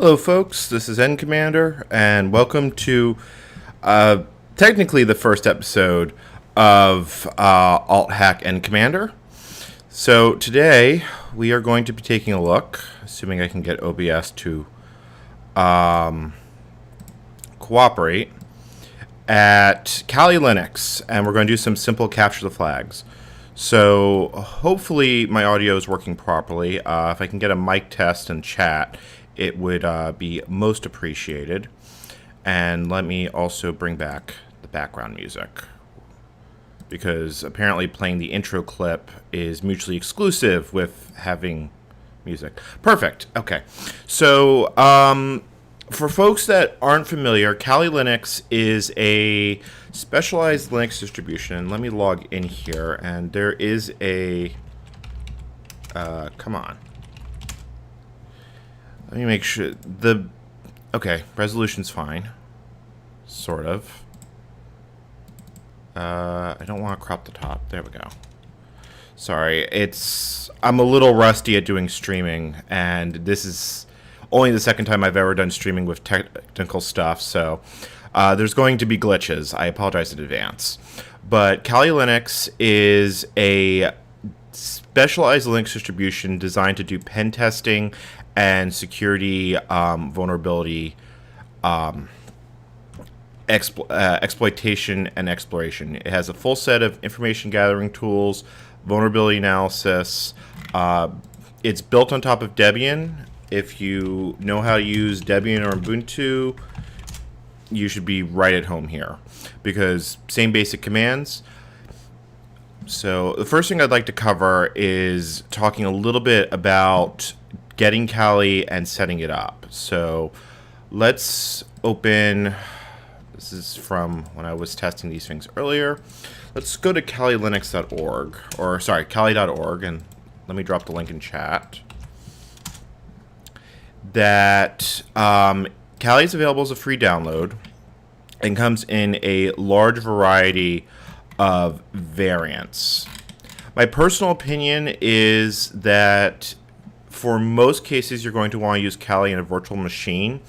Hello, folks. This is NCommander, and welcome to technically the first episode of HACK-ALT-NCommander. So today we are going to be taking a look, assuming I can get OBS to cooperate, at Kali Linux, and we're going to do some simple capture the flags. So hopefully my audio is working properly. If I can get a mic test and chat, it would be most appreciated. And let me also bring back the background music, because apparently playing the intro clip is mutually exclusive with having music. Perfect. Okay. So for folks that aren't familiar, Kali Linux is a specialized Linux distribution. Let me log in here, and there is a come on. Let me make sure okay, resolution's fine. Sort of. I don't want to crop the top. There we go. Sorry, I'm a little rusty at doing streaming, and this is only the second time I've ever done streaming with technical stuff, so there's going to be glitches. I apologize in advance. But Kali Linux is a specialized Linux distribution designed to do pen testing and security vulnerability exploitation and exploration. It has a full set of information gathering tools, vulnerability analysis. It's built on top of Debian. If you know how to use Debian or Ubuntu, you should be right at home here, because same basic commands. So the first thing I'd like to cover is talking a little bit about getting Kali and setting it up. So let's open, this is from when I was testing these things earlier. Let's go to kalilinux.org, or sorry, kali.org, and let me drop the link in chat. That Kali is available as a free download and comes in a large variety of variants. My personal opinion is that for most cases, you're going to want to use Kali in a virtual machine.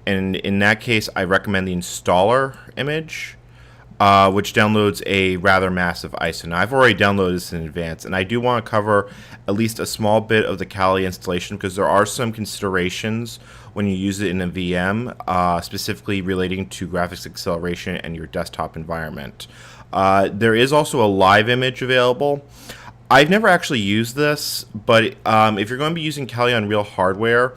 And in that case, I recommend the installer image, which downloads a rather massive ISO. Now, I've already downloaded this in advance, and I do want to cover at least a small bit of the Kali installation, because there are some considerations when you use it in a VM, specifically relating to graphics acceleration and your desktop environment. There is also a live image available. I've never actually used this, but if you're going to be using Kali on real hardware,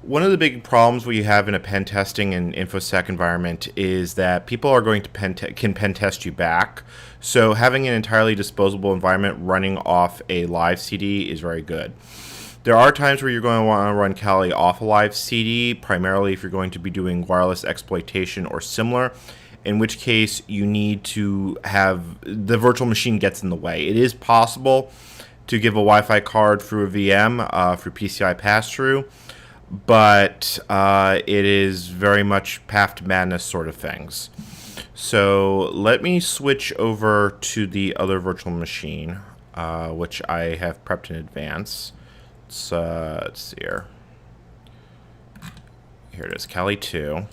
one of the big problems we have in a pen testing and InfoSec environment is that people are going to can pen test you back. So having an entirely disposable environment running off a live CD is very good. There are times where you're going to want to run Kali off a live CD, primarily if you're going to be doing wireless exploitation or similar, in which case you need to have the virtual machine gets in the way. It is possible to give a Wi-Fi card through a VM through PCI pass-through, but it is very much path to madness sort of things. So let me switch over to the other virtual machine, which I have prepped in advance. Let's see here. Here it is, Kali 2.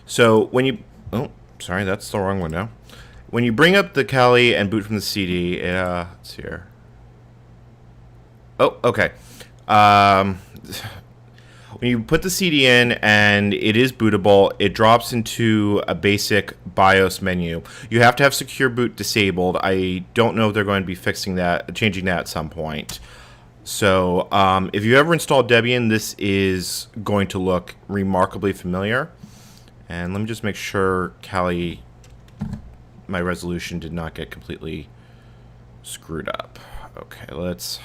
So when you, oh, sorry, that's the wrong window. When you bring up the Kali and boot from the CD, let's see here. Oh, okay. When you put the CD in and it is bootable, it drops into a basic BIOS menu. You have to have secure boot disabled. I don't know if they're going to be fixing that, changing that at some point. So if you ever install Debian, this is going to look remarkably familiar. And let me just make sure Kali, my resolution did not get completely screwed up. Okay, let's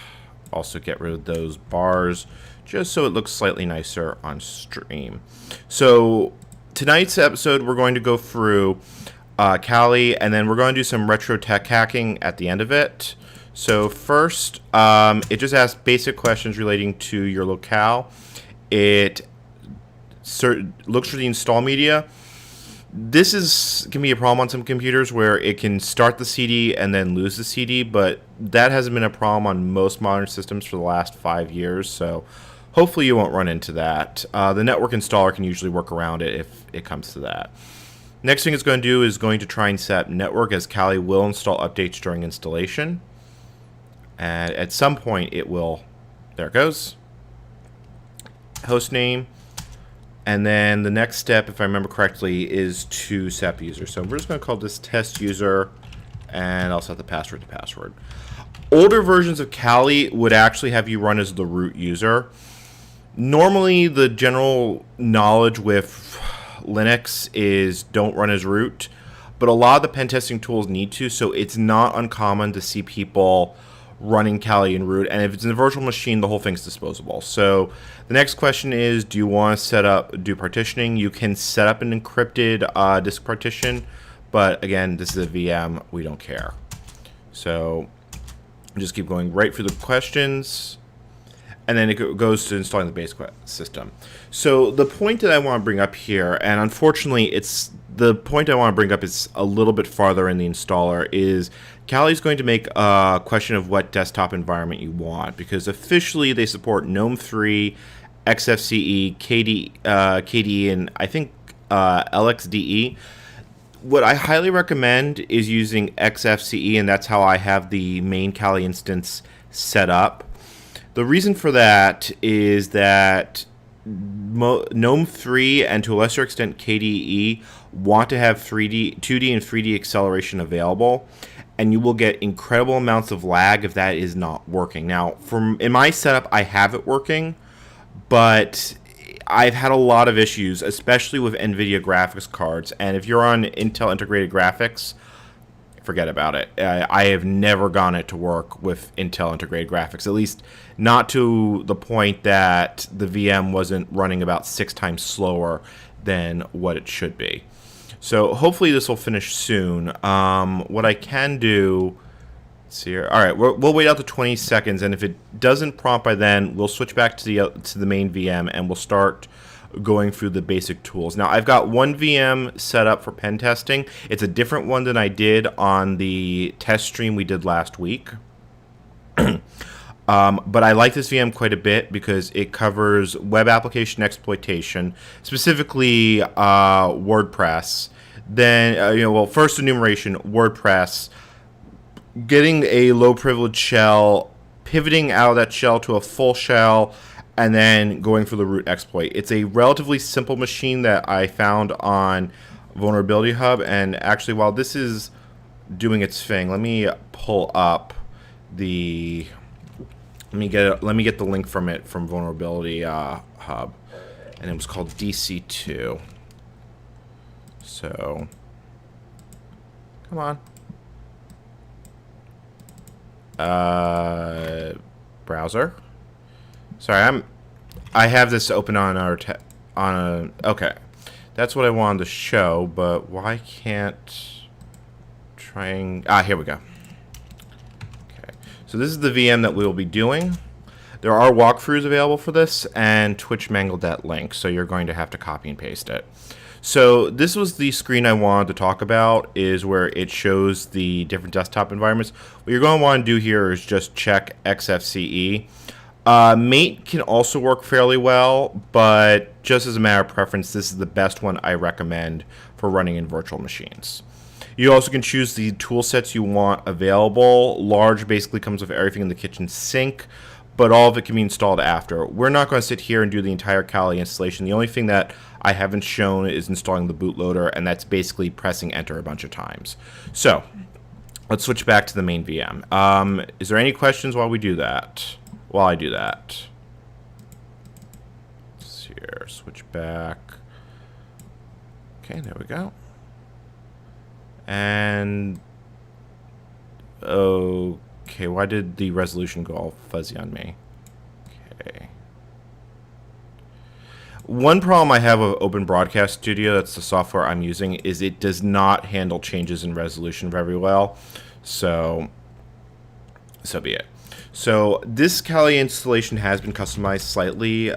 also get rid of those bars just so it looks slightly nicer on stream. So tonight's episode, we're going to go through Kali, and then we're going to do some retro tech hacking at the end of it. So first, it just asks basic questions relating to your locale. It looks for the install media. This can be a problem on some computers where it can start the CD and then lose the CD, but that hasn't been a problem on most modern systems for the last 5 years, so hopefully you won't run into that. The network installer can usually work around it if it comes to that. Next thing it's going to do is going to try and set network, as Kali will install updates during installation. And at some point it will, there it goes, host name. And then the next step, if I remember correctly, is to set up user. So we're just going to call this test user, and I'll set the password to password. Older versions of Kali would actually have you run as the root user. Normally, the general knowledge with Linux is don't run as root, but a lot of the pen testing tools need to, so it's not uncommon to see people running Kali and root, and if it's in a virtual machine, the whole thing's disposable. So the next question is, do you want to do partitioning? You can set up an encrypted disk partition, but again, this is a VM, we don't care. So just keep going right through the questions, and then it goes to installing the base system. So the point that I want to bring up here, and unfortunately the point I want to bring up is a little bit farther in the installer, is Kali is going to make a question of what desktop environment you want, because officially they support GNOME 3, XFCE, KDE, and I think LXDE. What I highly recommend is using XFCE, and that's how I have the main Kali instance set up. The reason for that is that GNOME 3 and to a lesser extent KDE want to have 2D and 3D acceleration available, and you will get incredible amounts of lag if that is not working. Now, in my setup, I have it working, but I've had a lot of issues, especially with NVIDIA graphics cards, and if you're on Intel integrated graphics, forget about it. I have never gotten it to work with Intel integrated graphics, at least not to the point that the VM wasn't running about 6 times slower than what it should be. So hopefully this will finish soon. What I can do, let's see here. All right, we'll wait out to 20 seconds, and if it doesn't prompt by then, we'll switch back to the main VM, and we'll start going through the basic tools. Now, I've got one VM set up for pen testing. It's a different one than I did on the test stream we did last week. But I like this VM quite a bit because it covers web application exploitation, specifically WordPress. Then, first enumeration, WordPress, getting a low privilege shell, pivoting out of that shell to a full shell, and then going for the root exploit. It's a relatively simple machine that I found on Vulnerability Hub, and actually while this is doing its thing, let me pull up the let me get the link from it from Vulnerability Hub, and it was called DC2. So come on, browser. Sorry, I have this open on our okay. That's what I wanted to show, but why can't here we go. Okay. So this is the VM that we will be doing. There are walkthroughs available for this, and Twitch mangled that link, so you're going to have to copy and paste it. So this was the screen I wanted to talk about, is where it shows the different desktop environments. What you're going to want to do here is just check XFCE. Mate can also work fairly well, but just as a matter of preference, this is the best one I recommend for running in virtual machines. You also can choose the tool sets you want available. Large basically comes with everything in the kitchen sink, but all of it can be installed after. We're not going to sit here and do the entire Kali installation. The only thing that I haven't shown is installing the bootloader, and that's basically pressing enter a bunch of times. So let's switch back to the main VM. Is there any questions while we do that? While I do that, let's see here, switch back. Okay, there we go. And okay, why did the resolution go all fuzzy on me? Okay. One problem I have with Open Broadcast Studio, that's the software I'm using, is it does not handle changes in resolution very well. So be it. So this Kali installation has been customized slightly.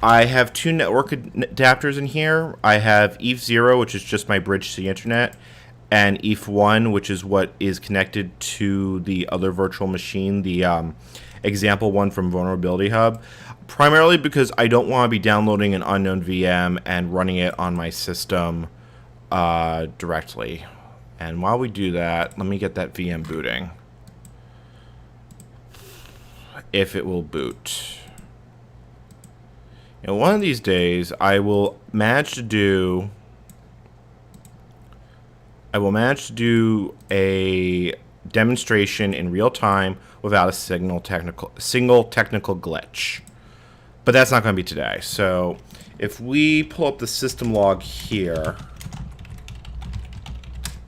I have two network adapters in here. I have ETH0, which is just my bridge to the internet, and ETH1, which is what is connected to the other virtual machine, the example one from Vulnerability Hub, primarily because I don't want to be downloading an unknown VM and running it on my system directly. And while we do that, let me get that VM booting. If it will boot. You know, one of these days, I will manage to do a demonstration in real time without a single technical glitch. But that's not going to be today. So if we pull up the system log here,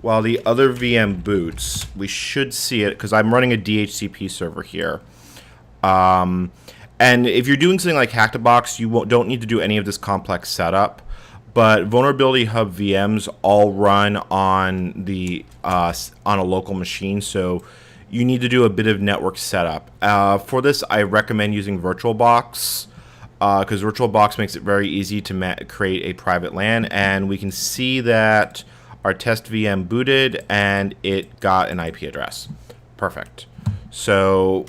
while the other VM boots, we should see it because I'm running a DHCP server here. And if you're doing something like Hack-to-Box, you don't need to do any of this complex setup. But Vulnerability Hub VMs all run on the on a local machine, so you need to do a bit of network setup. For this, I recommend using VirtualBox because VirtualBox makes it very easy to create a private LAN, and we can see that our test VM booted and it got an IP address. Perfect. So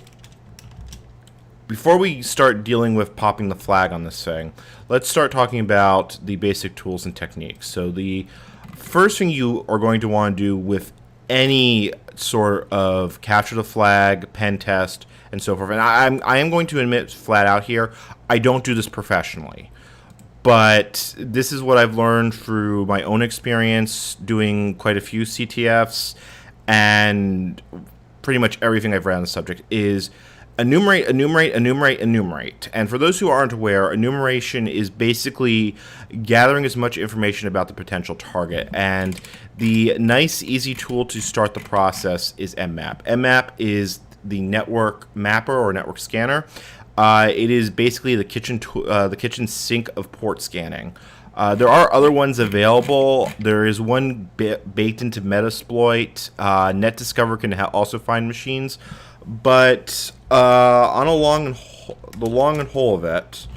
before we start dealing with popping the flag on this thing, let's start talking about the basic tools and techniques. So the first thing you are going to want to do with any sort of capture the flag, pen test, and so forth, and I am going to admit flat out here, I don't do this professionally. But this is what I've learned through my own experience doing quite a few CTFs, and pretty much everything I've read on the subject is enumerate. And for those who aren't aware, enumeration is basically gathering as much information about the potential target. And the nice, easy tool to start the process is mmap. Mmap is the network mapper or network scanner. It is basically the kitchen sink of port scanning. There are other ones available. There is one baked into Metasploit. NetDiscover can also find machines, but on the long and whole of it,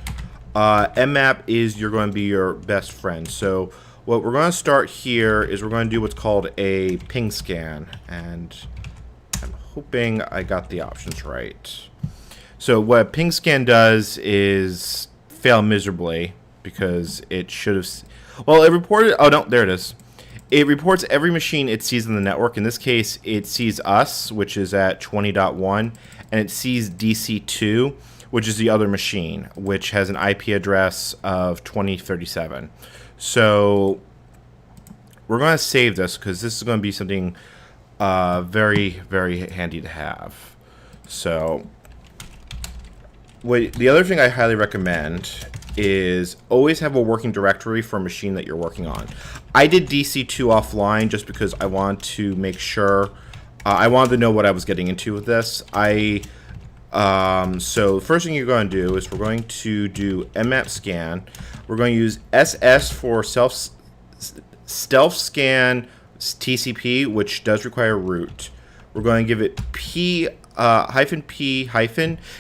mmap is going to be your best friend. So what we're going to start here is we're going to do what's called a ping scan, and I'm hoping I got the options right. So what a ping scan does is fail miserably because it should have... Well, it reported... Oh, no, there it is. It reports every machine it sees in the network. In this case, it sees us, which is at 20.1, and it sees DC2, which is the other machine, which has an IP address of 2037. So we're going to save this because this is going to be something very, very handy to have. So... the other thing I highly recommend is always have a working directory for a machine that you're working on. I did DC2 offline just because I want to make sure, I wanted to know what I was getting into with this. So the first thing you're going to do is we're going to do mmap scan. We're going to use SS for stealth scan TCP, which does require root. We're going to give it P.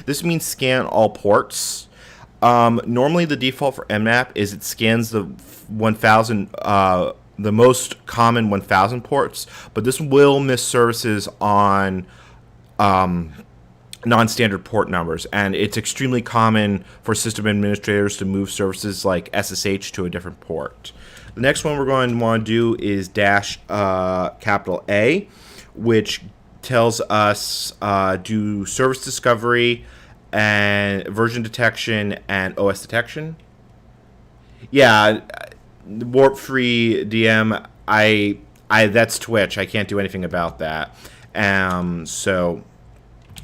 This means scan all ports. Normally the default for mmap is it scans the 1000, the most common 1000 ports, but this will miss services on non-standard port numbers, and it's extremely common for system administrators to move services like SSH to a different port. The next one we're going to want to do is -A, which tells us do service discovery and version detection and OS detection. Yeah, warp-free DM. That's Twitch. I can't do anything about that. So,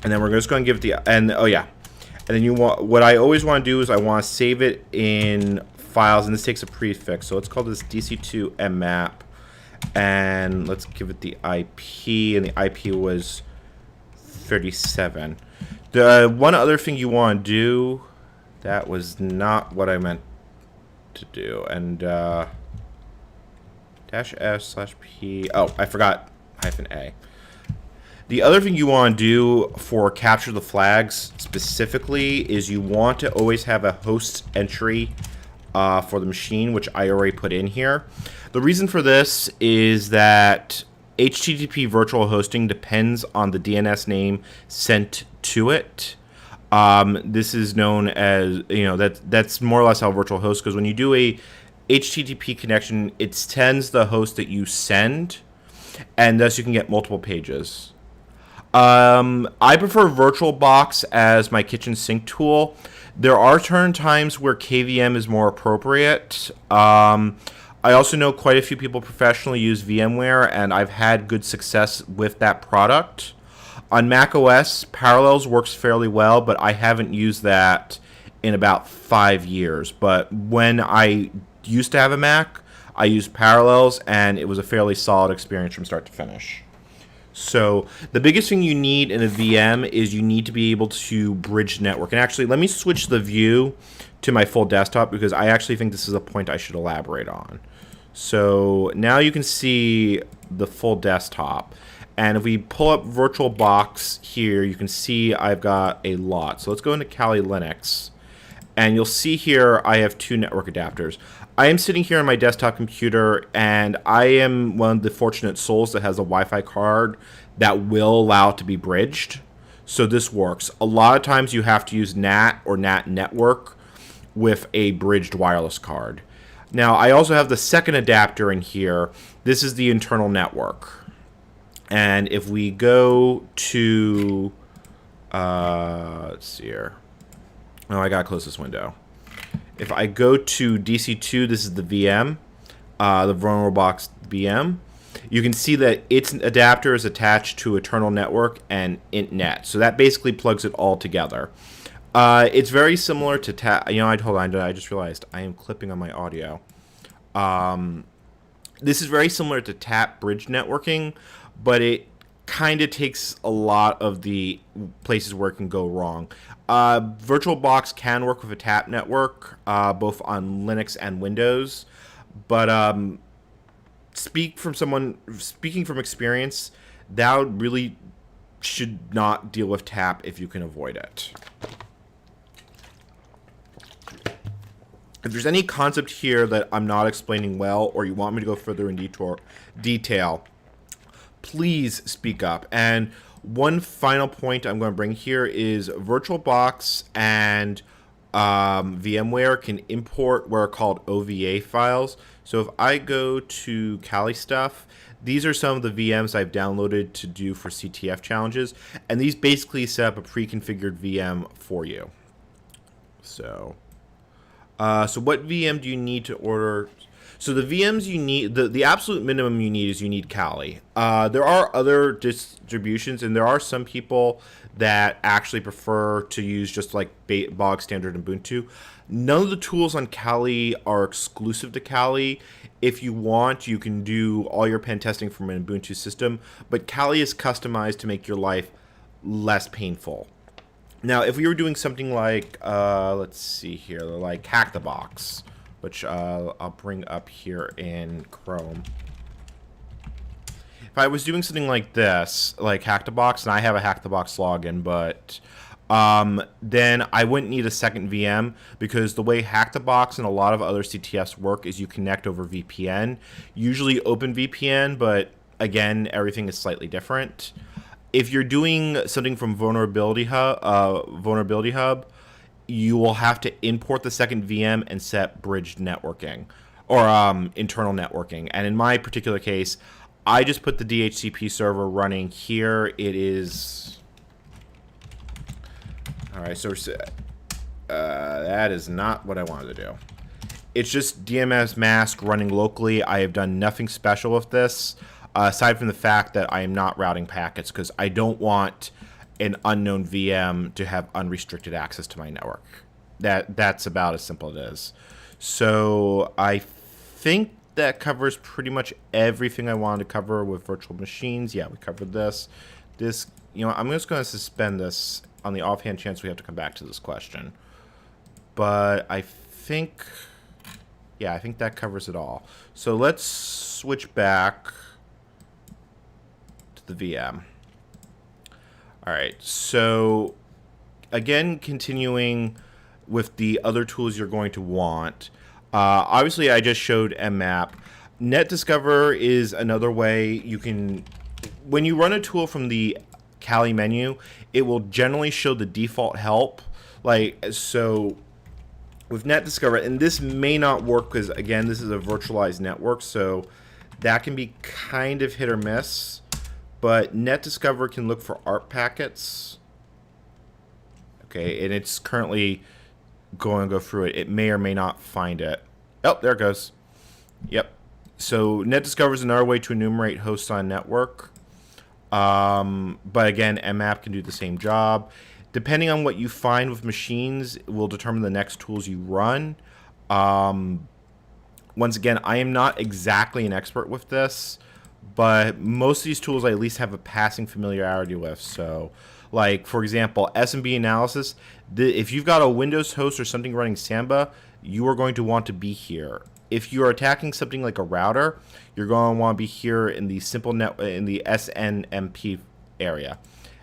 and then we're just going to give it and then what I always want to do is I want to save it in files, and this takes a prefix. So let's call this DC2 mmap. And let's give it the IP, and the IP was 37. The one other thing you want to do, that was not what I meant to do, and -S/P, oh, I forgot -A. The other thing you want to do for capture the flags specifically is you want to always have a host entry for the machine, which I already put in here. The reason for this is that HTTP virtual hosting depends on the DNS name sent to it. This is known as, that's more or less how virtual host goes. When you do a HTTP connection, it sends the host that you send, and thus you can get multiple pages. I prefer VirtualBox as my kitchen sink tool. There are certain times where KVM is more appropriate. I also know quite a few people professionally use VMware, and I've had good success with that product. On macOS, Parallels works fairly well, but I haven't used that in about 5 years. But when I used to have a Mac, I used Parallels, and it was a fairly solid experience from start to finish. So the biggest thing you need in a VM is you need to be able to bridge network. And actually, let me switch the view to my full desktop because I actually think this is a point I should elaborate on. So now you can see the full desktop. And if we pull up VirtualBox here, you can see I've got a lot. So let's go into Kali Linux. And you'll see here I have 2 network adapters. I am sitting here on my desktop computer, and I am one of the fortunate souls that has a Wi-Fi card that will allow it to be bridged. So this works. A lot of times you have to use NAT or NAT network with a bridged wireless card. Now, I also have the second adapter in here. This is the internal network. And if we go to, let's see here. Oh, I gotta close this window. If I go to DC2, this is the VM, the VirtualBox VM. You can see that its adapter is attached to internal network and intnet. So that basically plugs it all together. It's very similar to hold on, I just realized I am clipping on my audio. This is very similar to TAP bridge networking, but it kind of takes a lot of the places where it can go wrong. VirtualBox can work with a TAP network, both on Linux and Windows, but speaking from experience, that really should not deal with TAP if you can avoid it. If there's any concept here that I'm not explaining well, or you want me to go further in detail, please speak up. And one final point I'm going to bring here is VirtualBox and VMware can import what are called OVA files. So if I go to Kali stuff, these are some of the VMs I've downloaded to do for CTF challenges, and these basically set up a pre-configured VM for you. So what VM do you need to order? So the VMs you need, the absolute minimum you need is you need Kali. There are other distributions, and there are some people that actually prefer to use just like bog standard Ubuntu. None of the tools on Kali are exclusive to Kali. If you want, you can do all your pen testing from an Ubuntu system, but Kali is customized to make your life less painful. Now, if we were doing something like, let's see here, like Hack the Box, which I'll bring up here in Chrome. If I was doing something like this, like Hack the Box, and I have a Hack the Box login, but then I wouldn't need a second VM, because the way Hack the Box and a lot of other CTFs work is you connect over VPN, usually OpenVPN, but again, everything is slightly different. If you're doing something from Vulnerability Hub, you will have to import the second VM and set bridged networking or internal networking. And in my particular case, I just put the DHCP server running here. It is all right. So that is not what I wanted to do. It's just DMS mask running locally. I have done nothing special with this. Aside from the fact that I am not routing packets, because I don't want an unknown VM to have unrestricted access to my network. That's about as simple as it is. So I think that covers pretty much everything I wanted to cover with virtual machines. Yeah, we covered this. I'm just going to suspend this on the offhand chance we have to come back to this question. But I think that covers it all. So let's switch back the VM. All right, so again, continuing with the other tools you're going to want. Obviously, I just showed mmap. NetDiscover is another way you can, when you run a tool from the Kali menu, it will generally show the default help. Like, so with NetDiscover, and this may not work because, again, this is a virtualized network, so that can be kind of hit or miss. But NetDiscover can look for ARP packets. Okay, and it's currently going to go through it. It may or may not find it. Oh, there it goes. Yep. So NetDiscover is another way to enumerate hosts on network. But again, mmap can do the same job. Depending on what you find with machines, it will determine the next tools you run. Once again, I am not exactly an expert with this, but most of these tools I at least have a passing familiarity with. So, like, for example, SMB analysis, if you've got a Windows host or something running Samba, you are going to want to be here. If you are attacking something like a router, you're going to want to be here in the simple net in the SNMP area.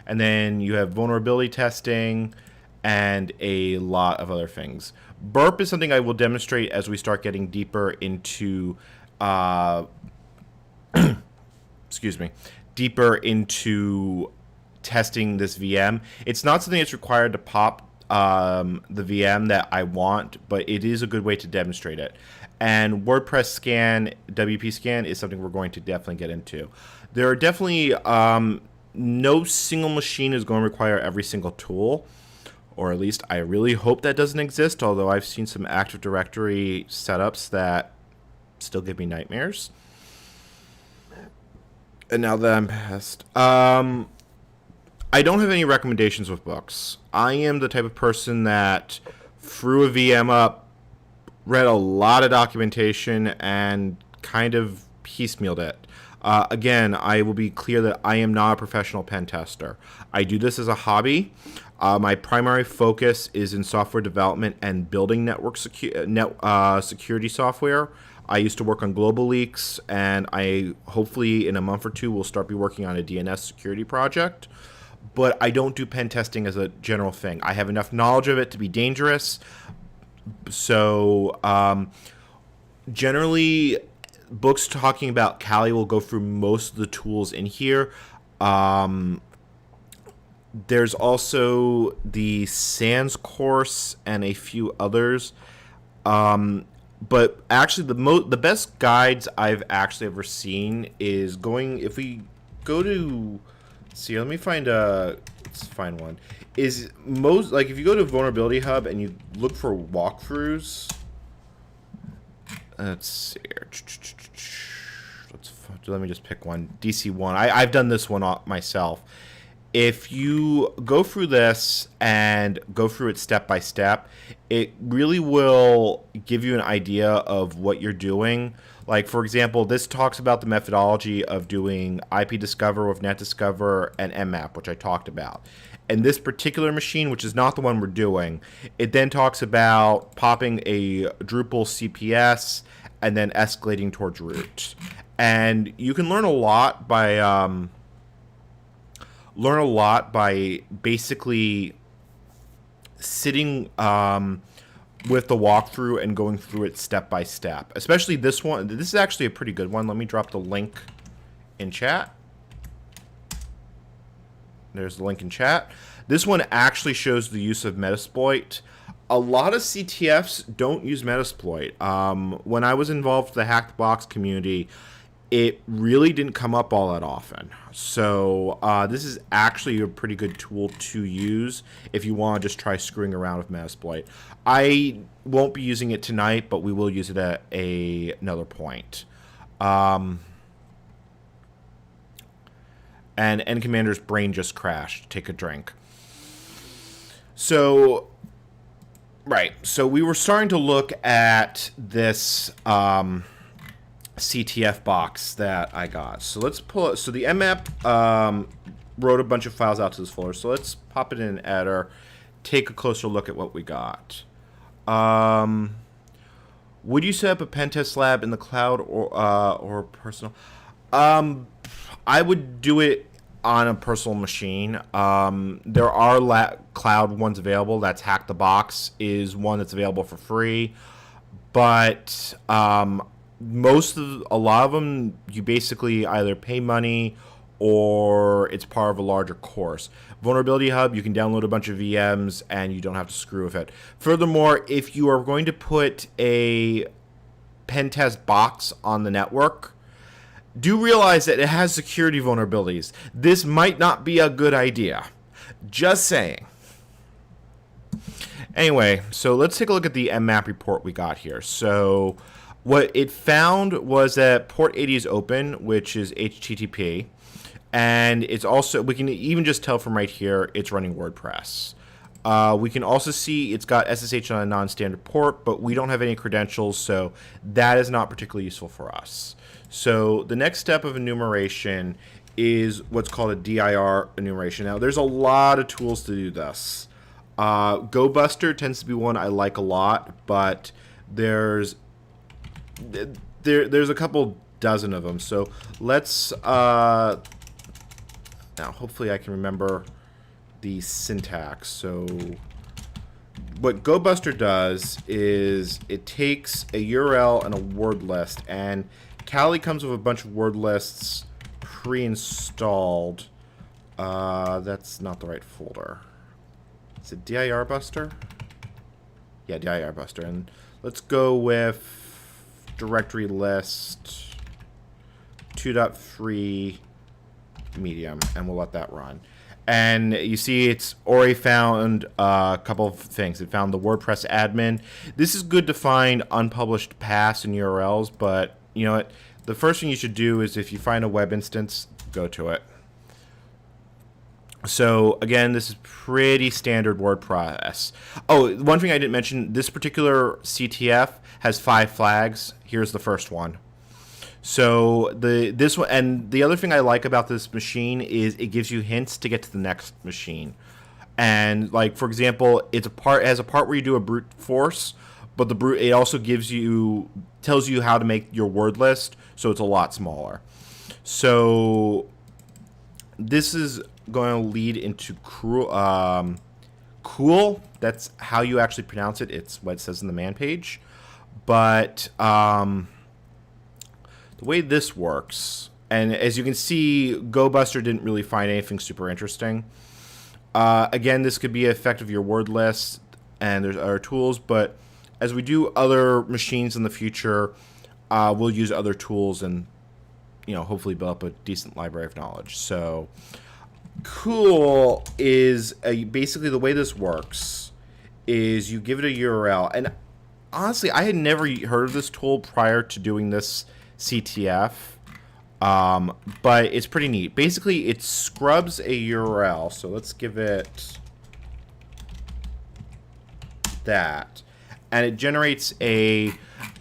And then you have vulnerability testing and a lot of other things. Burp is something I will demonstrate as we start getting deeper into excuse me, deeper into testing this VM. It's not something that's required to pop the VM that I want, but it is a good way to demonstrate it. And WordPress scan, WP scan is something we're going to definitely get into. There are definitely no single machine is going to require every single tool, or at least I really hope that doesn't exist, although I've seen some Active Directory setups that still give me nightmares. And now that I'm past, I don't have any recommendations with books. I am the type of person that threw a VM up, read a lot of documentation, and kind of piecemealed it. Again, I will be clear that I am not a professional pen tester. I do this as a hobby. My primary focus is in software development and building network security software. I used to work on Global Leaks, and I hopefully in a month or two will start be working on a DNS security project. But I don't do pen testing as a general thing. I have enough knowledge of it to be dangerous. So generally, books talking about Kali will go through most of the tools in here. There's also the SANS course and a few others. But actually, the best guides I've actually ever seen is going. If we go to, see, let me find let's find one. Is most like if you go to Vulnerability Hub and you look for walkthroughs. Let's see here. Let me just pick one. DC1. I've done this one myself. If you go through this and go through it step by step, it really will give you an idea of what you're doing. Like, for example, this talks about the methodology of doing IP Discover with NetDiscover and mmap, which I talked about. And this particular machine, which is not the one we're doing, it then talks about popping a Drupal CPS and then escalating towards root. And you can learn a lot by basically sitting with the walkthrough and going through it step by step. Especially this one. This is actually a pretty good one. Let me drop the link in chat. There's the link in chat. This one actually shows the use of Metasploit. A lot of CTFs don't use Metasploit. When I was involved with the Hack the Box community, it really didn't come up all that often. So this is actually a pretty good tool to use if you want to just try screwing around with Metasploit. I won't be using it tonight, but we will use it at another point. And NCommander's brain just crashed. Take a drink. So, right. So we were starting to look at this CTF box that I got. So let's pull it. So the mmap wrote a bunch of files out to this folder. So let's pop it in an editor, take a closer look at what we got. Would you set up a pen test lab in the cloud or personal? I would do it on a personal machine. There are cloud ones available. That's Hack the Box is one that's available for free, but a lot of them you basically either pay money or it's part of a larger course. Vulnerability Hub, you can download a bunch of VMs and you don't have to screw with it. Furthermore, if you are going to put a pen test box on the network, do realize that it has security vulnerabilities. This might not be a good idea. Just saying. Anyway, so let's take a look at the mmap report we got here. So what it found was that port 80 is open, which is HTTP. And it's also, we can even just tell from right here, it's running WordPress. We can also see it's got SSH on a non-standard port, but we don't have any credentials, so that is not particularly useful for us. So the next step of enumeration is what's called a dir enumeration. Now, there's a lot of tools to do this. GoBuster tends to be one I like a lot, but there's a couple dozen of them. So let's now hopefully I can remember the syntax. So what GoBuster does is it takes a URL and a word list, and Kali comes with a bunch of word lists pre-installed. That's not the right folder. Is it dir buster? Yeah, dir buster. And let's go with directory list 2.free medium, and we'll let that run. And you see it's already found a couple of things. It found the WordPress admin. This is good to find unpublished paths and URLs, but you know what? The first thing you should do is if you find a web instance, go to it. So again, this is pretty standard WordPress. Oh, one thing I didn't mention, this particular CTF has 5 flags. Here's the first one. So this one, and the other thing I like about this machine is it gives you hints to get to the next machine. And like for example, it has a part where you do a brute force, but it also tells you how to make your word list, so it's a lot smaller. So this is going to lead into cool. That's how you actually pronounce it. It's what it says in the man page. But the way this works, and as you can see, GoBuster didn't really find anything super interesting. Again, this could be effect of your word list, and there's other tools, but as we do other machines in the future, we'll use other tools and hopefully build up a decent library of knowledge. So cool is basically the way this works is you give it a URL, and honestly, I had never heard of this tool prior to doing this CTF, but it's pretty neat. Basically, it scrubs a URL, so let's give it that, and it generates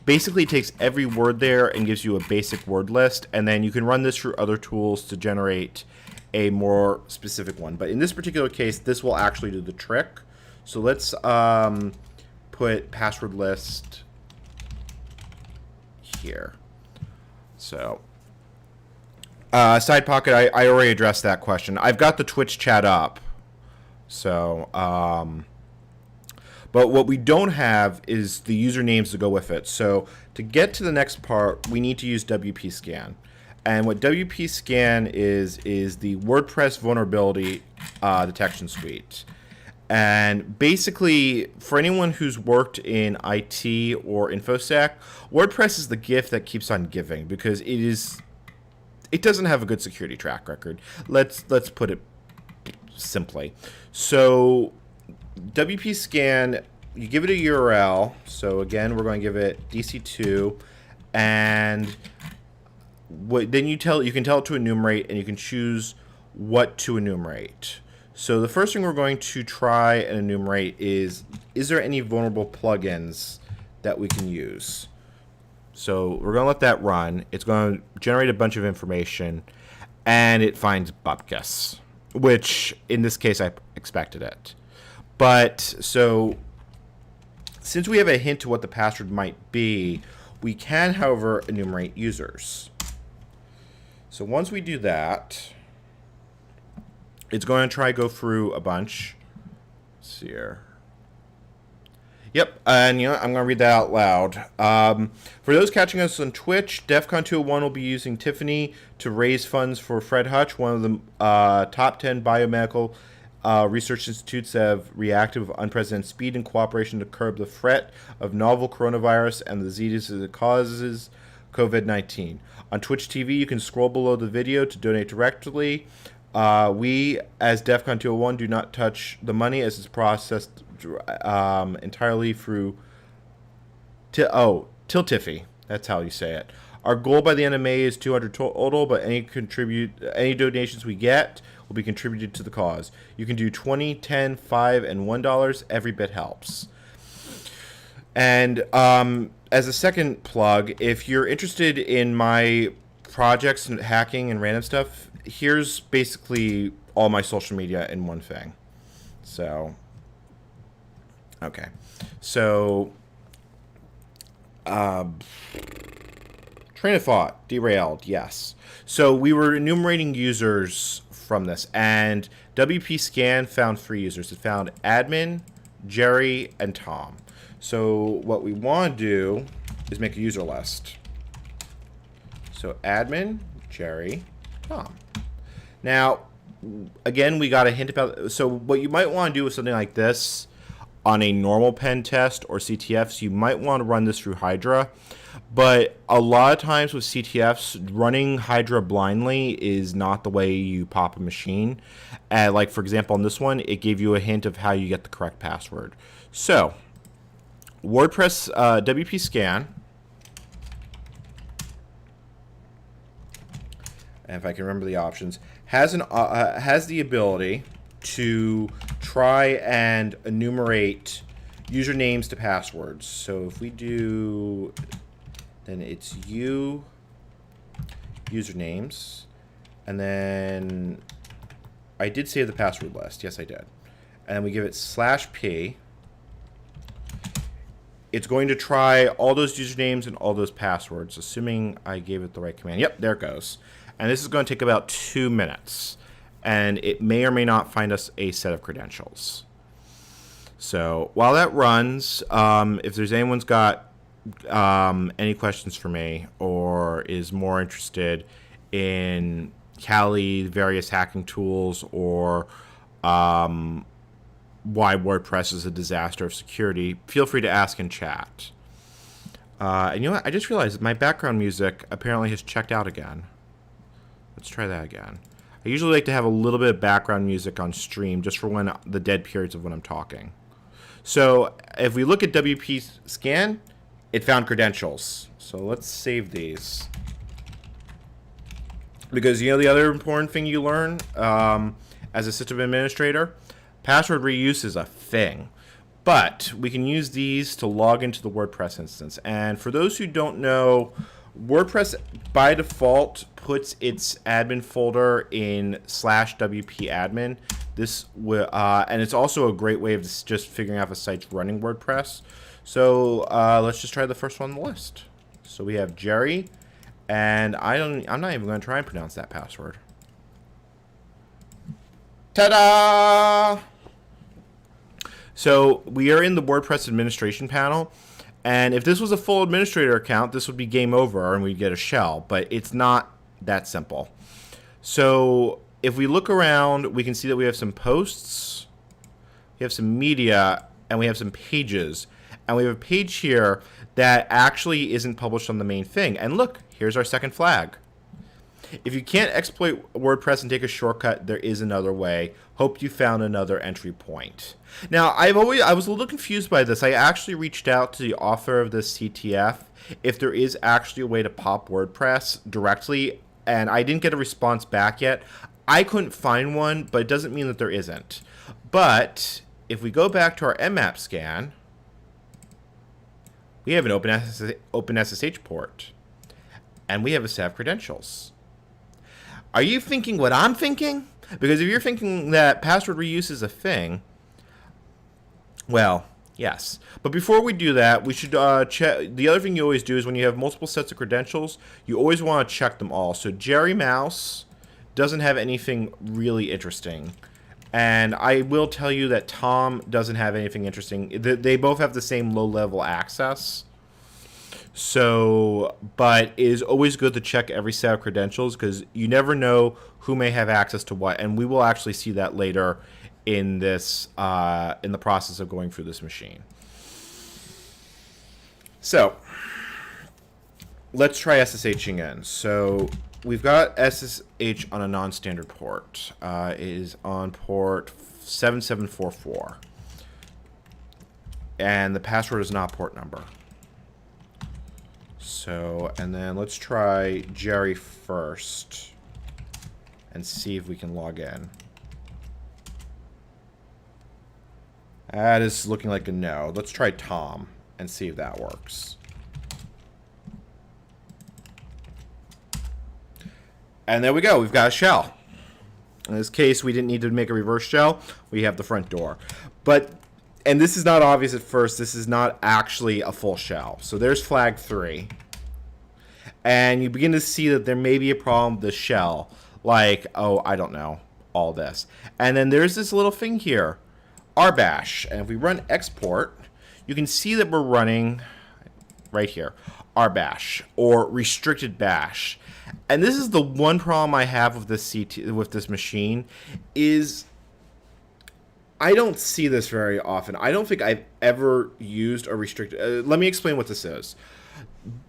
basically takes every word there and gives you a basic word list, and then you can run this through other tools to generate a more specific one. But in this particular case, this will actually do the trick. So let's put password list here. So side pocket, I already addressed that question. I've got the Twitch chat up. So but what we don't have is the usernames to go with it. So to get to the next part, we need to use WP Scan. And what WP Scan is the WordPress vulnerability detection suite. And basically, for anyone who's worked in IT or InfoSec, WordPress is the gift that keeps on giving because it doesn't have a good security track record. Let's put it simply. So WP Scan, you give it a URL. So again, we're going to give it DC2, and then you can tell it to enumerate, and you can choose what to enumerate. So the first thing we're going to try and enumerate is there any vulnerable plugins that we can use? So we're going to let that run. It's going to generate a bunch of information, and it finds Bupkis, which in this case I expected it. But so since we have a hint to what the password might be, we can, however, enumerate users. So once we do that, It's going to try to go through a bunch. Let's see here. Yep, and I'm going to read that out loud. For those catching us on Twitch, DEFCON 201 will be using Tiffany to raise funds for Fred Hutch, one of the top 10 biomedical research institutes that have reacted with unprecedented speed and cooperation to curb the threat of novel coronavirus and the diseases it causes, COVID-19. On Twitch TV, you can scroll below the video to donate directly. We, as DEFCON 201, do not touch the money as it's processed entirely through CTFing. That's how you say it. Our goal by the end of May is 200 total, but any donations we get will be contributed to the cause. You can do 20, 10, 5, and $1. Every bit helps. And as a second plug, if you're interested in my projects and hacking and random stuff, here's basically all my social media in one thing. So, okay. So, train of thought, derailed, yes. So we were enumerating users from this, and WP Scan found 3 users. It found admin, Jerry, and Tom. So what we want to do is make a user list. So admin, Jerry, Tom. Now, again, we got a hint about, so what you might want to do with something like this on a normal pen test or CTFs, you might want to run this through Hydra. But a lot of times with CTFs, running Hydra blindly is not the way you pop a machine. Like, for example, on this one, it gave you a hint of how you get the correct password. So, WordPress WP Scan. And if I can remember the options, has the ability to try and enumerate usernames to passwords. So if we do, then it's usernames, and then I did save the password list. Yes, I did. And then we give it /p. It's going to try all those usernames and all those passwords, assuming I gave it the right command. Yep, there it goes. And this is going to take about 2 minutes. And it may or may not find us a set of credentials. So while that runs, if there's anyone's got any questions for me or is more interested in Kali, various hacking tools, or why WordPress is a disaster of security, feel free to ask in chat. And you know what? I just realized my background music apparently has checked out again. Let's try that again. I usually like to have a little bit of background music on stream just for when the dead periods of when I'm talking. So if we look at WP Scan, it found credentials. So let's save these. Because the other important thing you learn as a system administrator, password reuse is a thing. But we can use these to log into the WordPress instance. And for those who don't know, WordPress by default puts its admin folder in /wp-admin. This will, and it's also a great way of just figuring out if a site's running WordPress. So let's just try the first one on the list. So we have Jerry, and I'm not even going to try and pronounce that password. Ta-da! So we are in the WordPress administration panel. And if this was a full administrator account, this would be game over and we'd get a shell. But it's not that simple. So if we look around, we can see that we have some posts, we have some media, and we have some pages. And we have a page here that actually isn't published on the main thing. And look, here's our second flag. If you can't exploit WordPress and take a shortcut, there is another way. Hope you found another entry point. Now, I was a little confused by this. I actually reached out to the author of this CTF if there is actually a way to pop WordPress directly, and I didn't get a response back yet. I couldn't find one, but it doesn't mean that there isn't. But if we go back to our Mmap scan, we have an OpenSSH port, and we have a set of credentials. Are you thinking what I'm thinking? Because if you're thinking that password reuse is a thing, well, yes. But before we do that, we should check. The other thing you always do is when you have multiple sets of credentials, you always want to check them all. So Jerry Mouse doesn't have anything really interesting. And I will tell you that Tom doesn't have anything interesting. They both have the same low-level access. So, but it is always good to check every set of credentials because you never know who may have access to what. And we will actually see that later in this, in the process of going through this machine. So, let's try SSHing in. So, we've got SSH on a non-standard port. It is on port 7744. And the password is not port number. So, and then let's try Jerry first and see if we can log in. That is looking like a no. Let's try Tom and see if that works. And there we go. We've got a shell. In this case, we didn't need to make a reverse shell. We have the front door. But, and this is not obvious at first, this is not actually a full shell. So there's flag 3. And you begin to see that there may be a problem with the shell. Like, oh, I don't know, all this. And then there's this little thing here, rbash. And if we run export, you can see that we're running, right here, rbash, or restricted bash. And this is the one problem I have with this machine, is I don't see this very often. I don't think I've ever used a restricted... let me explain what this is.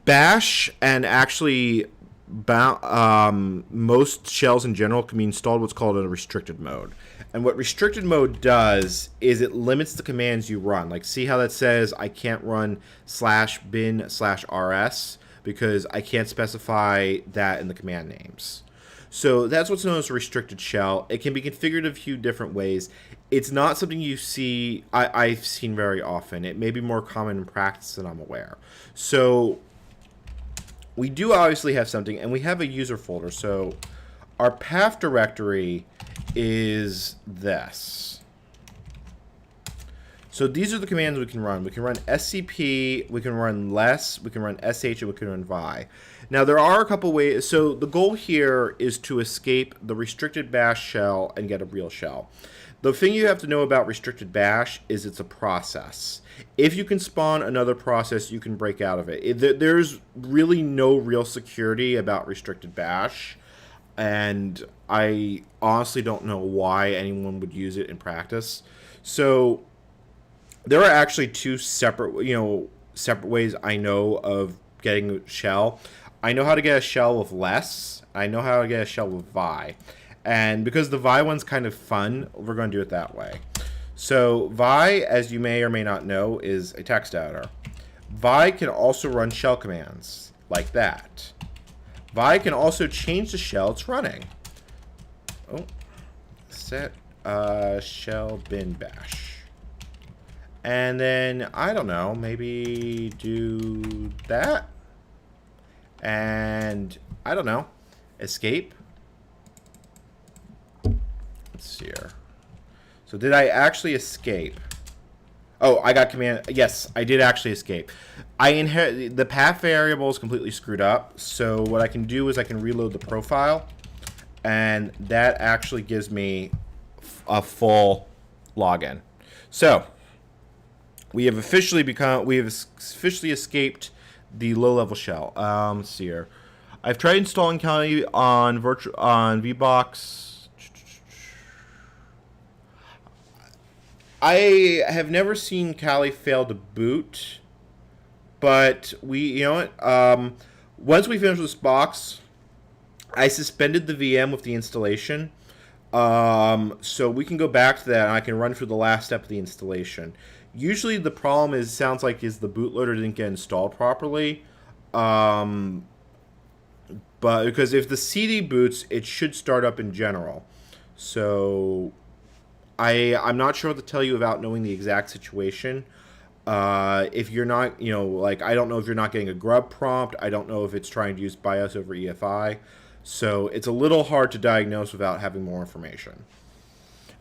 Bash and actually most shells in general can be installed what's called in a restricted mode. And what restricted mode does is it limits the commands you run. Like, see how that says I can't run /bin/rs because I can't specify that in the command names. So that's what's known as a restricted shell. It can be configured a few different ways. It's not something you see, I've seen very often. It may be more common in practice than I'm aware. So we do obviously have something, and we have a user folder. So our path directory is this. So these are the commands we can run. We can run scp, we can run less, we can run sh, and we can run vi. Now there are a couple ways. So the goal here is to escape the restricted bash shell and get a real shell. The thing you have to know about restricted bash is it's a process. If you can spawn another process, you can break out of it. There's really no real security about restricted bash, and I honestly don't know why anyone would use it in practice. So there are actually two separate ways I know of getting a shell. I know how to get a shell with less. I know how to get a shell with vi. And because the vi one's kind of fun, we're going to do it that way. So vi, as you may or may not know, is a text editor. Vi can also run shell commands like that. Vi can also change the shell it's running. Oh, set shell bin bash. And then, I don't know, maybe do that. And, I don't know, escape. Let's see here. So did I actually escape? Oh, I got command. Yes, I did actually escape. I inherit the path variable is completely screwed up. So what I can do is I can reload the profile, and that actually gives me a full login. So we have officially escaped the low-level shell. Let's see here. I've tried installing Kali on VBox. I have never seen Kali fail to boot, but once we finish this box, I suspended the VM with the installation, so we can go back to that and I can run through the last step of the installation. Usually the problem sounds like the bootloader didn't get installed properly, but because if the CD boots, it should start up in general. So I'm not sure what to tell you without knowing the exact situation. If you're not, I don't know if you're not getting a grub prompt. I don't know if it's trying to use BIOS over EFI. So it's a little hard to diagnose without having more information.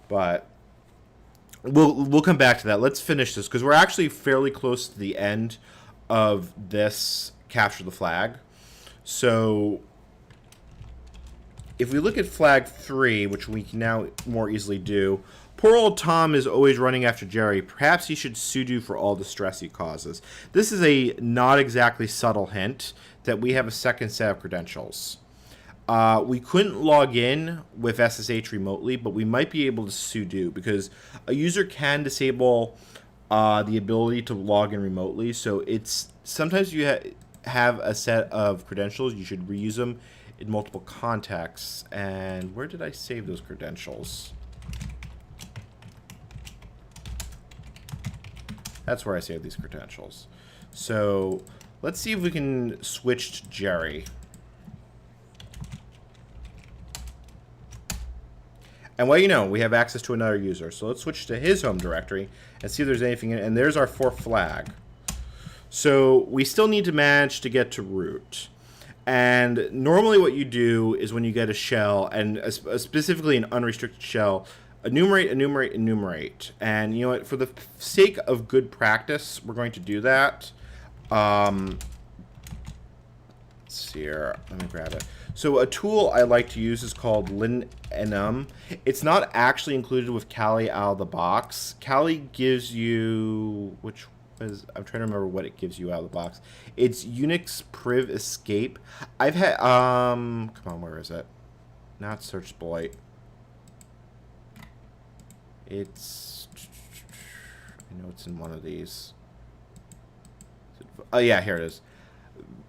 But we'll come back to that. Let's finish this because we're actually fairly close to the end of this capture the flag. So if we look at flag 3, which we can now more easily do, poor old Tom is always running after Jerry. Perhaps he should sudo for all the stress he causes. This is a not exactly subtle hint that we have a second set of credentials. We couldn't log in with SSH remotely, but we might be able to sudo, because a user can disable the ability to log in remotely. So it's sometimes you have a set of credentials, you should reuse them in multiple contexts. And where did I save those credentials? That's where I saved these credentials. So let's see if we can switch to Jerry. And well, you know, we have access to another user. So let's switch to his home directory and see if there's anything in it. And there's our 4th flag. So we still need to manage to get to root. And normally what you do is when you get a shell, and specifically an unrestricted shell, enumerate, enumerate, enumerate. And you know what? For the sake of good practice, we're going to do that. Let's see here. Let me grab it. So a tool I like to use is called Enum. It's not actually included with Kali out of the box. Kali gives you, I'm trying to remember what it gives you out of the box. It's Unix priv escape. I've had, come on, where is it? Not search exploit. It's, I know it's in one of these. Oh yeah, here it is.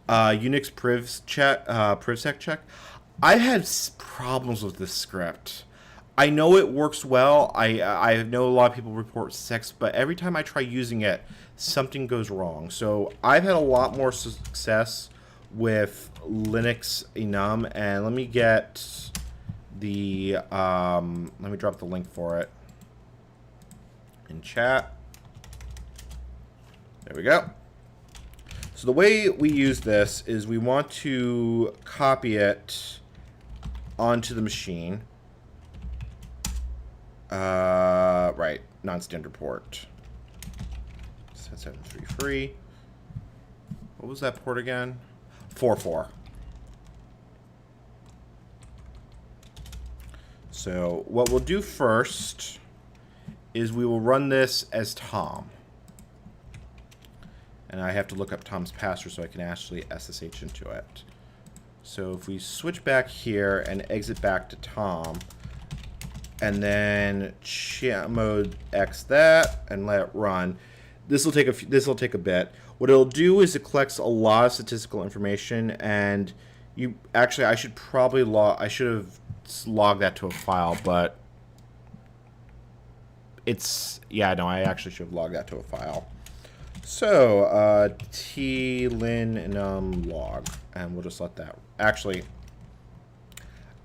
Unix privsec check. I've had problems with this script. I know it works well. I know a lot of people report sex, but every time I try using it, something goes wrong. So I've had a lot more success with Linux enum, and let me get the let me drop the link for it in chat. There we go. So the way we use this is we want to copy it onto the machine. Right, non-standard port. 733. What was that port again? 44. So what we'll do first is we will run this as Tom. And I have to look up Tom's password so I can actually SSH into it. So if we switch back here and exit back to Tom, and then mode X that and let it run, this will take a bit. What it'll do is it collects a lot of statistical information, and I should have logged that to a file, but I actually should have logged that to a file. So, tlinenum log, and we'll just let that, actually,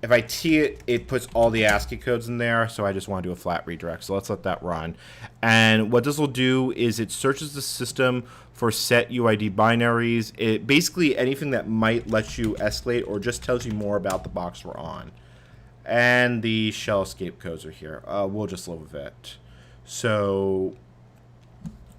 if I T it, it puts all the ASCII codes in there, so I just want to do a flat redirect, so let's let that run. And what this will do is it searches the system for set UID binaries, basically anything that might let you escalate or just tells you more about the box we're on. And the shell escape codes are here. We'll just live with it. So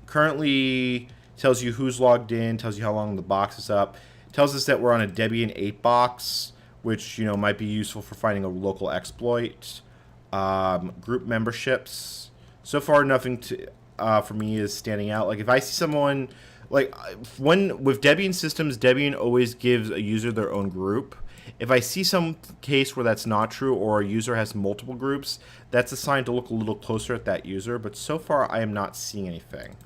currently tells you who's logged in, tells you how long the box is up, tells us that we're on a Debian 8 box, which might be useful for finding a local exploit. Group memberships. So far, nothing for me is standing out. Like if I see someone, with Debian systems, Debian always gives a user their own group. If I see some case where that's not true, or a user has multiple groups, that's a sign to look a little closer at that user. But so far, I am not seeing anything.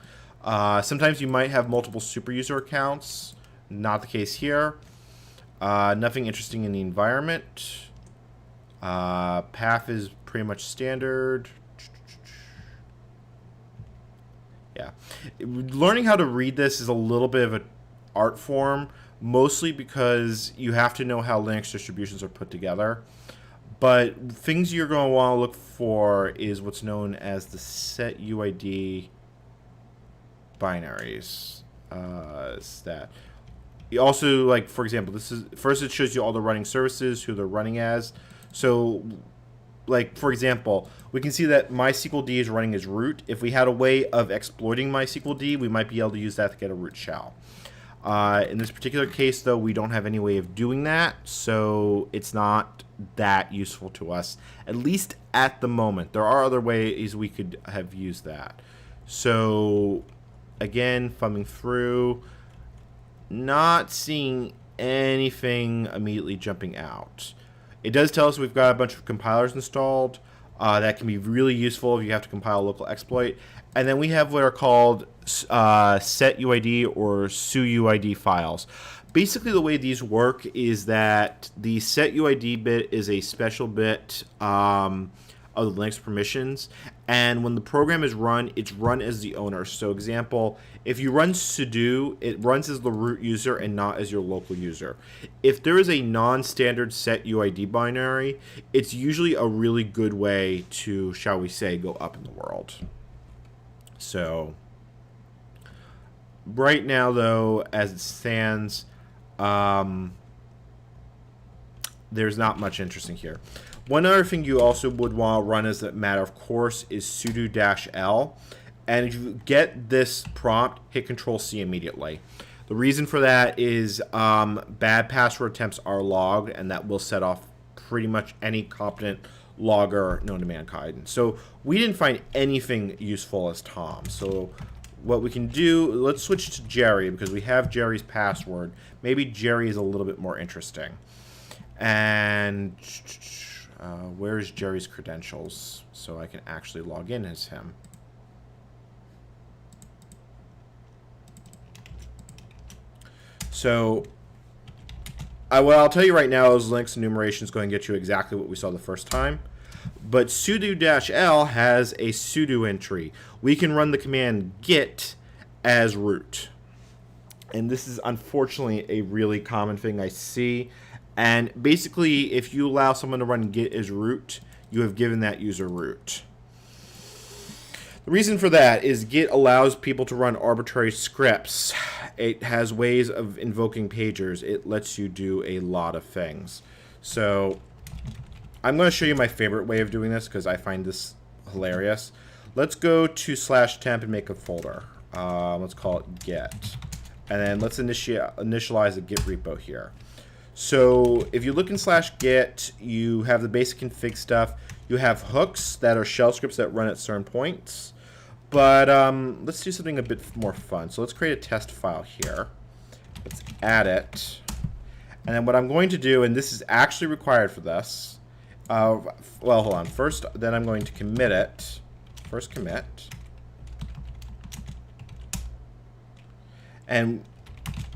Sometimes you might have multiple super user accounts. Not the case here. Nothing interesting in the environment. Path is pretty much standard. Yeah. Learning how to read this is a little bit of an art form, mostly because you have to know how Linux distributions are put together. But things you're going to want to look for is what's known as the set UID binaries. Is that you also, for example, this is first it shows you all the running services, who they're running as. So for example, we can see that MySQLD is running as root. If we had a way of exploiting MySQLD, we might be able to use that to get a root shell. In this particular case, though, we don't have any way of doing that, so it's not that useful to us, at least at the moment. There are other ways we could have used that. So, again, thumbing through, not seeing anything immediately jumping out. It does tell us we've got a bunch of compilers installed. That can be really useful if you have to compile a local exploit. And then we have what are called setuid or suuid files. Basically, the way these work is that the setuid bit is a special bit of the Linux permissions, and when the program is run, it's run as the owner. So, example, if you run sudo, it runs as the root user and not as your local user. If there is a non-standard setuid binary, it's usually a really good way to, shall we say, go up in the world. So, right now, though, as it stands, there's not much interesting here. One other thing you also would want to run as a matter of course is sudo-l. And if you get this prompt, hit Control-C immediately. The reason for that is bad password attempts are logged, and that will set off pretty much any competent logger known to mankind. So we didn't find anything useful as Tom. So what we can do, let's switch to Jerry because we have Jerry's password. Maybe Jerry is a little bit more interesting. And where's Jerry's credentials so I can actually log in as him? So what I'll tell you right now is Linux enumeration is going to get you exactly what we saw the first time. But sudo-l has a sudo entry. We can run the command git as root. And this is unfortunately a really common thing I see. And basically, if you allow someone to run git as root, you have given that user root. The reason for that is Git allows people to run arbitrary scripts. It has ways of invoking pagers. It lets you do a lot of things. So I'm going to show you my favorite way of doing this because I find this hilarious. Let's go to /temp and make a folder. Let's call it git. And then let's initialize a git repo here. So if you look in /git, you have the basic config stuff. You have hooks that are shell scripts that run at certain points. But let's do something a bit more fun. So let's create a test file here. Let's add it. And then what I'm going to do, and this is actually required for this. Well, hold on. First, then I'm going to commit it. First commit. And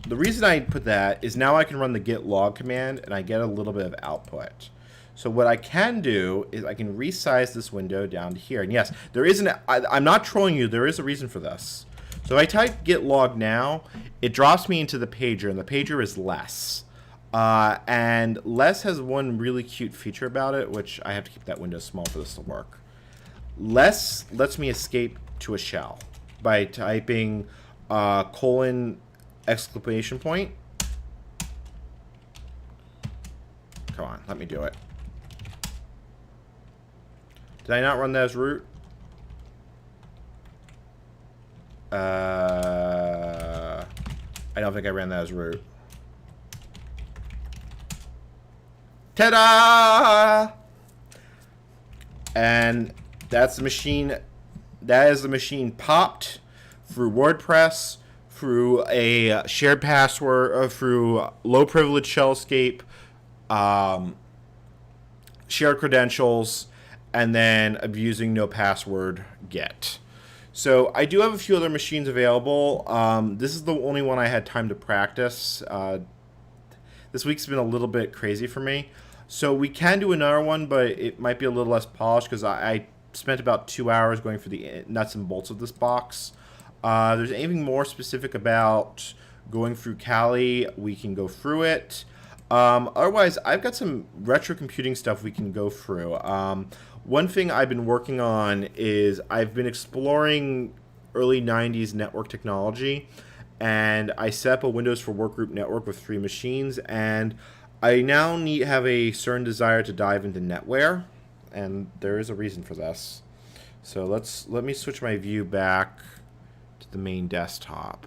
the reason I put that is now I can run the git log command and I get a little bit of output. So what I can do is I can resize this window down to here. And yes, there is I'm not trolling you, there is a reason for this. So if I type git log now, it drops me into the pager, and the pager is less. And less has one really cute feature about it, which I have to keep that window small for this to work. Less lets me escape to a shell by typing :! Exclamation point. Come on, let me do it. Did I not run that as root? I don't think I ran that as root. Ta-da! And that's the machine. That is the machine popped through WordPress, through a shared password, through low privilege shell escape, shared credentials, and then abusing no password get. So I do have a few other machines available. This is the only one I had time to practice. This week's been a little bit crazy for me. So we can do another one, but it might be a little less polished because I spent about 2 hours going through the nuts and bolts of this box. If there's anything more specific about going through Kali, we can go through it. Otherwise, I've got some retro computing stuff we can go through. One thing I've been working on is I've been exploring early 90s network technology, and I set up a Windows for Workgroup network with 3 machines, and I now have a certain desire to dive into NetWare, and there is a reason for this. So let me switch my view back to the main desktop.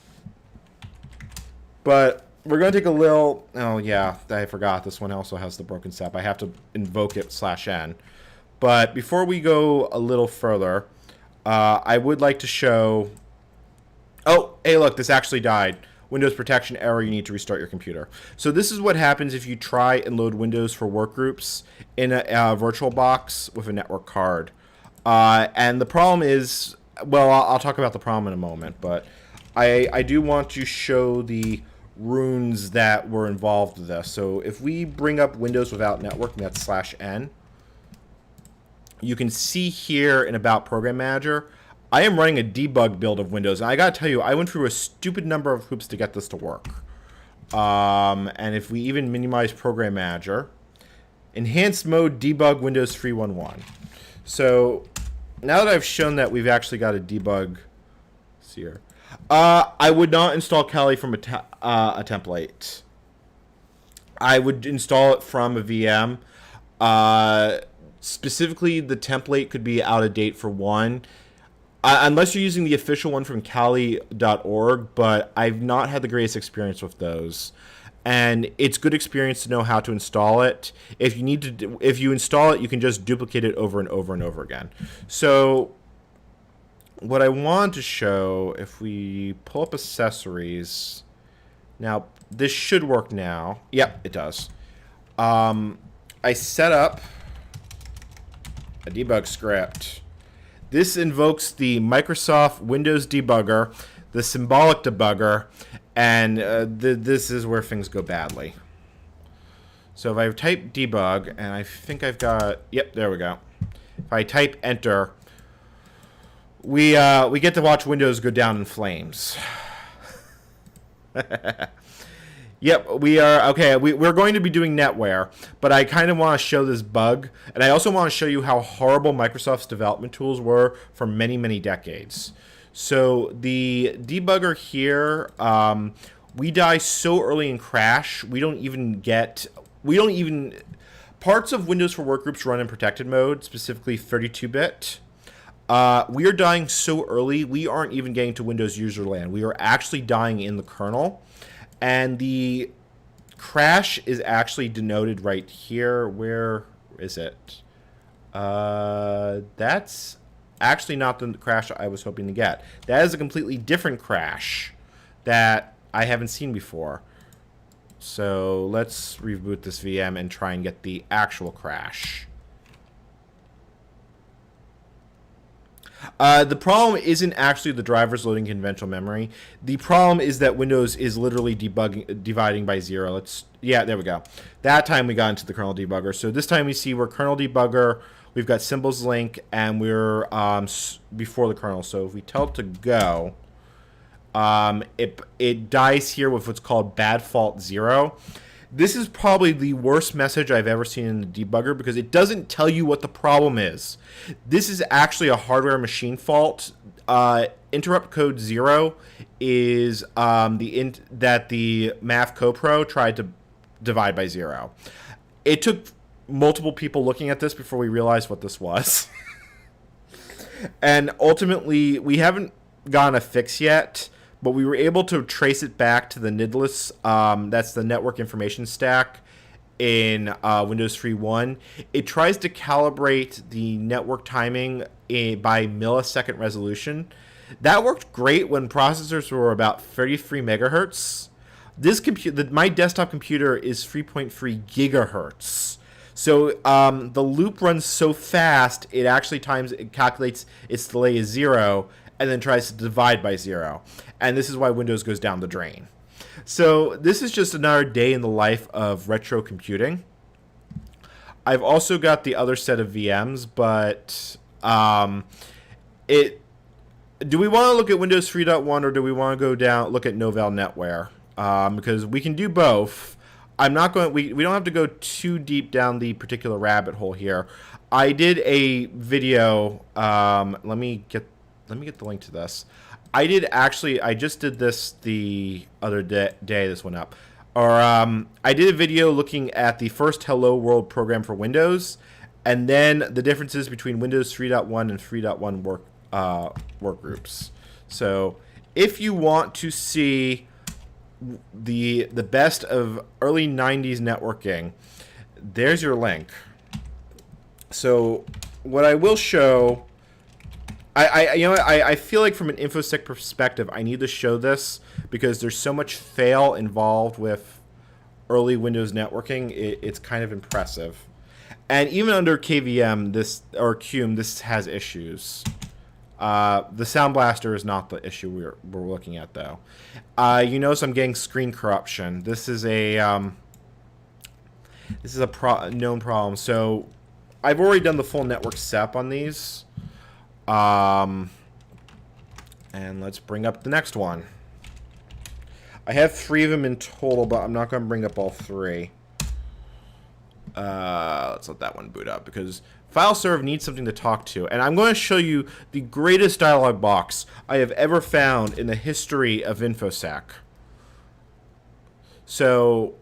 But we're going to take a little... Oh, yeah, I forgot. This one also has the broken step. I have to invoke it /n. But before we go a little further, I would like to show... Oh, hey, look, this actually died. Windows protection error, you need to restart your computer. So this is what happens if you try and load Windows for Workgroups in a virtual box with a network card. And the problem is... Well, I'll talk about the problem in a moment, but I do want to show the runes that were involved with this. So if we bring up Windows without network, and that's /n, you can see here in About Program Manager, I am running a debug build of Windows. And I gotta tell you, I went through a stupid number of hoops to get this to work. And if we even minimize Program Manager, enhanced mode debug Windows 3.1.1. So now that I've shown that we've actually got a debug here, I would not install Kali from a template. I would install it from a VM. Specifically, the template could be out of date for one. Unless you're using the official one from Kali.org, but I've not had the greatest experience with those. And it's good experience to know how to install it. If you install it, you can just duplicate it over and over and over again. So what I want to show, if we pull up accessories, now this should work now. Yep, it does. I set up a debug script. This invokes the Microsoft Windows debugger, the symbolic debugger, and this is where things go badly. So if I type debug, and I think I've got, yep, there we go. If I type enter, we get to watch Windows go down in flames. Yep, we are, okay, we're going to be doing NetWare, but I kind of want to show this bug, and I also want to show you how horrible Microsoft's development tools were for many, many decades. So the debugger here, we die so early in crash, parts of Windows for Workgroups run in protected mode, specifically 32-bit. We are dying so early, we aren't even getting to Windows user land. We are actually dying in the kernel. And the crash is actually denoted right here. Where is it? That's actually not the crash I was hoping to get. That is a completely different crash that I haven't seen before. So let's reboot this VM and try and get the actual crash. The problem isn't actually the drivers loading conventional memory. The problem is that Windows is literally dividing by 0. Yeah, there we go. That time we got into the kernel debugger. So this time we see we're kernel debugger, we've got symbols link, and we're before the kernel. So if we tell it to go, it dies here with what's called bad fault 0. This is probably the worst message I've ever seen in the debugger because it doesn't tell you what the problem is. This is actually a hardware machine fault. Interrupt code 0 is that the Math CoPro tried to divide by 0. It took multiple people looking at this before we realized what this was. And ultimately, we haven't gotten a fix yet. But we were able to trace it back to the NIDLess, that's the network information stack in Windows 3.1. It tries to calibrate the network timing by millisecond resolution. That worked great when processors were about 33 megahertz. My desktop computer is 3.3 gigahertz. So the loop runs so fast, it calculates its delay as 0, and then tries to divide by 0. And this is why Windows goes down the drain. So this is just another day in the life of retro computing. I've also got the other set of VMs, but do we want to look at Windows 3.1 or do we want to go look at Novell NetWare? Because we can do both. We don't have to go too deep down the particular rabbit hole here. I did a video, let me get the link to this. I just did this the other day, this went up. I did a video looking at the first Hello World program for Windows, and then the differences between Windows 3.1 and 3.1 Workgroups. So if you want to see the best of early 90s networking, there's your link. So what I will show, I feel like from an InfoSec perspective, I need to show this because there's so much fail involved with early Windows networking. It's kind of impressive. And even under KVM, or QM, this has issues. The Sound Blaster is not the issue we're looking at, though. You notice I'm getting screen corruption. This is a known problem. So I've already done the full network setup on these. And let's bring up the next one. I have 3 of them in total, but I'm not going to bring up all 3. Let's let that one boot up because FileServe needs something to talk to. And I'm going to show you the greatest dialog box I have ever found in the history of InfoSec. So,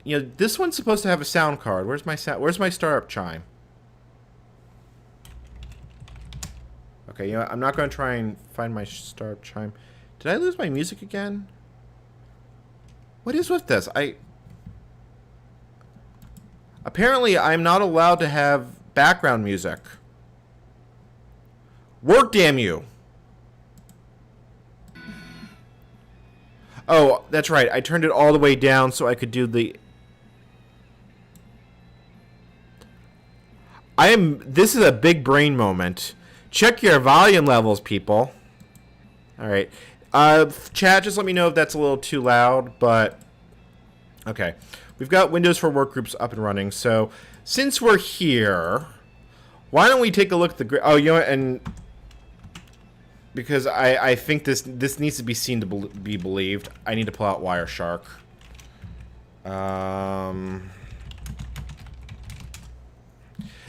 you know, this one's supposed to have a sound card. Where's my startup chime? Okay, you know what? I'm not going to try and find my startup chime. Did I lose my music again? What is with this? Apparently, I'm not allowed to have background music. Work, damn you! Oh, that's right. I turned it all the way down so I could do the... This is a big brain moment. Check your volume levels, people. Alright. Chat, just let me know if that's a little too loud, but... Okay. We've got Windows for Workgroups up and running, so since we're here, why don't we take a look at the... Oh, you know what, and... Because I think this needs to be seen to be believed, I need to pull out Wireshark.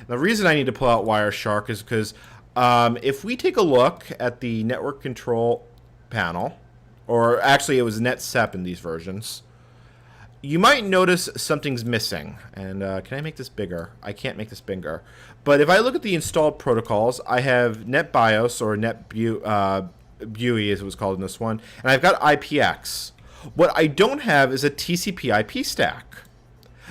The reason I need to pull out Wireshark is because if we take a look at the network control panel, or actually it was NetSep in these versions, you might notice something's missing. And can I make this bigger? I can't make this bigger. But if I look at the installed protocols, I have NetBIOS, or NetBUI as it was called in this one, and I've got IPX. What I don't have is a TCP/IP stack,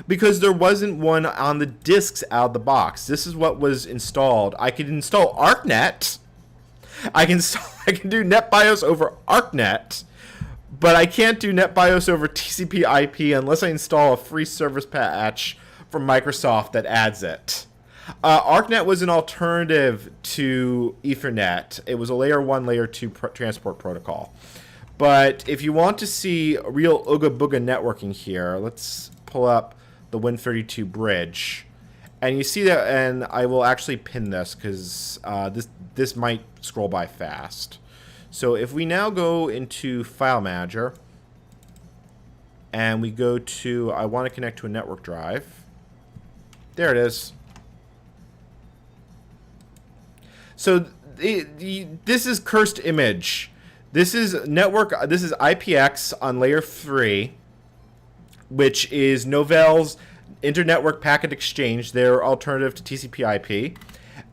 because there wasn't one on the disks out of the box. This is what was installed. I could install ArcNet. I can do NetBIOS over ArcNet, but I can't do NetBIOS over TCP/IP unless I install a free service patch from Microsoft that adds it. ArcNet was an alternative to Ethernet. It was a layer 1, layer 2 transport protocol. But if you want to see real Ooga Booga networking here, let's pull up the Win32 bridge. And you see that, and I will actually pin this because this might scroll by fast. So if we now go into File Manager, and we go to, I want to connect to a network drive. There it is. So this is cursed image. This is IPX on layer 3, which is Novell's Internetwork Packet Exchange, their alternative to TCP/IP.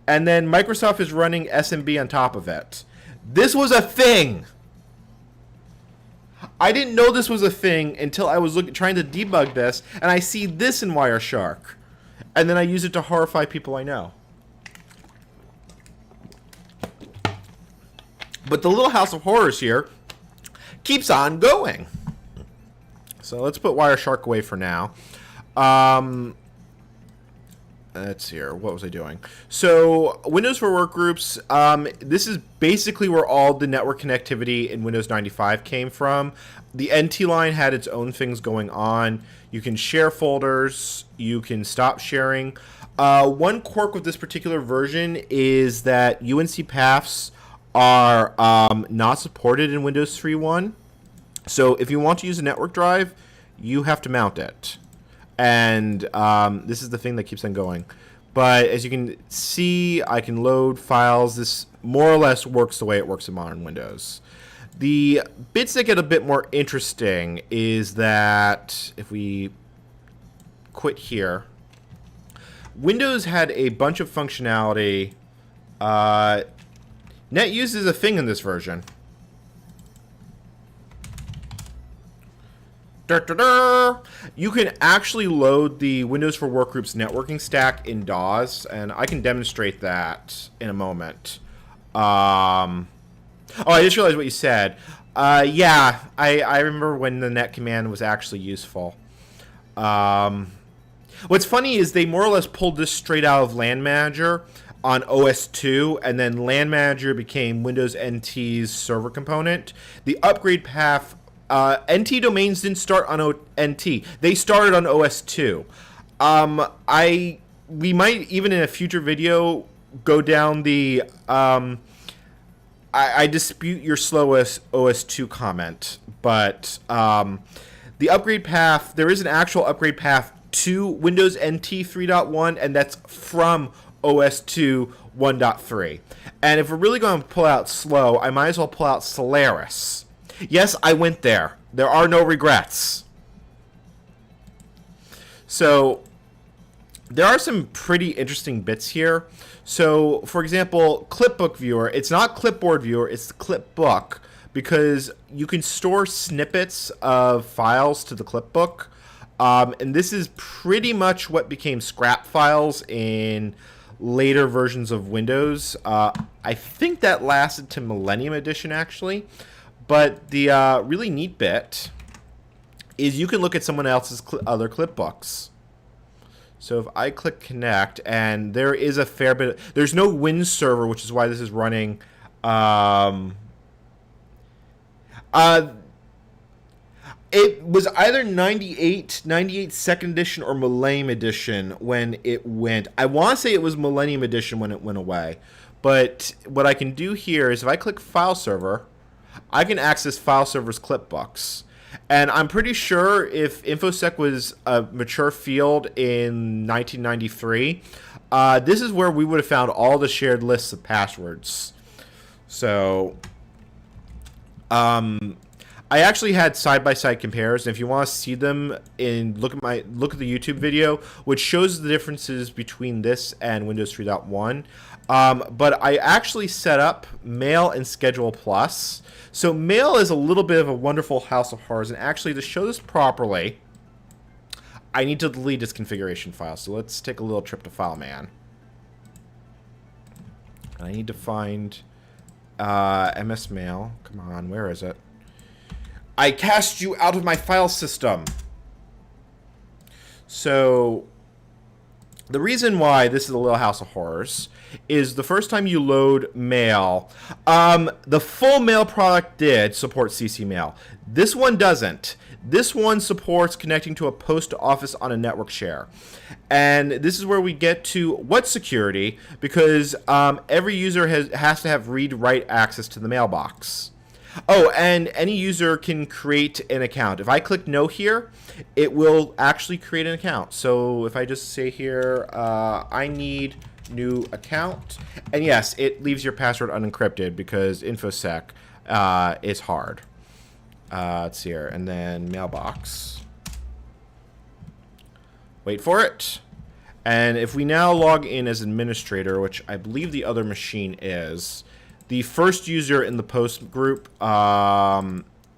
And then Microsoft is running SMB on top of it. This was a thing. I didn't know this was a thing until I was trying to debug this, and I see this in Wireshark. And then I use it to horrify people I know. But the little house of horrors here keeps on going. So let's put Wireshark away for now. Let's see here. What was I doing? So Windows for Workgroups, this is basically where all the network connectivity in Windows 95 came from. The NT line had its own things going on. You can share folders. You can stop sharing. One quirk with this particular version is that UNC paths are not supported in Windows 3.1. So if you want to use a network drive, you have to mount it. And this is the thing that keeps on going. But as you can see, I can load files. This more or less works the way it works in modern Windows. The bits that get a bit more interesting is that if we quit here, Windows had a bunch of functionality. NetUse is a thing in this version. You can actually load the Windows for Workgroups networking stack in DAWs, and I can demonstrate that in a moment. Oh, I just realized what you said. Yeah, I remember when the net command was actually useful. What's funny is they more or less pulled this straight out of LAN Manager on OS2, and then LAN Manager became Windows NT's server component. The upgrade path, NT domains didn't start on NT. They started on OS2. We might, even in a future video, go down the... I dispute your slow OS2 comment, but the upgrade path, there is an actual upgrade path to Windows NT 3.1, and that's from OS2 1.3. And if we're really going to pull out slow, I might as well pull out Solaris. Yes, I went there. There are no regrets. So there are some pretty interesting bits here. So, for example, Clipbook Viewer. It's not Clipboard Viewer, it's the Clipbook, because you can store snippets of files to the Clipbook. And this is pretty much what became scrap files in later versions of Windows. I think that lasted to Millennium Edition, actually. But the really neat bit is you can look at someone else's other Clipbooks. So if I click connect, and there is a fair bit, there's no Win server, which is why this is running. It was either 98 second edition or Millennium Edition when it went. I want to say it was Millennium Edition when it went away. But what I can do here is if I click File Server, I can access File Server's Clipbooks. And I'm pretty sure if InfoSec was a mature field in 1993, this is where we would have found all the shared lists of passwords. So, I actually had side-by-side compares, and if you want to see them, look at the YouTube video, which shows the differences between this and Windows 3.1. But I actually set up Mail and Schedule Plus. So Mail is a little bit of a wonderful house of horrors, and actually to show this properly, I need to delete this configuration file. So let's take a little trip to FileMan. I need to find MS Mail. Come on, where is it? I cast you out of my file system. So the reason why this is a little house of horrors is the first time you load Mail, the full Mail product did support CC Mail. This one doesn't. This one supports connecting to a post office on a network share. And this is where we get to what security, because every user has to have read-write access to the mailbox. Oh, and any user can create an account. If I click no here, it will actually create an account. So if I just say here, I need new account, and yes, it leaves your password unencrypted because InfoSec is hard. Let's see here, and then mailbox. Wait for it. And if we now log in as administrator, which I believe the other machine is, the first user in the post group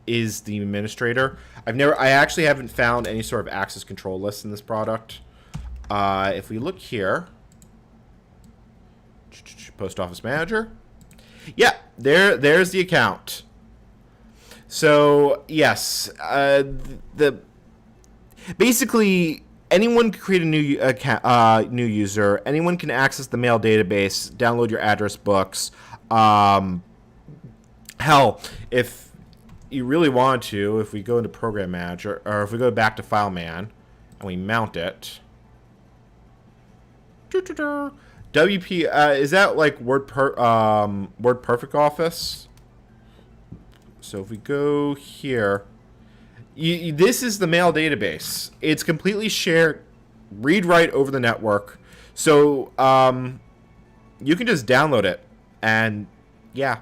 is the administrator. I actually haven't found any sort of access control list in this product. If we look here, Post Office Manager, yeah, there's the account. So yes, basically anyone can create a new account, new user. Anyone can access the mail database, download your address books. Hell, if you really want to, if we go into Program Manager, or if we go back to FileMan and we mount it, WP is that like WordPerfect Office? So if we go here, this is the mail database. It's completely shared, read-write over the network. So you can just download it, and yeah.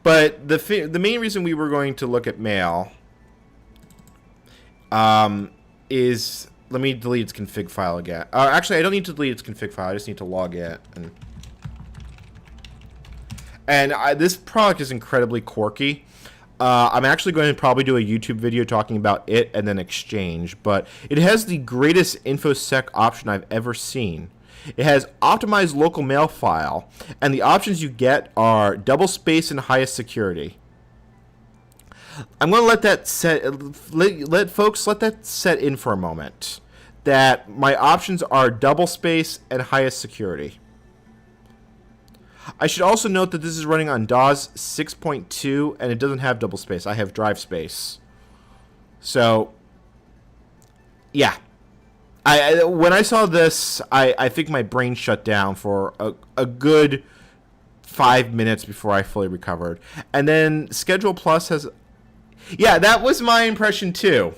But the main reason we were going to look at mail is, let me delete its config file again. Actually, I don't need to delete its config file. I just need to log it. And this product is incredibly quirky. I'm actually going to probably do a YouTube video talking about it and then Exchange, but it has the greatest InfoSec option I've ever seen. It has optimized local mail file, and the options you get are double space and highest security. I'm going to let that set, let folks let that set in for a moment. That my options are double space and highest security. I should also note that this is running on DAWs 6.2 and it doesn't have double space. I have drive space. So, yeah. When I saw this, I think my brain shut down for a good 5 minutes before I fully recovered. And then Schedule Plus has... Yeah, that was my impression too.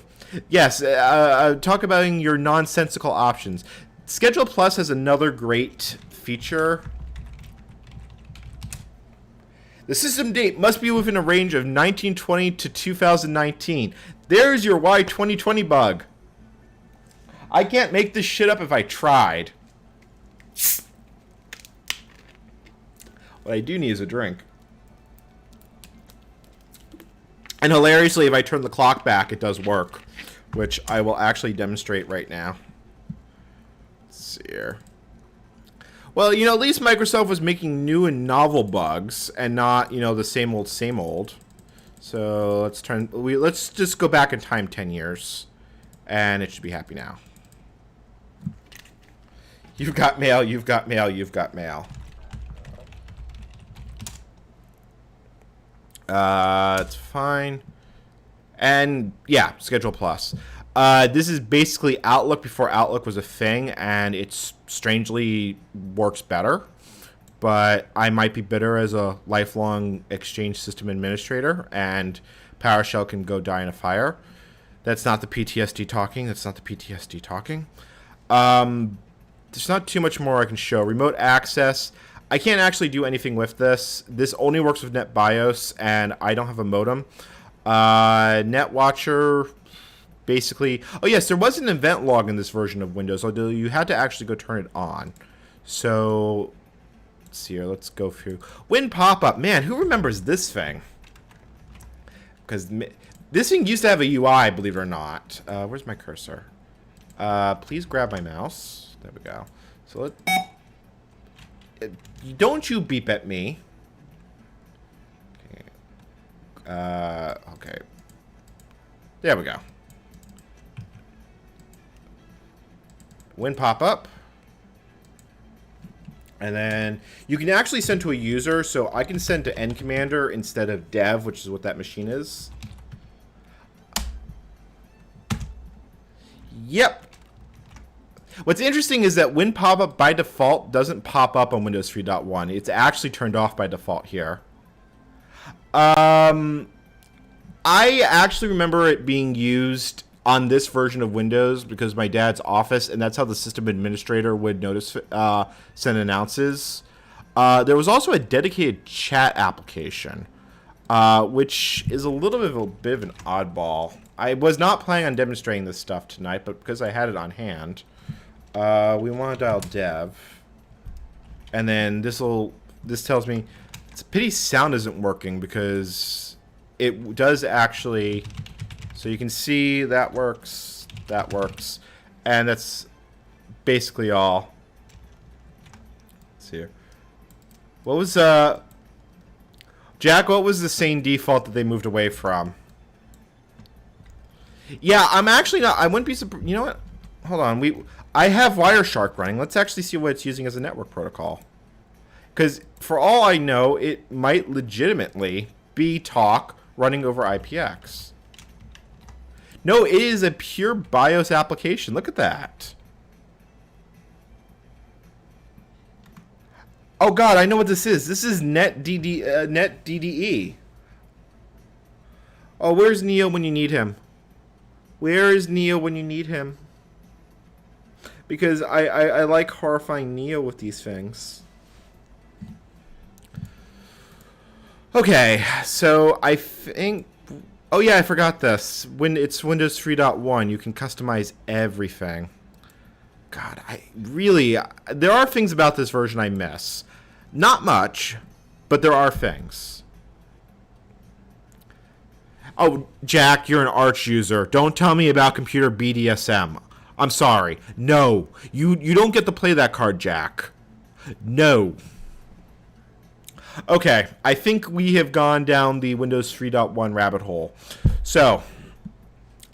Yes, talk about your nonsensical options. Schedule Plus has another great feature. The system date must be within a range of 1920 to 2019. There's your Why 2020 bug. I can't make this shit up if I tried. What I do need is a drink. And hilariously, if I turn the clock back, it does work, which I will actually demonstrate right now. Let's see here. Well, you know, at least Microsoft was making new and novel bugs and not, you know, the same old, same old. So let's just go back in time 10 years, and it should be happy now. You've got mail, you've got mail, you've got mail. It's fine. And yeah, Schedule Plus. This is basically Outlook before Outlook was a thing, and it strangely works better. But I might be bitter as a lifelong Exchange system administrator, and PowerShell can go die in a fire. That's not the PTSD talking. That's not the PTSD talking. There's not too much more I can show. Remote access. I can't actually do anything with this. This only works with NetBIOS, and I don't have a modem. NetWatcher, basically... Oh, yes, there was an event log in this version of Windows, although you had to actually go turn it on. So, let's see here. Let's go through. Win pop-up. Man, who remembers this thing? Because this thing used to have a UI, believe it or not. Where's my cursor? Please grab my mouse. There we go. So don't you beep at me. Okay. There we go. Win pop-up. And then you can actually send to a user, so I can send to NCommander instead of dev, which is what that machine is. Yep. What's interesting is that Win pop-up by default doesn't pop up on Windows 3.1. It's actually turned off by default here. I actually remember it being used on this version of Windows because my dad's office, and that's how the system administrator would notice send announces. There was also a dedicated chat application, which is a little bit of an oddball. I was not planning on demonstrating this stuff tonight, but because I had it on hand, we want to dial dev, and then this tells me it's a pity sound isn't working because it does actually. So you can see that works, and that's basically all. Let's see here. What was Jack? What was the sane default that they moved away from? Yeah, I'm actually not. I wouldn't be surprised. You know what? Hold on. I have Wireshark running. Let's actually see what it's using as a network protocol. Because for all I know, it might legitimately be talk running over IPX. No, it is a pure BIOS application. Look at that. Oh God, I know what this is. This is NetDDE. Oh, where's Neo when you need him? Where is Neo when you need him? Because I like horrifying Neo with these things. Okay, so I think... Oh yeah, I forgot this. When it's Windows 3.1, you can customize everything. God, there are things about this version I miss. Not much, but there are things. Oh, Jack, you're an Arch user. Don't tell me about computer BDSM. I'm sorry. No. You don't get to play that card, Jack. No. Okay, I think we have gone down the Windows 3.1 rabbit hole. So,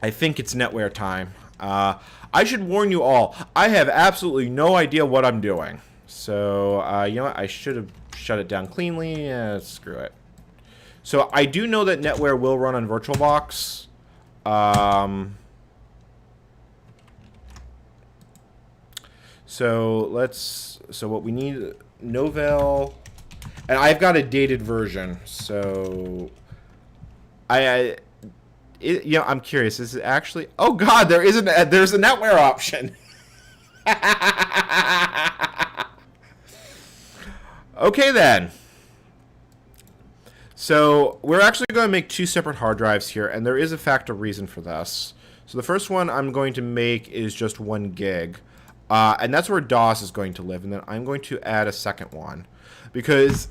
I think it's NetWare time. I should warn you all, I have absolutely no idea what I'm doing. So, you know what? I should have shut it down cleanly. Screw it. So, I do know that NetWare will run on VirtualBox. So what we need, Novell, and I've got a dated version. So, I'm curious. Is it actually? Oh God, there's a NetWare option. Okay then. So we're actually going to make two separate hard drives here, and there is a factor reason for this. So the first one I'm going to make is just 1 gig, and that's where DOS is going to live. And then I'm going to add a second one because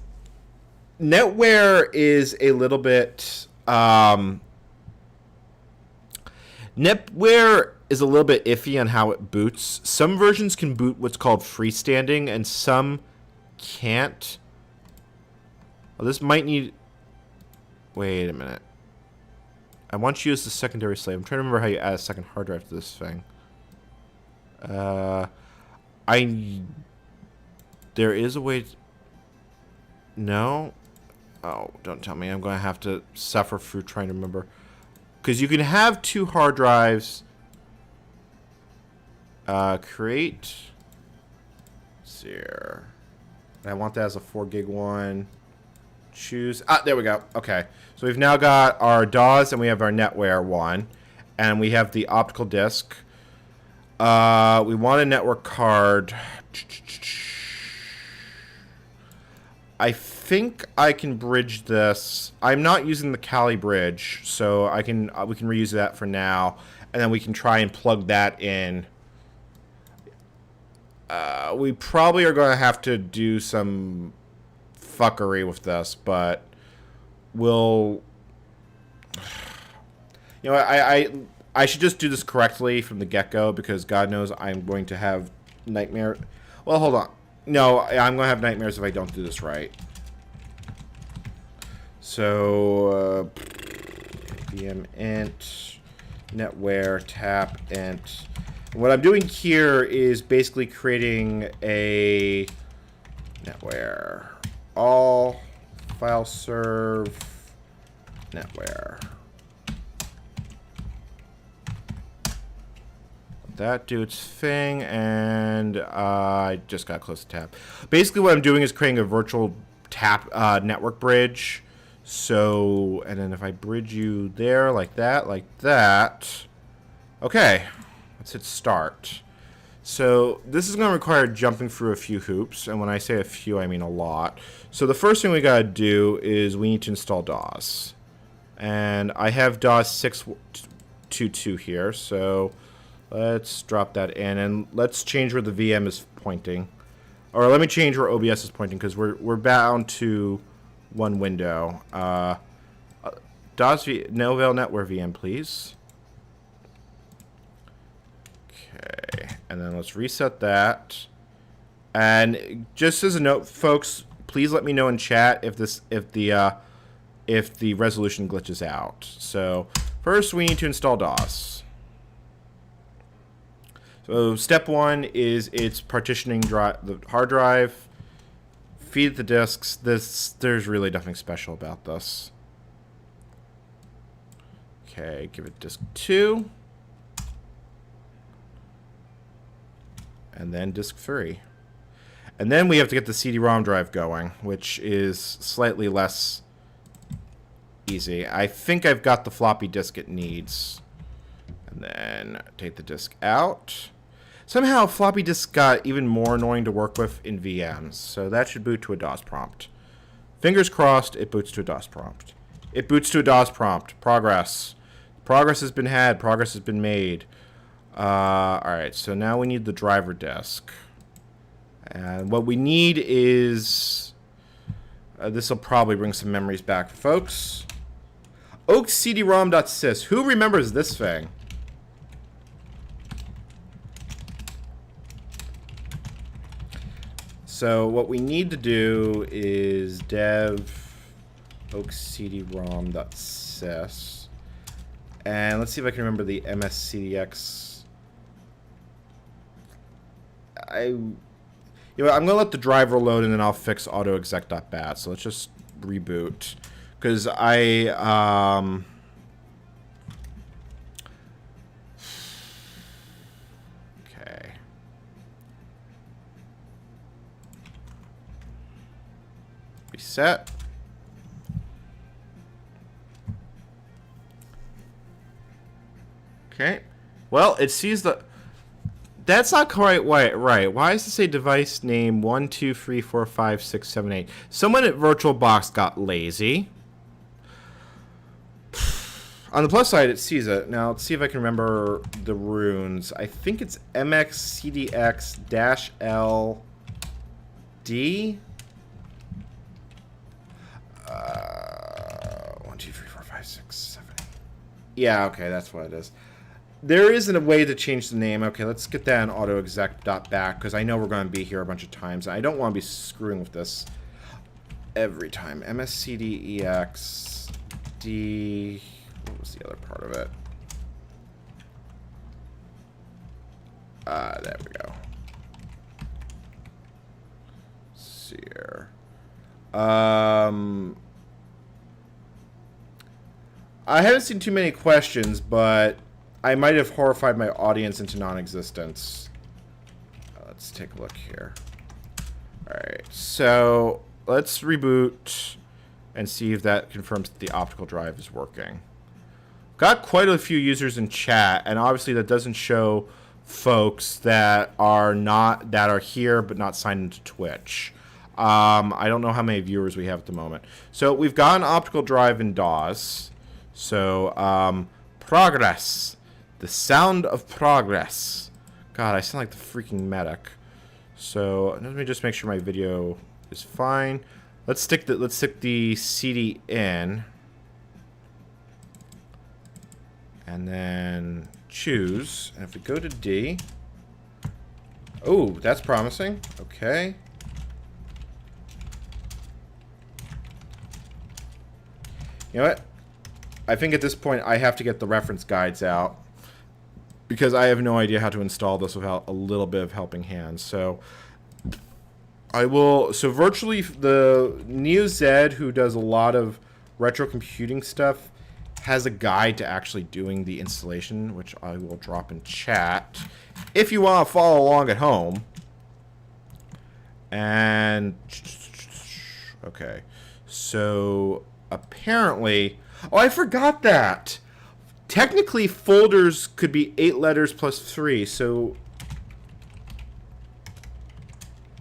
NetWare is a little bit NetWare is a little bit iffy on how it boots. Some versions can boot what's called freestanding, and some can't. Well, this might need. Wait a minute. I want you as the secondary slave. I'm trying to remember how you add a second hard drive to this thing. There is a way. No. Oh, don't tell me. I'm going to have to suffer through trying to remember. Because you can have 2 hard drives. Create. Let's see here. I want that as a 4 gig one. Choose. There we go. Okay. So we've now got our DAWs and we have our NetWare one. And we have the optical disk. We want a network card. I think I can bridge this. I'm not using the Kali bridge, so we can reuse that for now, and then we can try and plug that in. We probably are going to have to do some fuckery with this, but we'll. You know, I should just do this correctly from the get-go because God knows I'm going to have nightmare. Well, hold on. No, I'm going to have nightmares if I don't do this right. So, vmint, netware, tap, int. What I'm doing here is basically creating a netware, all, file serve, netware. That do its thing, and I just got close to tab. Basically, what I'm doing is creating a virtual tap network bridge. So, and then if I bridge you there like that. Okay, let's hit start. So this is going to require jumping through a few hoops, and when I say a few, I mean a lot. So the first thing we got to do is we need to install DOS, and I have DOS 6.2.2 here. So let's drop that in, and let's change where the VM is pointing. Or let me change where OBS is pointing, because we're bound to one window. DOS Novell NetWare VM, please. Okay, and then let's reset that. And just as a note, folks, please let me know in chat if the resolution glitches out. So first, we need to install DOS. So step 1 is it's partitioning the hard drive. Feed the disks. There's really nothing special about this. Okay, give it disk 2. And then disk 3. And then we have to get the CD-ROM drive going, which is slightly less easy. I think I've got the floppy disk it needs. And then take the disk out. Somehow floppy disk got even more annoying to work with in VMs, so that should boot to a DOS prompt. Fingers crossed, it boots to a DOS prompt. It boots to a DOS prompt. Progress. Progress has been had. Progress has been made. Alright, so now we need the driver disk. And what we need is... this will probably bring some memories back, folks. oakcdrom.sys. Who remembers this thing? So what we need to do is dev oakcdrom.sys. And let's see if I can remember the mscdx. I'm going to let the driver load, and then I'll fix autoexec.bat. So let's just reboot. Because okay. Reset. Okay. Well, it sees the... That's not quite right. Why does it say device name 1, 2, 3, 4, 5, 6, 7, 8? Someone at VirtualBox got lazy. On the plus side, it sees it. Now, let's see if I can remember the runes. I think it's MXCDX-LD. 1, 2, 3, 4, 5, 6, 7, 8. Yeah, okay, that's what it is. There isn't a way to change the name. Okay, let's get that in autoexec.back, because I know we're going to be here a bunch of times. I don't want to be screwing with this every time. MSCDEXD... What was the other part of it? There we go. Let's see here. I haven't seen too many questions, but I might have horrified my audience into non-existence. Let's take a look here. Alright, so let's reboot and see if that confirms that the optical drive is working. Got quite a few users in chat, and obviously that doesn't show folks that are here but not signed into Twitch. I don't know how many viewers we have at the moment. So we've got an optical drive in DAWs. So progress. The sound of progress. God, I sound like the freaking medic. So let me just make sure my video is fine. Let's stick the CD in. And then choose. And if we go to D. Oh, that's promising. Okay. You know what? I think at this point I have to get the reference guides out, because I have no idea how to install this without a little bit of helping hands. So I will. So virtually, the NeoZ, who does a lot of retro computing stuff, has a guide to actually doing the installation, which I will drop in chat if you want to follow along at home. And okay, so apparently, oh, I forgot that. Technically, folders could be 8 letters plus 3, so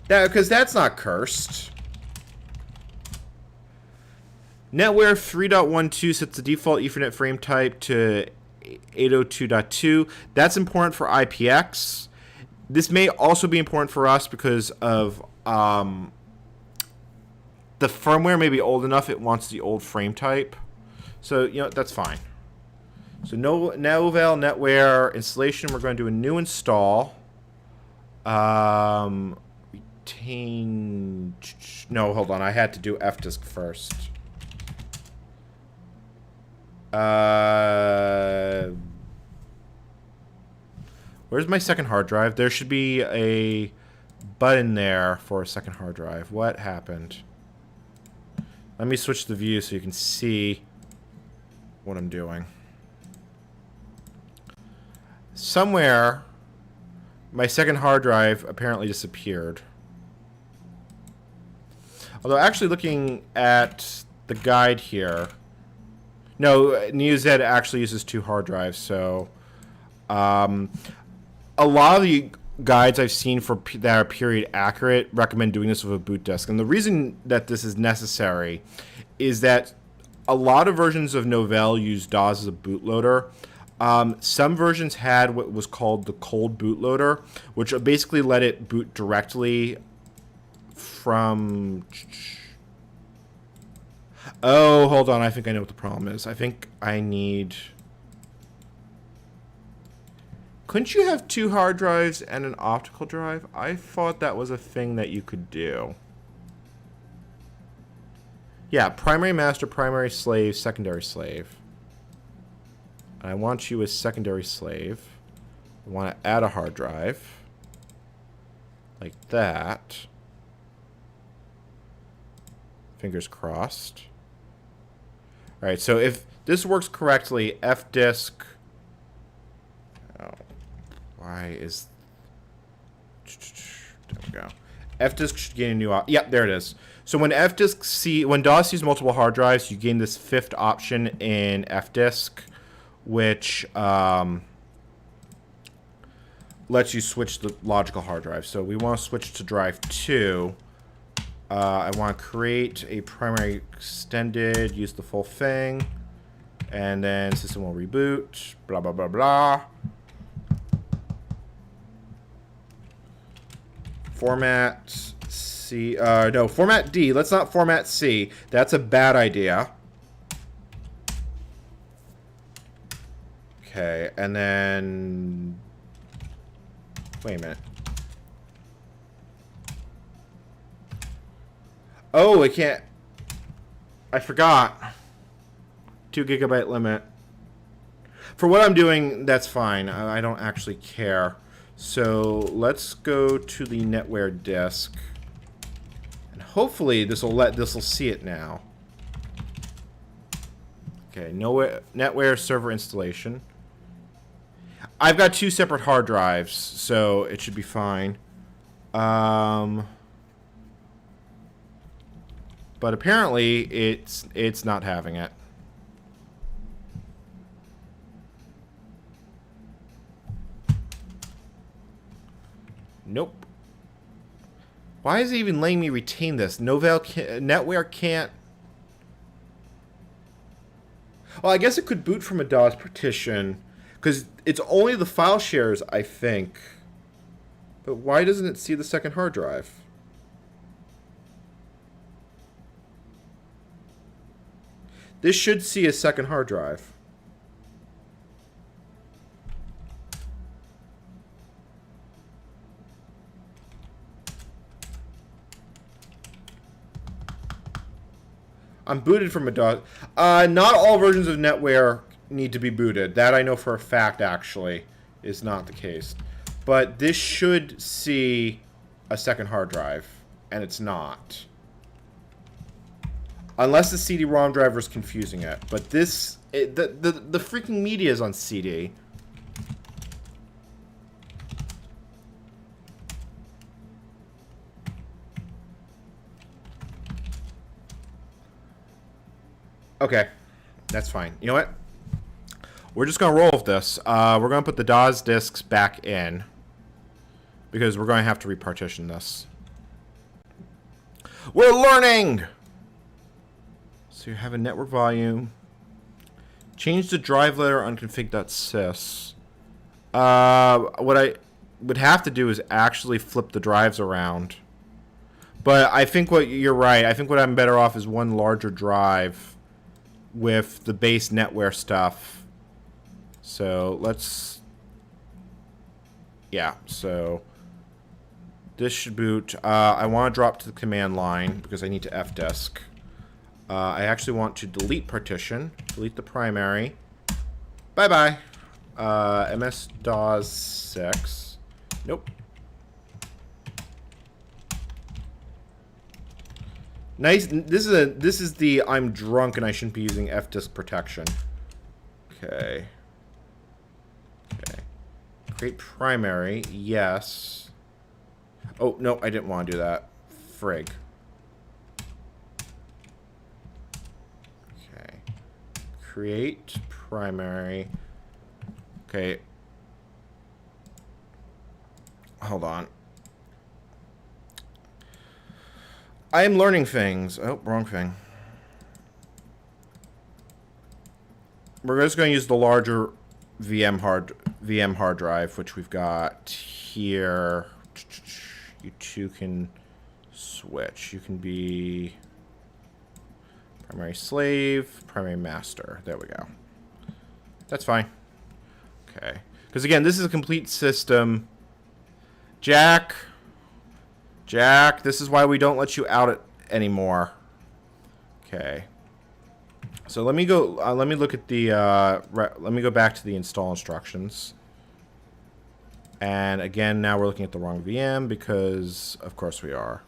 because that's not cursed. NetWare 3.12 sets the default Ethernet frame type to 802.2. That's important for IPX. This may also be important for us because of the firmware may be old enough it wants the old frame type. So, you know, that's fine. So no Novell NetWare installation. We're going to do a new install. Retain. No, hold on. I had to do fdisk first. Where's my second hard drive? There should be a button there for a second hard drive. What happened? Let me switch the view so you can see what I'm doing. Somewhere, my second hard drive apparently disappeared. Although actually looking at the guide here, no, NeoZ actually uses 2 hard drives, so a lot of the guides I've seen that are period accurate recommend doing this with a boot disk. And the reason that this is necessary is that a lot of versions of Novell use DAWs as a bootloader. Some versions had what was called the cold bootloader, which basically let it boot directly from... Oh, hold on. I think I know what the problem is. I think I need... Couldn't you have 2 hard drives and an optical drive? I thought that was a thing that you could do. Yeah, primary master, primary slave, secondary slave. I want you as secondary slave. I want to add a hard drive. Like that. Fingers crossed. Alright, so if this works correctly, fdisk... Oh, why is... There we go. Fdisk should gain a new... Yep, there it is. So when when DOS sees multiple hard drives, you gain this 5th option in fdisk, which lets you switch the logical hard drive. So we want to switch to drive 2. I want to create a primary extended, use the full thing, and then system will reboot, blah, blah, blah, blah. Format C, no, format D. Let's not format C. That's a bad idea. Okay, and then... Wait a minute. Oh, it can't... I forgot. 2 GB limit. For what I'm doing, that's fine. I don't actually care. So let's go to the netware disk. And hopefully this will see it now. Okay, netware server installation. I've got 2 separate hard drives, so it should be fine. But apparently it's not having it. Nope. Why is it even letting me retain this? Netware can't... Well, I guess it could boot from a DOS partition, because it's only the file shares, I think. But why doesn't it see the second hard drive? This should see a second hard drive. I'm booted from a DOS. Not all versions of NetWare need to be booted. That I know for a fact, actually, is not the case. But this should see a second hard drive, and it's not. Unless the CD-ROM driver is confusing it. But this... the freaking media is on CD. Okay, that's fine. You know what? We're just going to roll with this. We're going to put the DOS disks back in, because we're going to have to repartition this. We're learning! So you have a network volume. Change the drive letter on config.sys. What I would have to do is actually flip the drives around. But I think you're right. I think what I'm better off is one larger drive with the base netware stuff. So let's... Yeah, so this should boot. I want to drop to the command line because I need to fdisk. I actually want to delete partition, delete the primary. Bye-bye. MS-DOS 6. Nope. Nice. This is the I'm drunk and I shouldn't be using fdisk protection. Okay. Okay. Create primary. Yes. Oh, no, I didn't want to do that. Frig. Okay. Create primary. Okay. Hold on. I am learning things. Oh, wrong thing. We're just going to use the larger VM hard drive, which we've got here. You two can switch. You can be Primary slave, primary master. There we go. That's fine. Okay. Because again, this is a complete system. Jack. Jack, this is why we don't let you out it anymore. Okay. So let me go. Let me look at the. Let me go back to the install instructions. And again, now we're looking at the wrong VM because, of course, we are.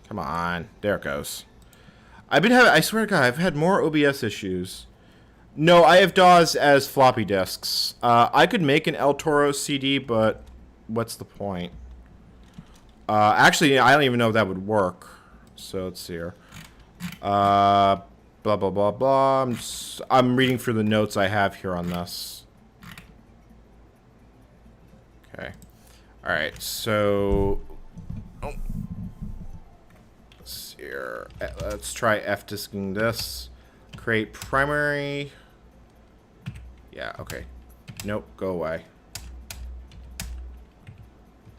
Come on, there it goes. I've been having. I swear to God, I've had more OBS issues. No, I have DAWs as floppy disks. I could make an El Toro CD, but what's the point? Actually, I don't even know if that would work. So let's see here. Blah blah blah blah. I'm reading through the notes I have here on this. Okay. All right. So. Oh. Let's see here. Let's try F-disking this. Create primary. Yeah. Okay. Nope. Go away.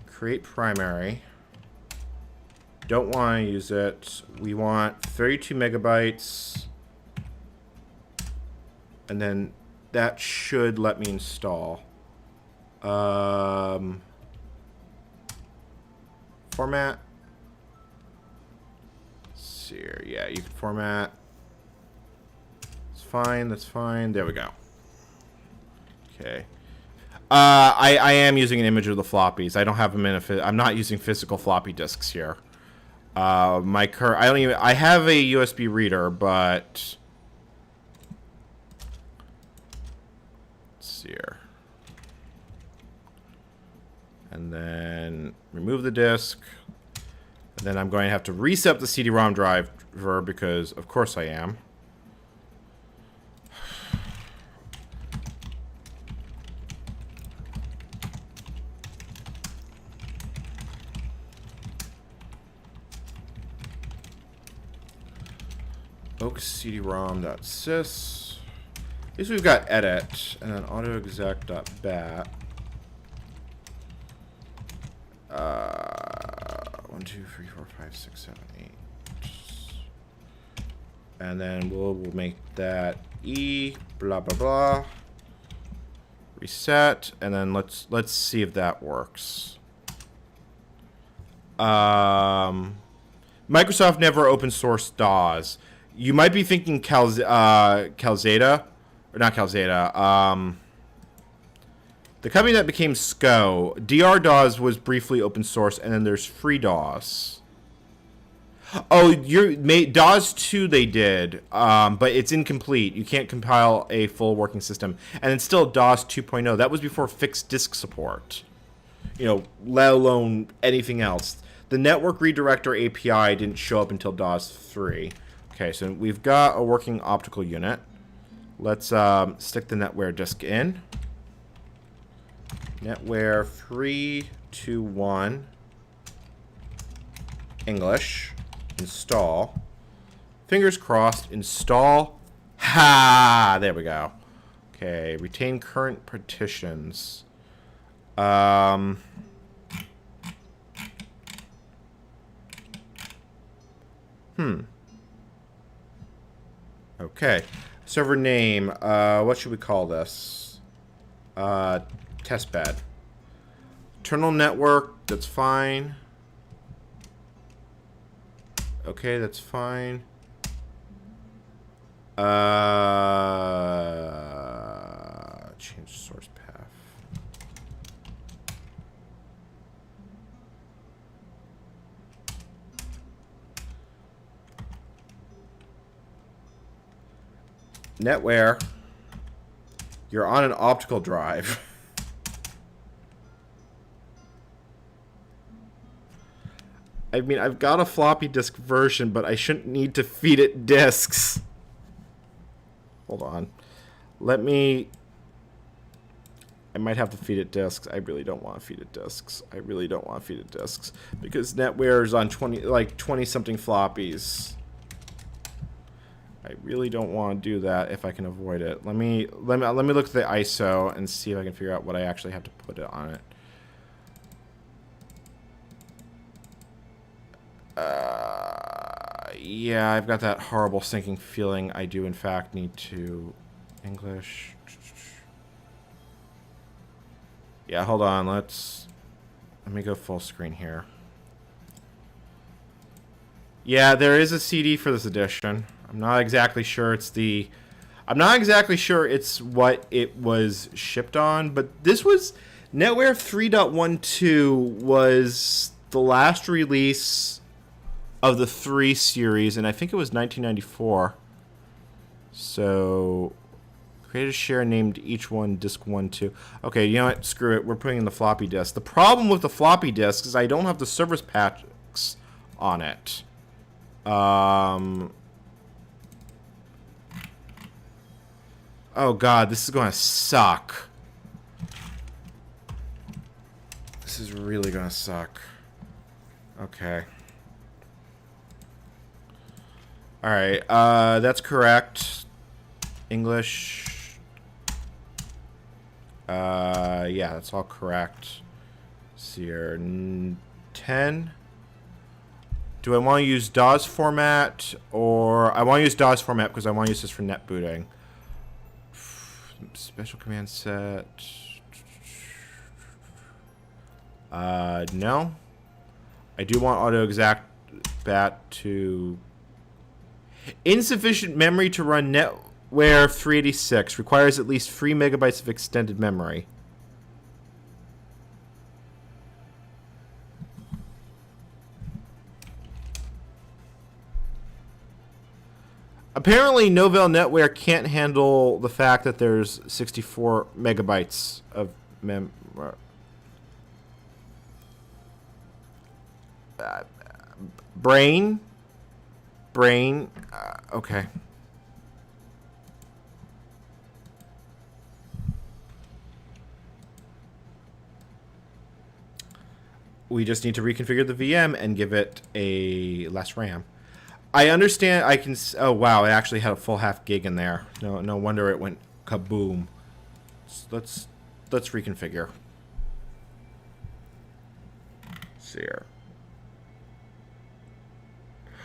Create primary. Don't want to use it. We want 32 megabytes. And then that should let me install. Format. Let's see here. Yeah, you can format. It's fine. That's fine. There we go. Okay. I am using an image of the floppies. I don't have them in a. I'm not using physical floppy disks here. I have a USB reader, but let's see here. And then remove the disk. And then I'm going to have to reset the CD-ROM driver because, of course, I am. Oak cd-rom.sys. At least we've got edit and then autoexec.bat. 1, 2, 3, 4, 5, 6, 7, 8. And then we'll make that E blah blah blah. Reset, and then let's see if that works. Microsoft never open source DAWs. You might be thinking Calzada, or not Calzada. The company that became SCO, DR DAWs was briefly open source, and then there's free DAWs. Oh, DAWs 2 they did, but it's incomplete. You can't compile a full working system. And it's still DAWs 2.0. That was before fixed disk support. You know, let alone anything else. The network redirector API didn't show up until DAWs 3. Okay, so we've got a working optical unit. Let's stick the NetWare disk in. NetWare 321 English. Install. Fingers crossed. Install. Ha! There we go. Okay, retain current partitions. Okay. Server name. What should we call this? Testbed. Internal network. That's fine. Okay, that's fine. Change source path. NetWare. You're on an optical drive. I mean, I've got a floppy disk version, but I shouldn't need to feed it disks. Hold on. I might have to feed it disks. I really don't want to feed it disks. I really don't want to feed it disks because NetWare is on 20-something floppies. I really don't want to do that if I can avoid it. Let me look at the ISO and see if I can figure out what I actually have to put it on it. Yeah, I've got that horrible sinking feeling. I do, in fact, need to... English. Yeah, hold on. Let me go full screen here. Yeah, there is a CD for this edition. I'm not exactly sure it's what it was shipped on, but this was... NetWare 3.12 was the last release of the 3 series, and I think it was 1994. So, create a share named each one disk 1, 2. Okay, you know what? Screw it. We're putting in the floppy disk. The problem with the floppy disk is I don't have the service packs on it. Oh god, this is going to suck. This is really going to suck. Okay. Alright, that's correct. English. Yeah, that's all correct. See here. 10. Do I want to use DAWs format, or I want to use DAWs format because I want to use this for net booting. Special command set. No. I do want auto exact bat to... Insufficient memory to run NetWare 386. Requires at least 3 megabytes of extended memory. Apparently, Novell NetWare can't handle the fact that there's 64 megabytes of memory. Brain. Okay. We just need to reconfigure the VM and give it a less RAM. I understand. I can. Oh wow! It actually had a full half gig in there. No wonder it went kaboom. Let's reconfigure. Let's see here.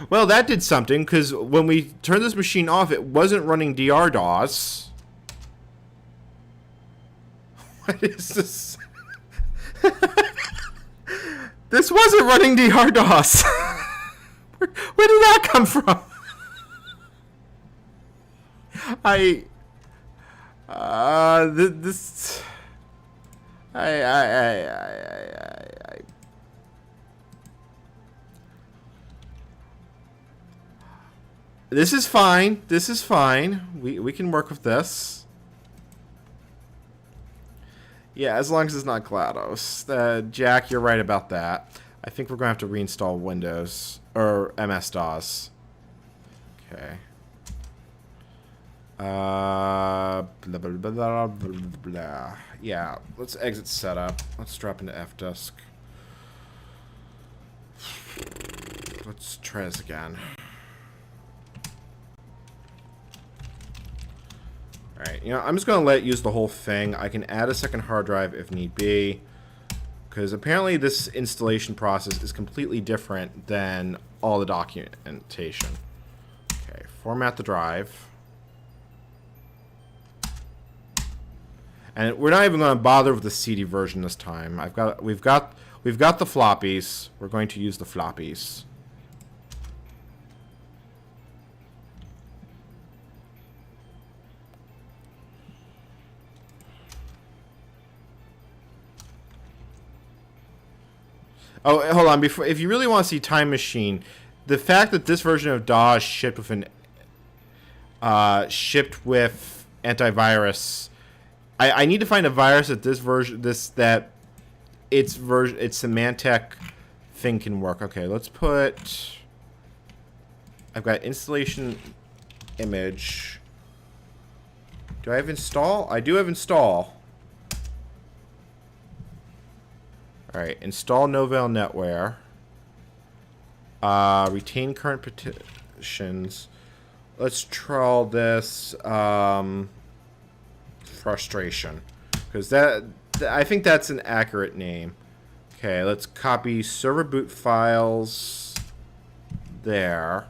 Well, that did something because when we turned this machine off, it wasn't running DR DOS. What is this? This wasn't running DR DOS. Where did that come from? This is fine. This is fine. We can work with this. Yeah, as long as it's not GLaDOS. Jack, you're right about that. I think we're going to have to reinstall Windows or MS-DOS. Okay. Blah, blah, blah, blah, blah, blah. Yeah, let's exit setup. Let's drop into fdisk. Let's try this again. Alright, you know, I'm just going to let it use the whole thing. I can add a second hard drive if need be. Because apparently this installation process is completely different than all the documentation. Okay, format the drive. And we're not even going to bother with the CD version this time. We've got the floppies. We're going to use the floppies. Oh, hold on. If you really want to see Time Machine, the fact that this version of DAW shipped with antivirus, I need to find a virus that its Symantec thing can work. Okay, let's put. I've got installation image. Do I have install? I do have install. Alright, install Novell NetWare. Retain current partitions. Let's trawl this frustration. Because I think that's an accurate name. Okay, let's copy server boot files. there.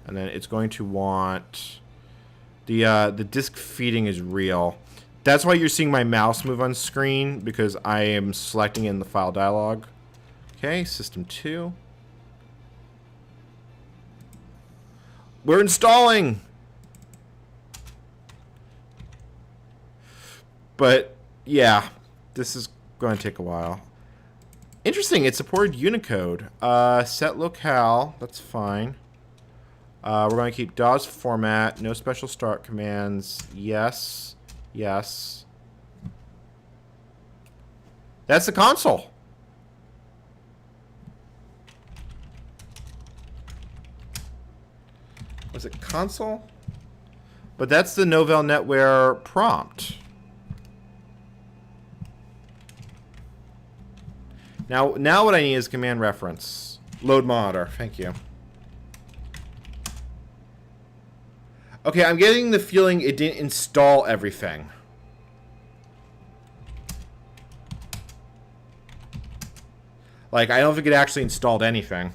And then it's going to want... The disk feeding is real. That's why you're seeing my mouse move on screen, because I am selecting in the file dialog. Okay, system 2. We're installing! But, yeah, this is going to take a while. Interesting, it supported Unicode. Set locale, that's fine. We're going to keep DAWs format, no special start commands. Yes, yes. That's the console. Was it console? But that's the Novell NetWare prompt. Now what I need is command reference. Load monitor. Thank you. Okay, I'm getting the feeling it didn't install everything. Like, I don't think it actually installed anything.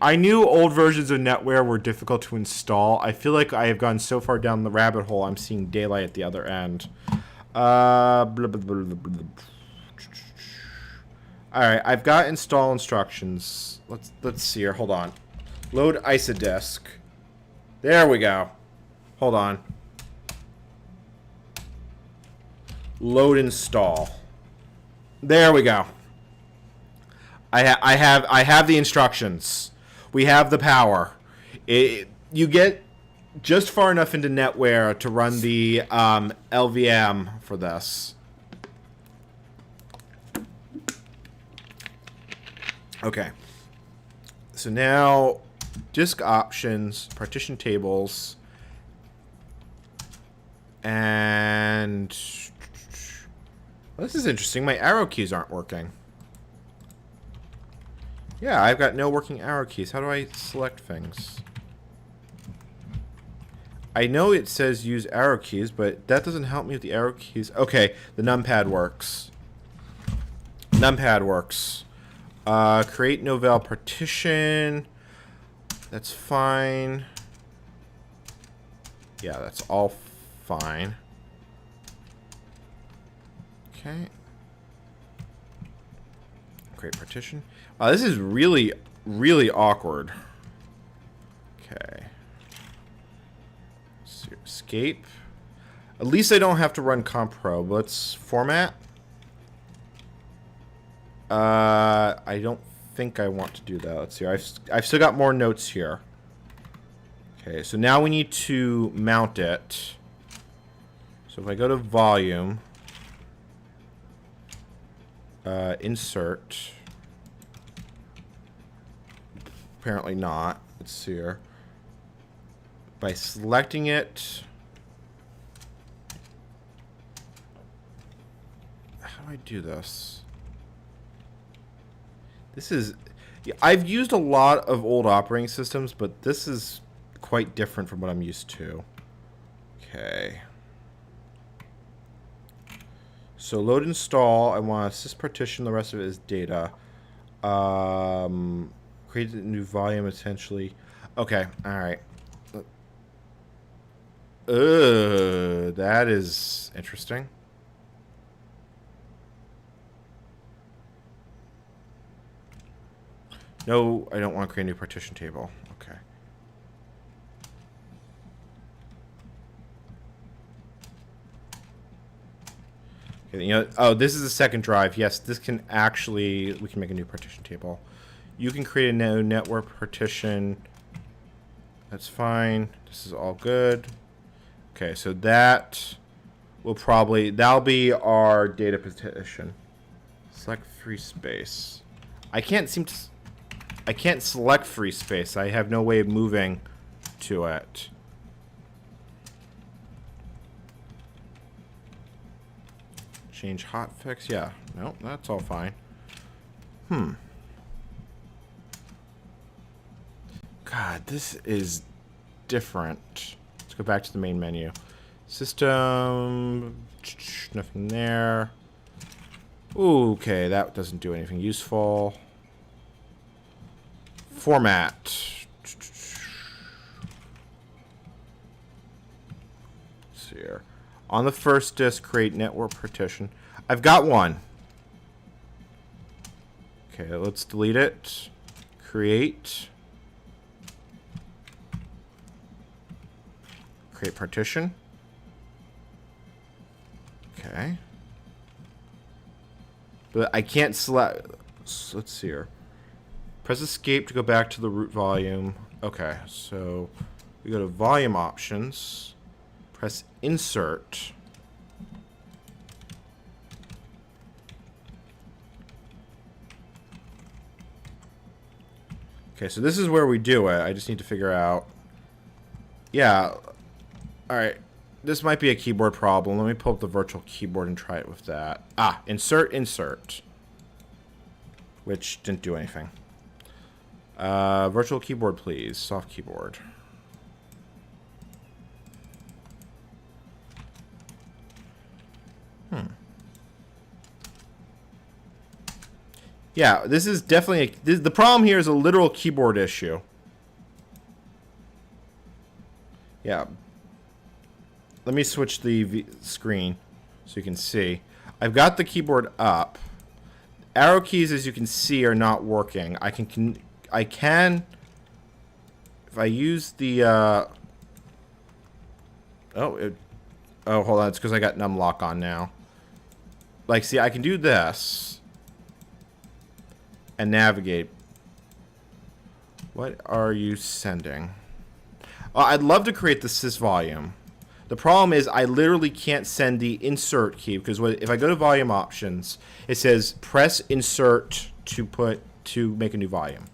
I knew old versions of NetWare were difficult to install. I feel like I have gone so far down the rabbit hole, I'm seeing daylight at the other end. Blah, blah, blah, blah, blah. Alright, I've got install instructions. Let's see here. Hold on. Load isodisk. There we go. Hold on. Load install. There we go. I have the instructions. We have the power. You get just far enough into NetWare to run the LVM for this. Okay. So now, disk options, partition tables, and well, this is interesting. My arrow keys aren't working. Yeah, I've got no working arrow keys. How do I select things? I know it says use arrow keys, but that doesn't help me with the arrow keys. Okay, the numpad works. Numpad works. Create Novell partition. That's fine. Yeah, that's all fine. Okay. Create partition. This is really, really awkward. Okay. So escape. At least I don't have to run compro. Let's format. I don't think I want to do that. Let's see. I've still got more notes here. Okay, so now we need to mount it. So if I go to volume, insert. Apparently not. Let's see here. By selecting it. How do I do this? This is... I've used a lot of old operating systems, but this is quite different from what I'm used to. Okay. So load install. I want to syspartition. The rest of it is data. Create a new volume essentially. Okay. All right. That is interesting. No, I don't want to create a new partition table. Okay. Okay, you know, oh, this is the second drive. Yes, this can actually, we can make a new partition table. You can create a new network partition. That's fine. This is all good. Okay, so that will probably, that'll be our data partition. Select free space. I can't select free space. I have no way of moving to it. Change hotfix. Yeah. No, that's all fine. God, this is different. Let's go back to the main menu. System, nothing there. Ooh, okay, that doesn't do anything useful. Format. Let's see here. On the first disk, create network partition. I've got one. Okay, let's delete it. Create. Create partition. Okay. But I can't select. Let's see here. Press escape to go back to the root volume. Okay, so we go to volume options. Press insert. Okay, so this is where we do it. I just need to figure out. Yeah. Alright. This might be a keyboard problem. Let me pull up the virtual keyboard and try it with that. Ah, insert, insert. Which didn't do anything. Virtual keyboard, please. Soft keyboard. Yeah, this is definitely the problem here is a literal keyboard issue. Yeah. Let me switch the screen so you can see. I've got the keyboard up. Arrow keys, as you can see, are not working. I can if I use the oh, hold on, it's because I got numlock on now. Like, see, I can do this and navigate. What are you sending? I'd love to create the sys volume. The problem is I literally can't send the insert key because if I go to volume options, it says press insert to make a new volume.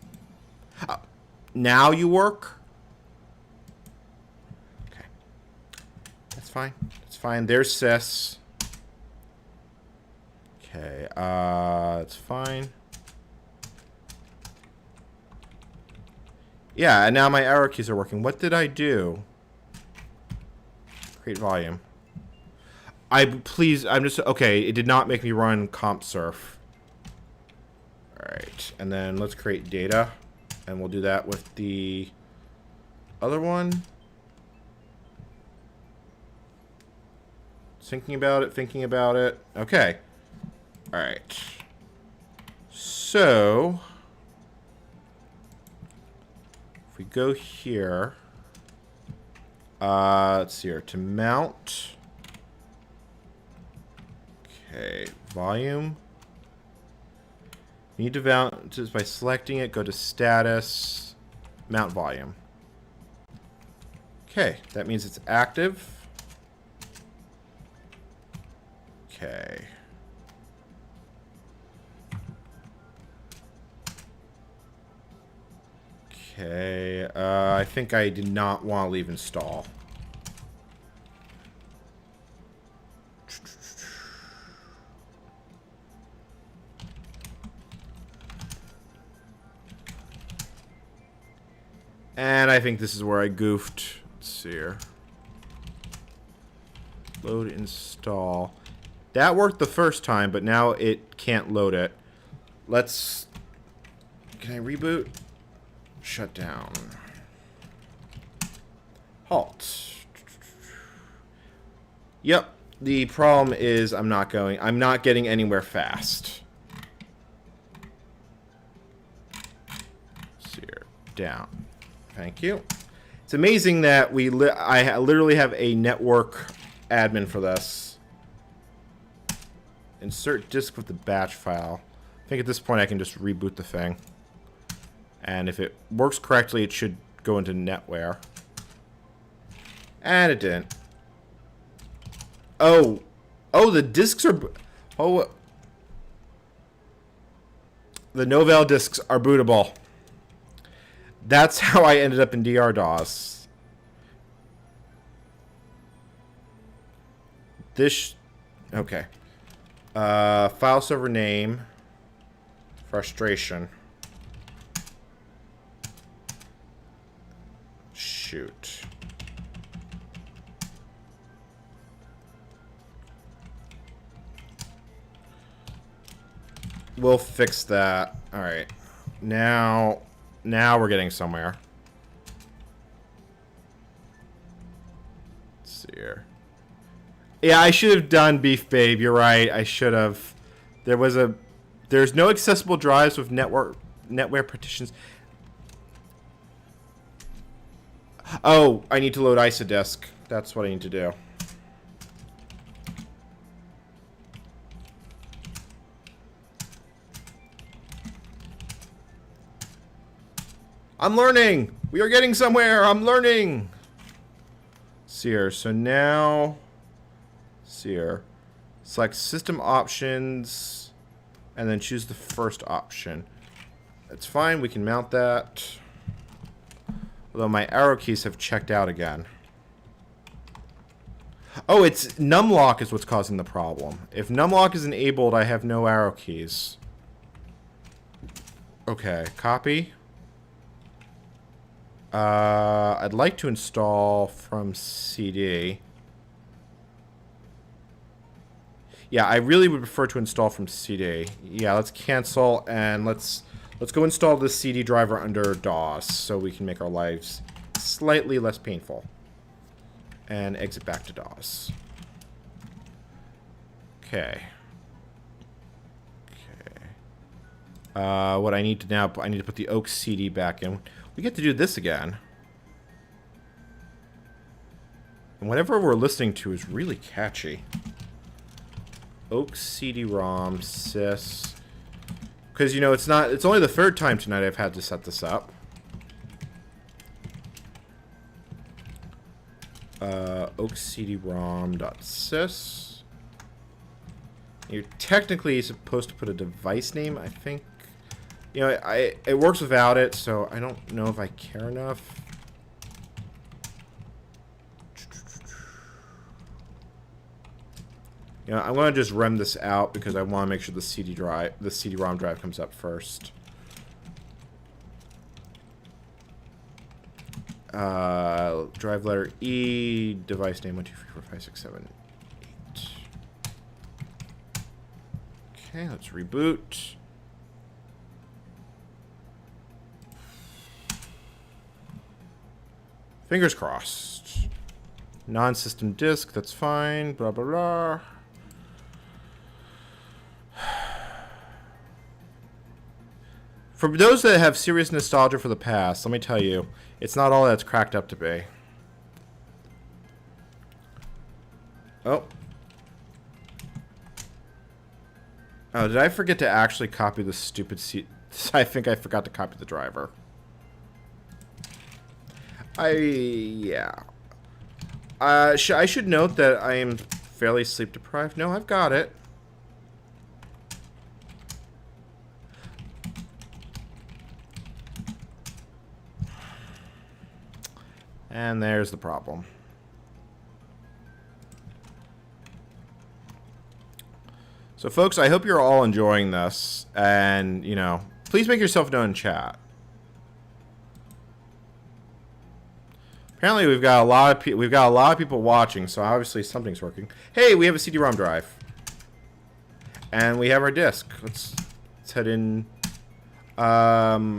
Now you work? Okay. That's fine. That's fine. There's sys. Okay. It's fine. Yeah, and now my arrow keys are working. What did I do? Create volume. I'm just, okay, it did not make me run comp surf. Alright, and then let's create data. And we'll do that with the other one. Thinking about it. Okay. Alright. So if we go here, let's see here, to mount. Okay, volume. You need to mount just by selecting it, go to status, mount volume. Okay, that means it's active. Okay. Okay, I think I did not want to leave install. And I think this is where I goofed. Let's see here. Load install. That worked the first time, but now it can't load it. Let's... Can I reboot? Shut down. Halt. Yep. The problem is I'm not getting anywhere fast. Let's see here. Down. Thank you. It's amazing that I literally have a network admin for this. Insert disk with the batch file. I think at this point I can just reboot the thing. And if it works correctly, it should go into NetWare. And it didn't. Oh. Oh, the disks are... Oh. The Novell disks are bootable. That's how I ended up in DR DOS. This... Okay. File server name. Frustration. Shoot. We'll fix that. All right. Now we're getting somewhere. Let's see here. Yeah, I should have done Beef Babe. You're right. I should have. There's no accessible drives with netware partitions. Oh, I need to load ISODisk. That's what I need to do. I'm learning. We are getting somewhere. I'm learning. See here. So now, see here. Select system options and then choose the first option. That's fine. We can mount that. Although my arrow keys have checked out again. Oh, it's numlock is what's causing the problem. If numlock is enabled, I have no arrow keys. Okay, copy. I'd like to install from CD. Yeah, I really would prefer to install from CD. Yeah, let's cancel and let's go install this CD driver under DOS so we can make our lives slightly less painful. And exit back to DOS. Okay. What I need to now, I need to put the Oak CD back in. We get to do this again. And whatever we're listening to is really catchy. Oak CD-ROM, sys. Because, you know, it's only the third time tonight I've had to set this up. Oak CD-ROM.sys. You're technically supposed to put a device name, I think. You know, it works without it, so I don't know if I care enough. You know, I'm going to just rem this out because I want to make sure the CD-ROM drive comes up first. Drive letter E, device name 1, 2, 3, 4, 5, 6, 7, 8. Okay, let's reboot. Fingers crossed. Non-system disk, that's fine. Blah, blah, blah. For those that have serious nostalgia for the past, let me tell you, it's not all that it's cracked up to be. Oh. Oh, did I forget to actually copy the stupid I think I forgot to copy the driver. Yeah. I should note that I am fairly sleep deprived. No, I've got it. And there's the problem. So, folks, I hope you're all enjoying this. And, you know, please make yourself known in chat. Apparently, we've got a lot of people watching, so obviously something's working. Hey, we have a CD-ROM drive, and we have our disk. Let's head in.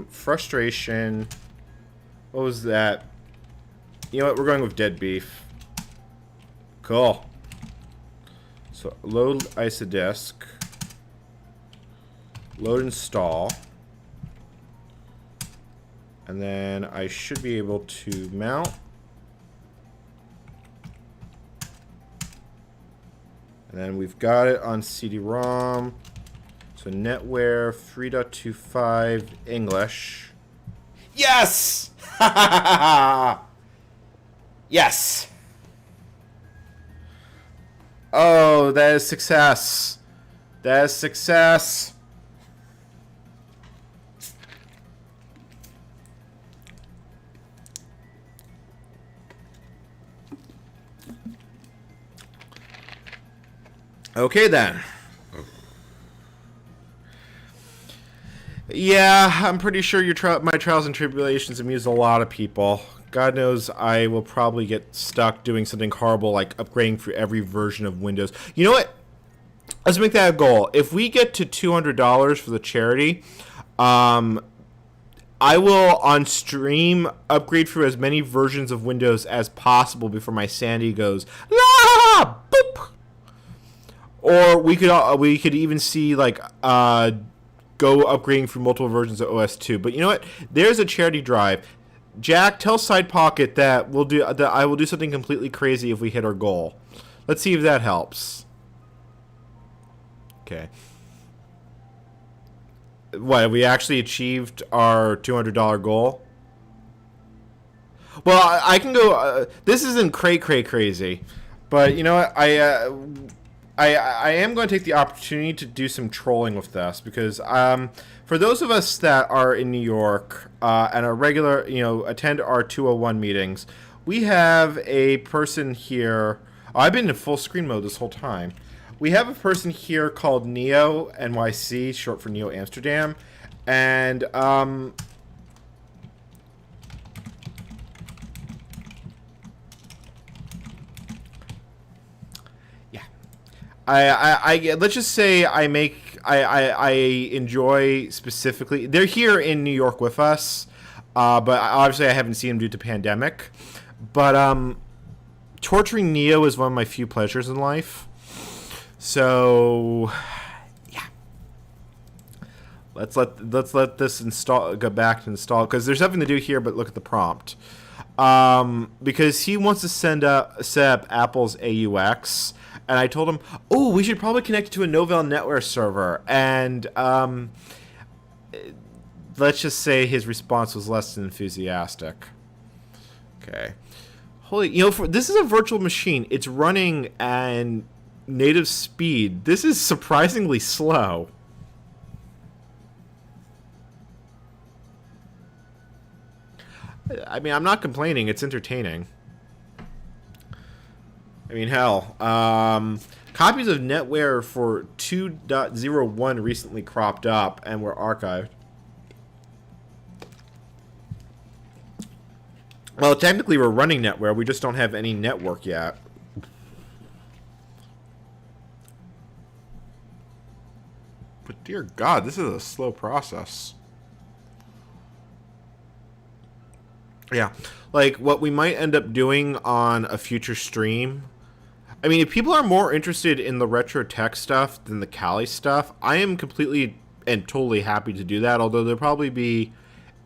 Frustration. What was that? You know what? We're going with dead beef. Cool. So load ISODisk. Load install. And then I should be able to mount. And then we've got it on CD-ROM. So NetWare 3.25 English. Yes! Yes! Oh, that is success. That is success. Okay, then. Yeah, I'm pretty sure my trials and tribulations amuse a lot of people. God knows I will probably get stuck doing something horrible like upgrading for every version of Windows. You know what? let's make that a goal. If we get to $200 for the charity, I will on stream upgrade through as many versions of Windows as possible before my sanity goes la boop. Or we could even see like go upgrading through multiple versions of OS2. But you know what? There's a charity drive. Jack, tell Side Pocket that I will do something completely crazy if we hit our goal. Let's see if that helps. Okay. What, have we actually achieved our $200 goal? Well, I can go. This isn't crazy, but you know what? I am going to take the opportunity to do some trolling with this because for those of us that are in New York and are regular, attend our 201 meetings, we have a person here. Oh, I've been in full screen mode this whole time. We have a person here called Neo NYC, short for Neo Amsterdam, and yeah, I let's just say I enjoy specifically. They're here in New York with us, but obviously I haven't seen them due to pandemic. But torturing Neo is one of my few pleasures in life. So, yeah. Let's let this go back to install because there's nothing to do here but look at the prompt. Because he wants to set up Apple's AUX, and I told him, oh, we should probably connect it to a Novell NetWare server, and let's just say his response was less than enthusiastic. Okay. Holy, this is a virtual machine. It's running and native speed. This is surprisingly slow. I mean, I'm not complaining. It's entertaining. I mean, hell. Copies of NetWare for 2.01 recently cropped up and were archived. Well, technically we're running NetWare. We just don't have any network yet. But dear God, this is a slow process. Yeah, like what we might end up doing on a future stream. I mean, if people are more interested in the retro tech stuff than the Kali stuff, I am completely and totally happy to do that. Although there'll probably be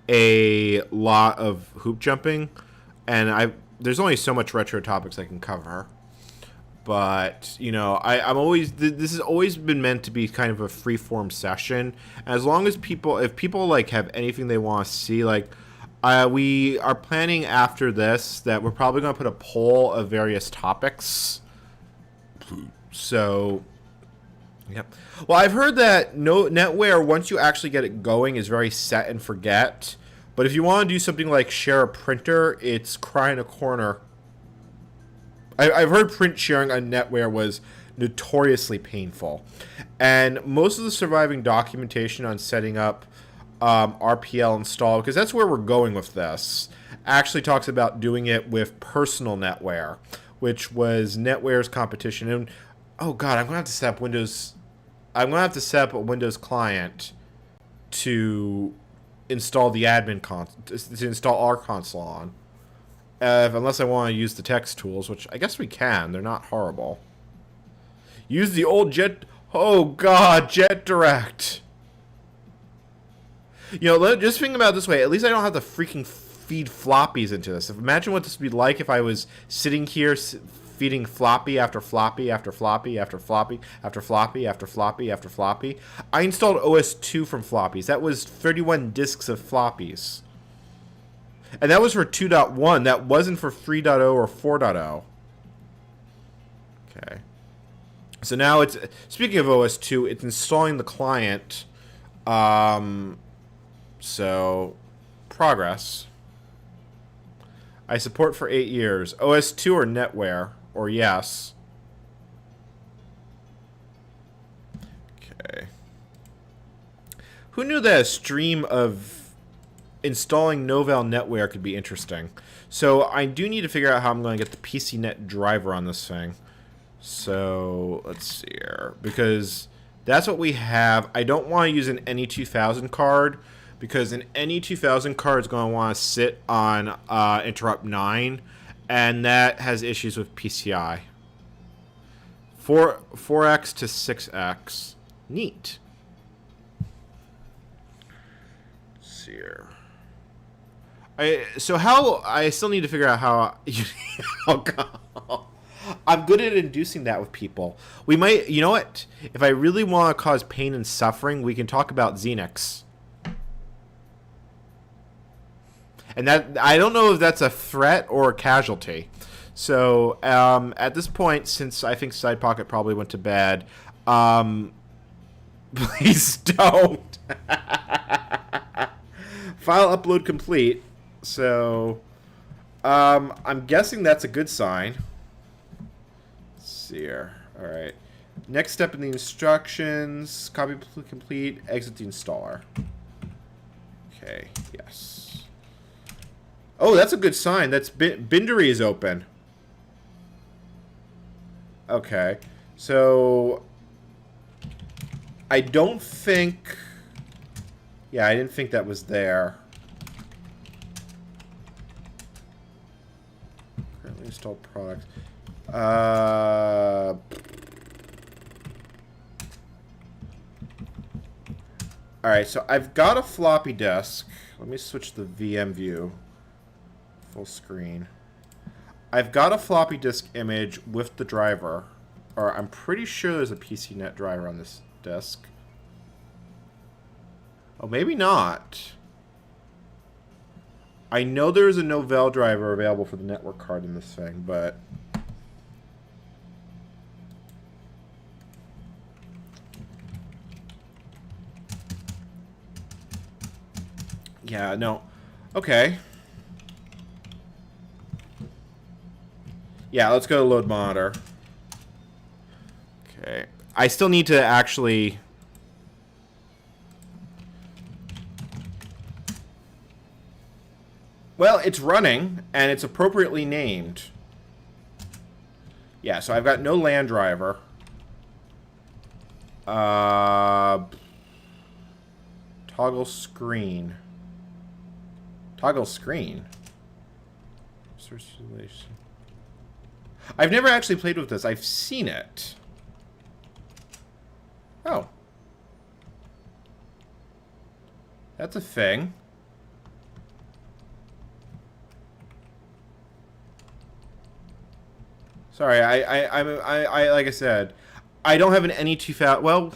a lot of hoop jumping, and there's only so much retro topics I can cover. But I'm always, this has always been meant to be kind of a free-form session. As long as if people like have anything they want to see, like we are planning after this that we're probably going to put a poll of various topics. So, yep. Well, I've heard that NetWare, once you actually get it going, is very set and forget. But if you want to do something like share a printer, it's cry in a corner. I've heard print sharing on NetWare was notoriously painful. And most of the surviving documentation on setting up RPL install, because that's where we're going with this, actually talks about doing it with personal NetWare, which was NetWare's competition. And oh God, I'm going to have to set up Windows. I'm going to have to set up a Windows client to install the admin to install our console on. Unless I want to use the text tools, which I guess we can. They're not horrible. Use the old Jet... Oh, God, Jet Direct. Just think about it this way. At least I don't have to freaking feed floppies into this. Imagine what this would be like if I was sitting here feeding floppy after floppy after floppy after floppy after floppy after floppy after floppy. I installed OS2 from floppies. That was 31 disks of floppies. And that was for 2.1. That wasn't for 3.0 or 4.0. Okay. So now it's... Speaking of OS2, it's installing the client. So, progress. I support for 8 years. OS2 or NetWare? Or yes. Okay. Who knew that a stream of installing Novell NetWare could be interesting? So I do need to figure out how I'm going to get the PCNet driver on this thing. So let's see here, because that's what we have. I don't want to use an NE2000 card because an NE2000 card is going to want to sit on interrupt 9, and that has issues with PCI. 4x to 6x. Neat. Let's see here. So how I still need to figure out how. I'm good at inducing that with people. We might, you know what? If I really want to cause pain and suffering, we can talk about Xenix. And that, I don't know if that's a threat or a casualty. So at this point, since I think Side Pocket probably went to bed, please don't. File upload complete. So I'm guessing that's a good sign. Let's see here. All right. Next step in the instructions: copy complete. Exit the installer. Okay. Yes. Oh, that's a good sign. That's Bindery is open. Okay, so I don't think. Yeah, I didn't think that was there. Currently installed products. All right, so I've got a floppy disk. Let me switch the VM view. Full screen. I've got a floppy disk image with the driver. Or I'm pretty sure there's a PCNet driver on this disk. Oh, maybe not. I know there is a Novell driver available for the network card in this thing, but... yeah, no. Okay. Yeah, let's go to load monitor. Okay. I still need to actually... well, it's running, and it's appropriately named. Yeah, so I've got no LAN driver. Toggle screen. Toggle screen? Source relation. I've never actually played with this. I've seen it. Oh. That's a thing. Sorry, I like I said, I don't have an NE2000. Well,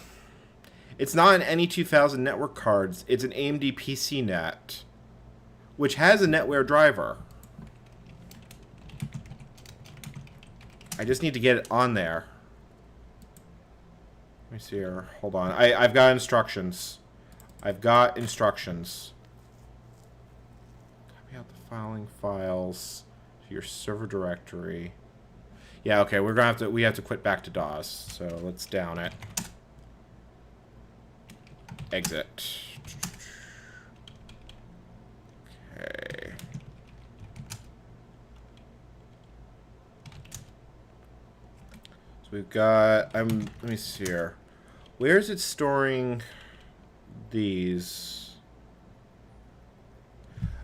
it's not an NE2000 network cards. It's an AMD PCNet, which has a NetWare driver. I just need to get it on there. Let me see here. Hold on. I've got instructions. I've got instructions. Copy out the filing files to your server directory. Yeah, okay. We're gonna have to. We have to quit back to DOS. So let's down it. Exit. Okay. So we've got, let me see here. Where is it storing these?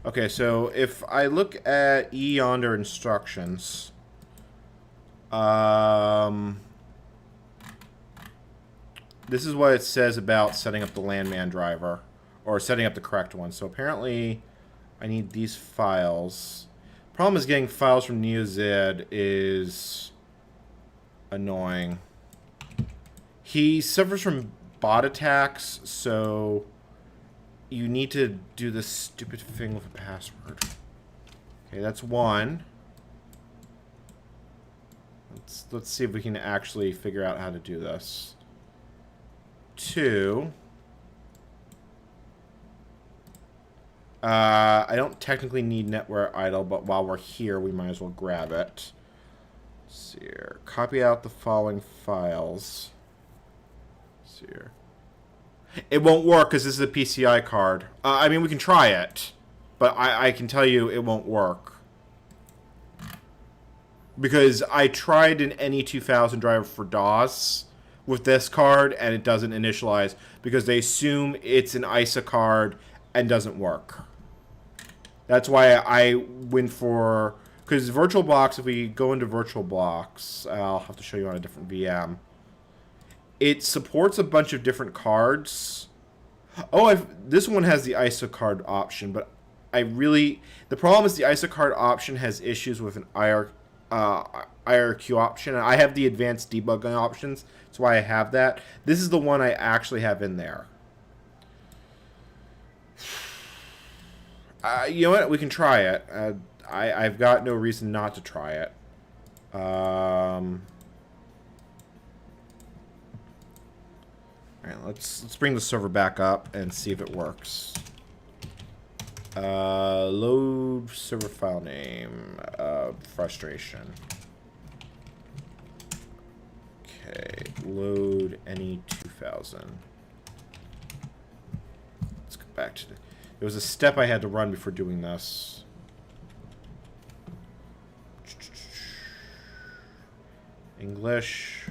Okay, so if I look at E under instructions, this is what it says about setting up the LANman driver, or setting up the correct one. So apparently I need these files. Problem is getting files from NeoZed is annoying. He suffers from bot attacks, so you need to do this stupid thing with a password. Okay, that's one. Let's see if we can actually figure out how to do this. Two. I don't technically need NetWare idle, but while we're here, we might as well grab it. Let's see here. Copy out the following files. Let's see here. It won't work because this is a PCI card. I mean, we can try it, but I can tell you it won't work. because I tried an NE2000 driver for DOS with this card, and it doesn't initialize because they assume it's an ISA card and doesn't work. That's why I went for, because VirtualBox, if we go into VirtualBox, I'll have to show you on a different VM. It supports a bunch of different cards. Oh, this one has the ISA card option, but the problem is the ISA card option has issues with an IRQ option. I have the advanced debugging options. That's why I have that. This is the one I actually have in there. You know what? We can try it. I've got no reason not to try it. All right, let's bring the server back up and see if it works. Load server file name. Frustration. Okay, load NE2000. Let's go back to the... There was a step I had to run before doing this. English.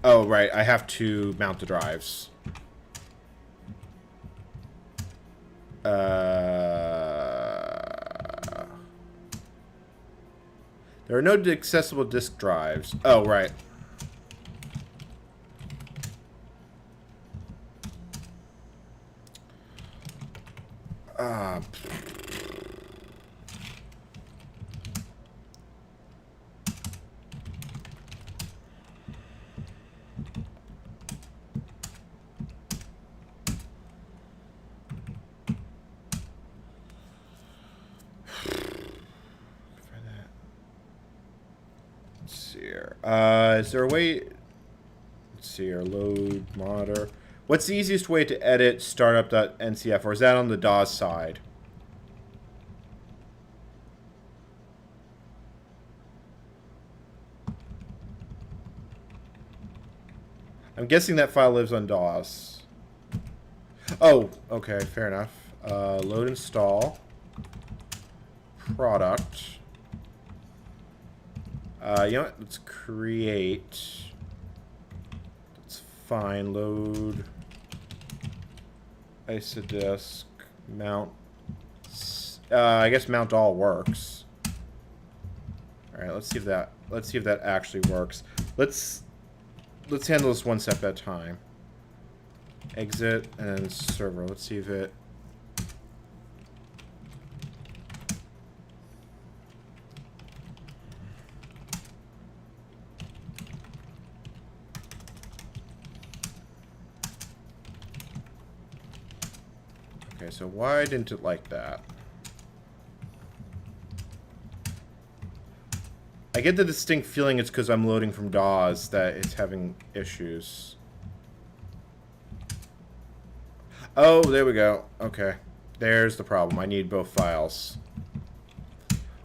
Oh, right. I have to mount the drives. There are no accessible disk drives. Oh, right. Is there a way... Let's see here. Load monitor. What's the easiest way to edit startup.ncf, or is that on the DOS side? I'm guessing that file lives on DOS. Oh, okay, fair enough. Load install. Product. You know what? Let's create. That's fine. Load. ISA disk. Mount. I guess mount all works. All right. Let's see if that. Let's see if that actually works. Let's handle this one step at a time. Exit and server. Let's see if it. Okay, so why didn't it like that? I get the distinct feeling it's because I'm loading from DAWs that it's having issues. Oh, there we go. Okay. There's the problem. I need both files.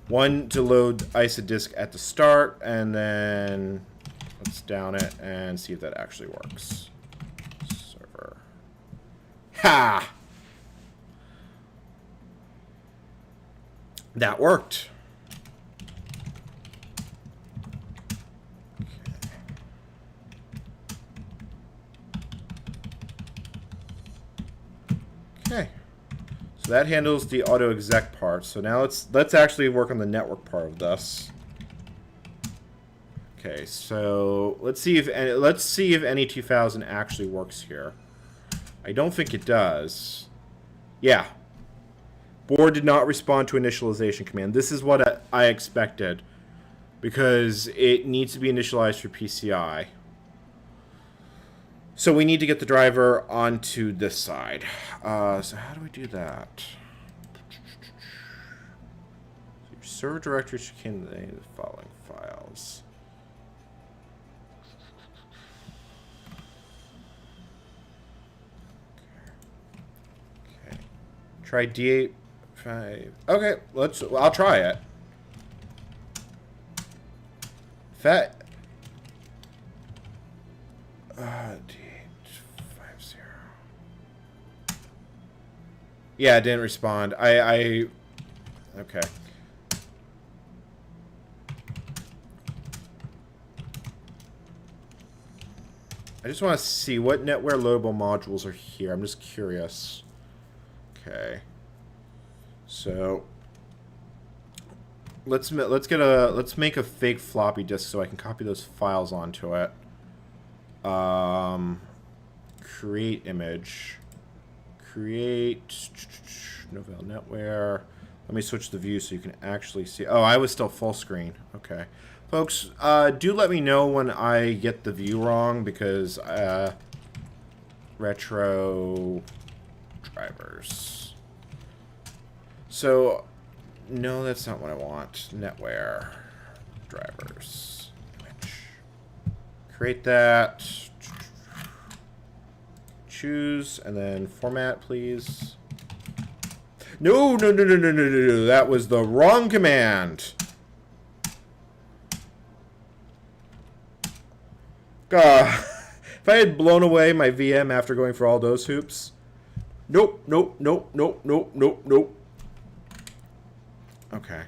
One to load ISA disk at the start, and then let's down it and see if that actually works. Server. Ha! That worked. Okay. So that handles the auto exec part. So now let's actually work on the network part of this. Okay, so let's see if NE2000 actually works here. I don't think it does. Yeah. Board did not respond to initialization command. This is what I expected, because it needs to be initialized for PCI. So we need to get the driver onto this side. So how do we do that? Your server directory should contain the following files. Okay. Try D8. Okay, I'll try it. D850. Yeah, it didn't respond. I Okay. I just want to see what NetWare loadable modules are here. I'm just curious. Okay. So let's make a fake floppy disk so I can copy those files onto it. Create image. Create Novell NetWare. Let me switch the view so you can actually see. Oh, I was still full screen. Okay. Folks, do let me know when I get the view wrong, because retro drivers. So, no, that's not what I want. NetWare drivers. Image. Create that. Choose, and then format, please. No, no, no, no, no, no, no, no. That was the wrong command. If I had blown away my VM after going for all those hoops. Nope, nope, nope, nope, nope, nope, nope. Okay.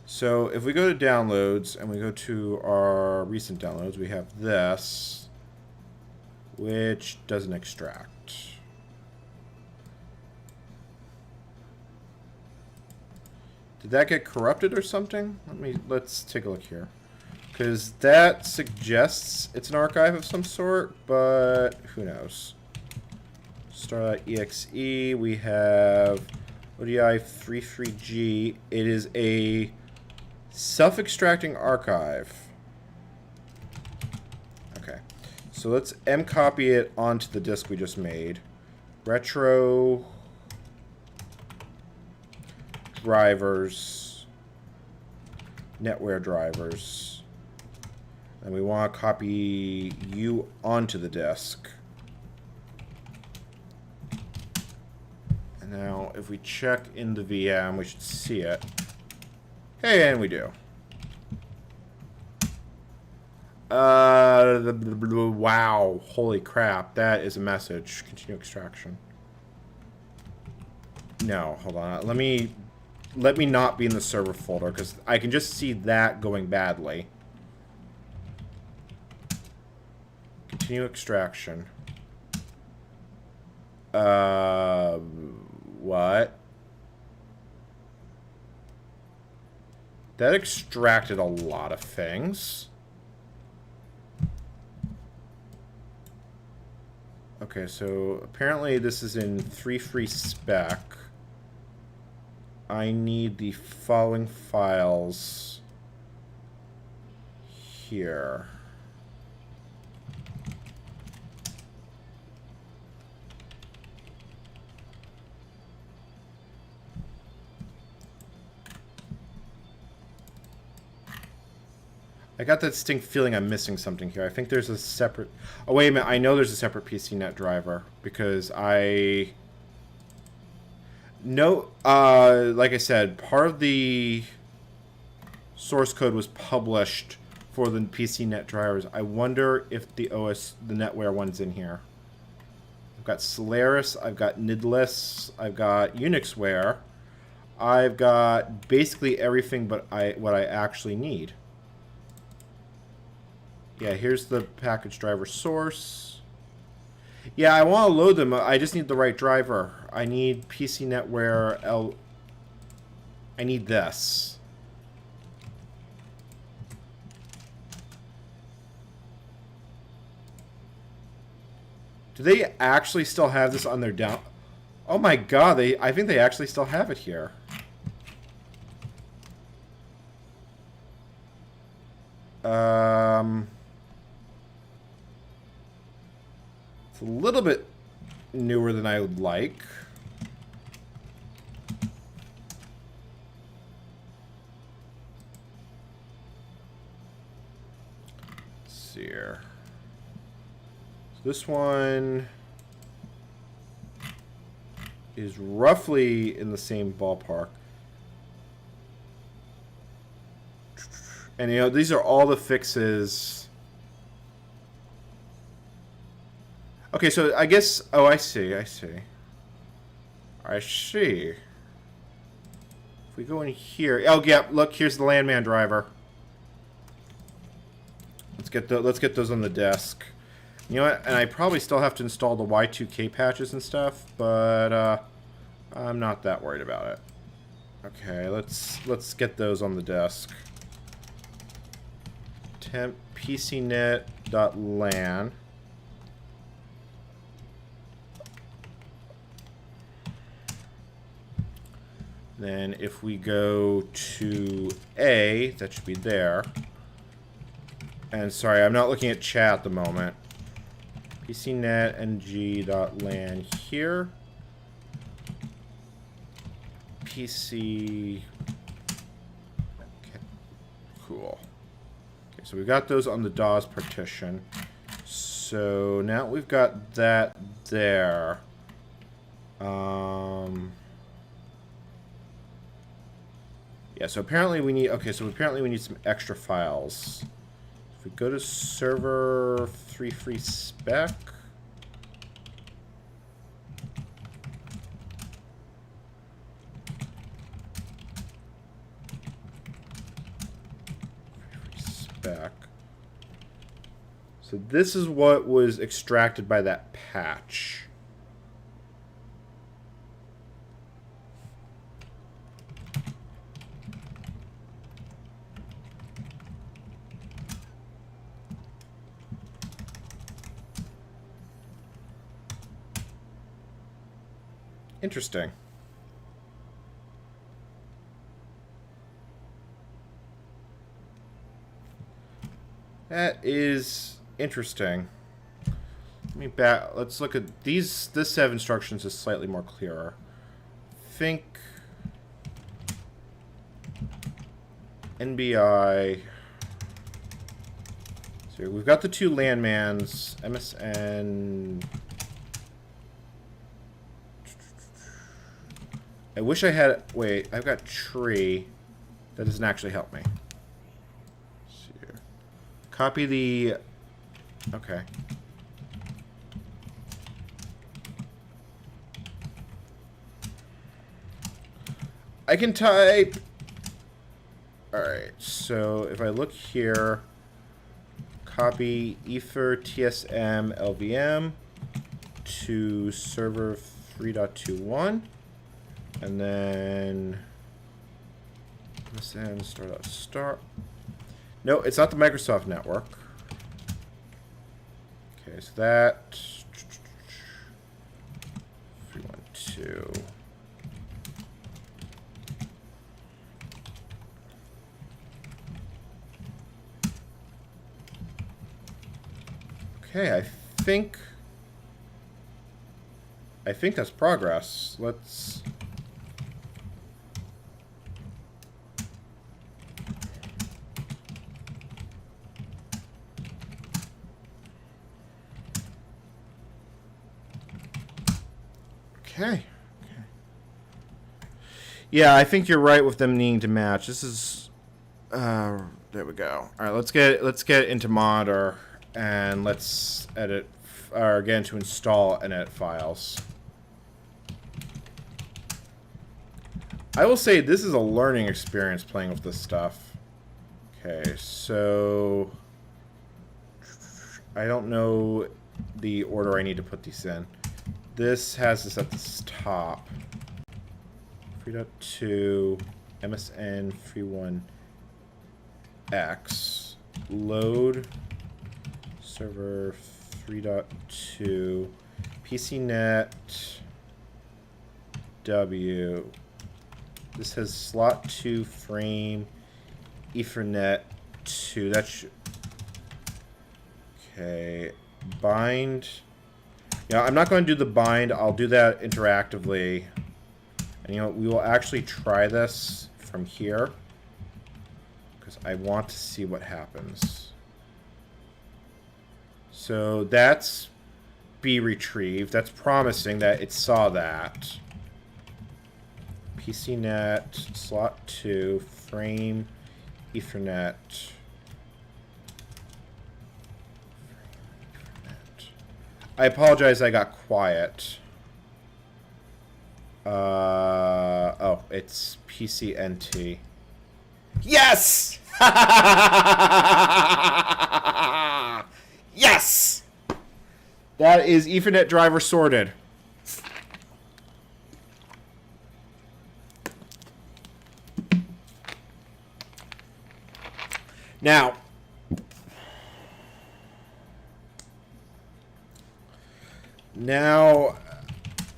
So if we go to downloads and we go to our recent downloads, we have this, which doesn't extract. Did that get corrupted or something? Let's take a look here. Because that suggests it's an archive of some sort, but who knows. Star.exe, we have ODI33G. It is a self-extracting archive. Okay, so let's mcopy it onto the disk we just made. Retro drivers, NetWare drivers. And we want to copy you onto the disk. And now, if we check in the VM, we should see it. Hey, and we do. Wow. Holy crap. That is a message. Continue extraction. No, hold on. Let me not be in the server folder, because I can just see that going badly. Continue extraction. What? That extracted a lot of things. Okay, so apparently this is in 3 free spec. I need the following files here. I got that distinct feeling I'm missing something here. I think there's a separate... Oh, wait a minute. I know there's a separate PCNet driver, because I... No, like I said, part of the source code was published for the PCNet drivers. I wonder if the NetWare one's in here. I've got Solaris, I've got Nidless, I've got Unixware. I've got basically everything but what I actually need. Yeah, here's the package driver source. Yeah, I want to load them. I just need the right driver. I need PCNetWare L. I need this. Do they actually still have this on their down? Oh my god, I think they actually still have it here. It's a little bit newer than I would like. Let's see here. So this one is roughly in the same ballpark. And you know, these are all the fixes. Okay, so I guess... Oh, I see. If we go in here, oh yeah, look, here's the landman driver. Let's get those on the desk. You know what? And I probably still have to install the Y2K patches and stuff, but I'm not that worried about it. Okay, let's get those on the desk. Temp pcnet.lan. Then if we go to A, that should be there. And sorry, I'm not looking at chat at the moment. pcnet.ng.lan here. PC. Okay. Cool. Okay, so we've got those on the DAWs partition. So now we've got that there. Yeah, so apparently we need, okay, so apparently we need some extra files. If we go to server 3 free spec. Spec. So this is what was extracted by that patch. Interesting. That is interesting. Let me back. Let's look at these. This set of instructions is slightly more clearer. Think NBI. So we've got the two landmans, MSN. I wish I had. Wait, I've got tree. That doesn't actually help me. Let's see here. Copy the. Okay. I can type. Alright, so if I look here, copy ether tsm lvm to server 3.21, and then MSN start. No, it's not the Microsoft network. Okay, so that 312. Okay, I think that's progress. Let's. Okay. Yeah, I think you're right with them needing to match. This is. There we go. All right, let's get into monitor. And let's edit, or get into install and edit files. I will say this is a learning experience playing with this stuff. Okay, so I don't know the order I need to put these in. This has this at the top. 3.2 MSN 31X load. Server 3.2 PCNet W. This has slot 2 frame Ethernet 2. That should. Okay. Bind. Yeah, I'm not going to do the bind. I'll do that interactively. And you know, we will actually try this from here because I want to see what happens. So that's be retrieved. That's promising that it saw that. PCNet, slot 2, frame, Ethernet. I apologize I got quiet. Oh, it's PCNT. Yes! Yes! That is Ethernet driver sorted. Now,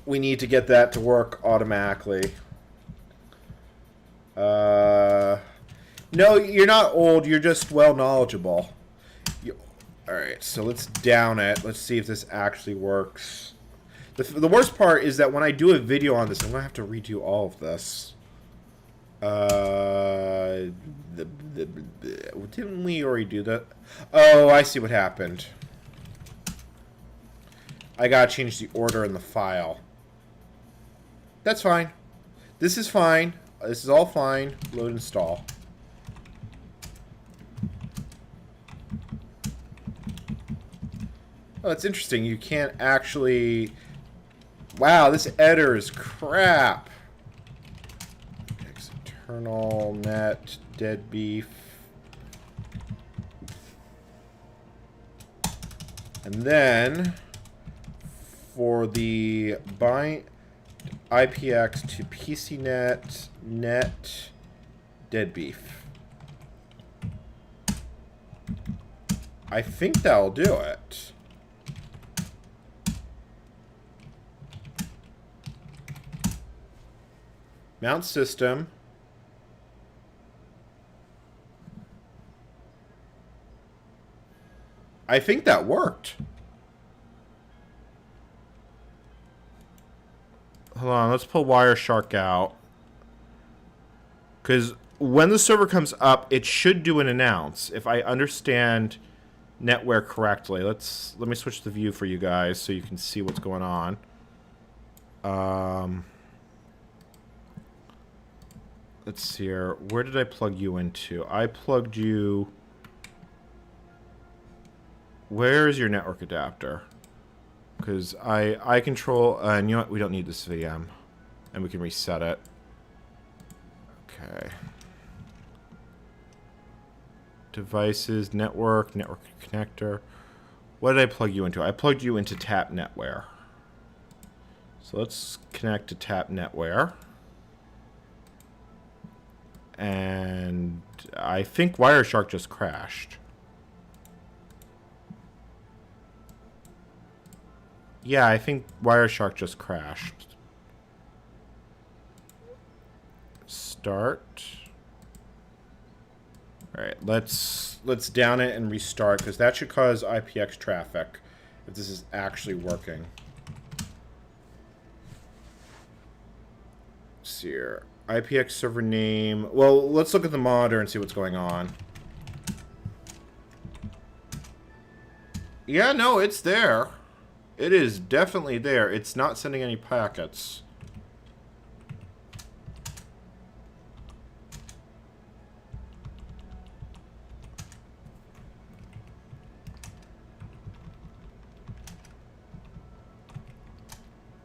we need to get that to work automatically. No, you're not old. You're just well knowledgeable. Alright, so let's down it. Let's see if this actually works. The worst part is that when I do a video on this, I'm going to have to redo all of this. Didn't we already do that? Oh, I see what happened. I gotta change the order in the file. That's fine. This is fine. This is all fine. Load install. Oh, that's interesting. You can't actually... Wow, this editor is crap. External net dead beef. And then for the bind IPX to PCNet net dead beef. I think that'll do it. Mount system. I think that worked. Hold on, let's pull Wireshark out. Because when the server comes up, it should do an announce, if I understand NetWare correctly. Let me switch the view for you guys so you can see what's going on. Let's see here. Where did I plug you into? I plugged you... Where is your network adapter? Because I control... and you know what? We don't need this VM. And we can reset it. Okay. Devices, network connector. What did I plug you into? I plugged you into Tap NetWare. So let's connect to Tap NetWare. And I think Wireshark just crashed. Yeah, I think Wireshark just crashed. Start. Alright, let's down it and restart, because that should cause IPX traffic if this is actually working. Let's see here. IPX server name. Well, let's look at the monitor and see what's going on. Yeah, no, it's there. It is definitely there. It's not sending any packets.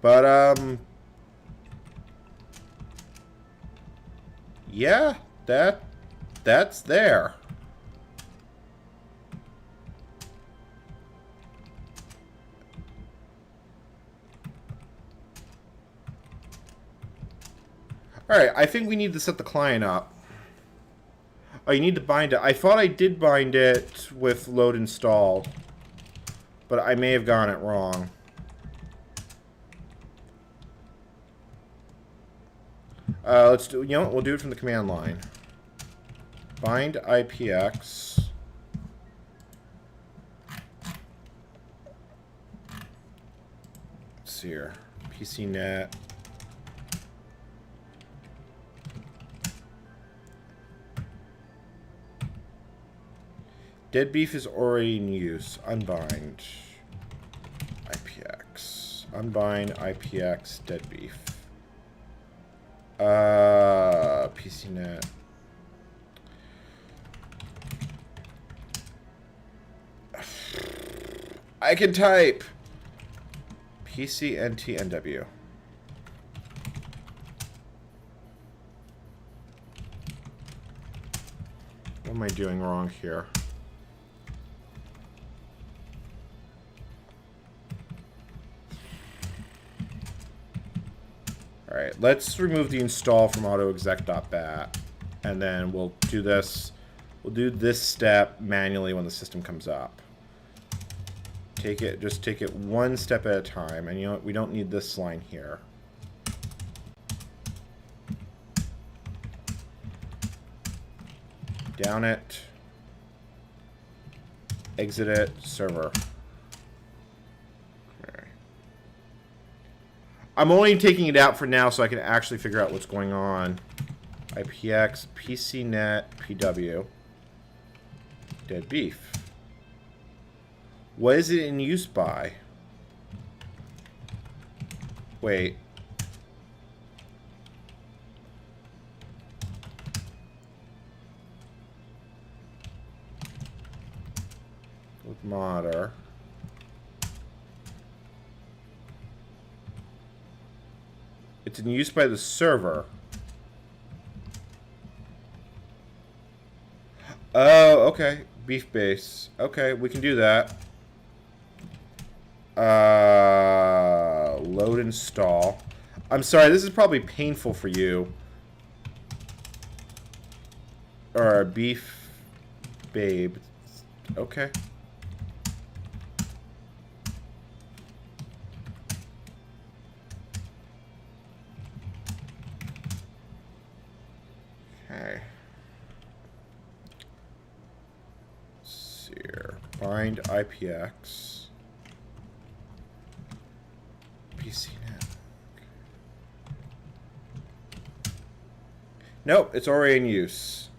But, yeah, that's there. Alright, I think we need to set the client up. Oh, you need to bind it. I thought I did bind it with load install, but I may have gotten it wrong. Let's do, you know what, we'll do it from the command line. Bind IPX. Let's see here. PCNet. Dead beef is already in use. Unbind IPX. Unbind IPX dead beef. PCNet. I can type. PCNTNW. What am I doing wrong here? Alright, let's remove the install from autoexec.bat. And then we'll do this. We'll do this step manually when the system comes up. Just take it one step at a time. And you know what? We don't need this line here. Down it. Exit it. Server. Okay. I'm only taking it out for now so I can actually figure out what's going on. IPX, PCNet, PW. Dead beef. What is it in use by? Wait. With modder. It's in use by the server. Oh, okay. Beef base. Okay, we can do that. Load install. I'm sorry, this is probably painful for you. Or beef babe. Okay. Okay. Let's see here. Bind IPX. PCNet. Nope, it's already in use.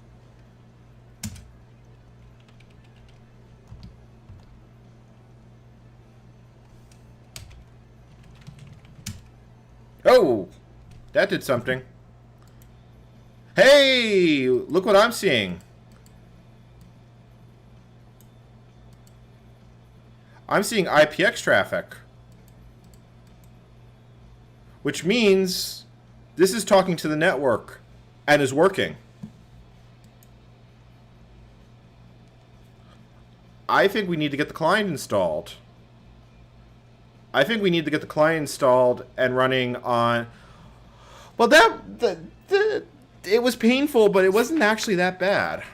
Oh! That did something. Hey! Look what I'm seeing. I'm seeing IPX traffic. Which means this is talking to the network and is working. I think we need to get the client installed. I think we need to get the client installed and running on... Well, it was painful, but it wasn't actually that bad.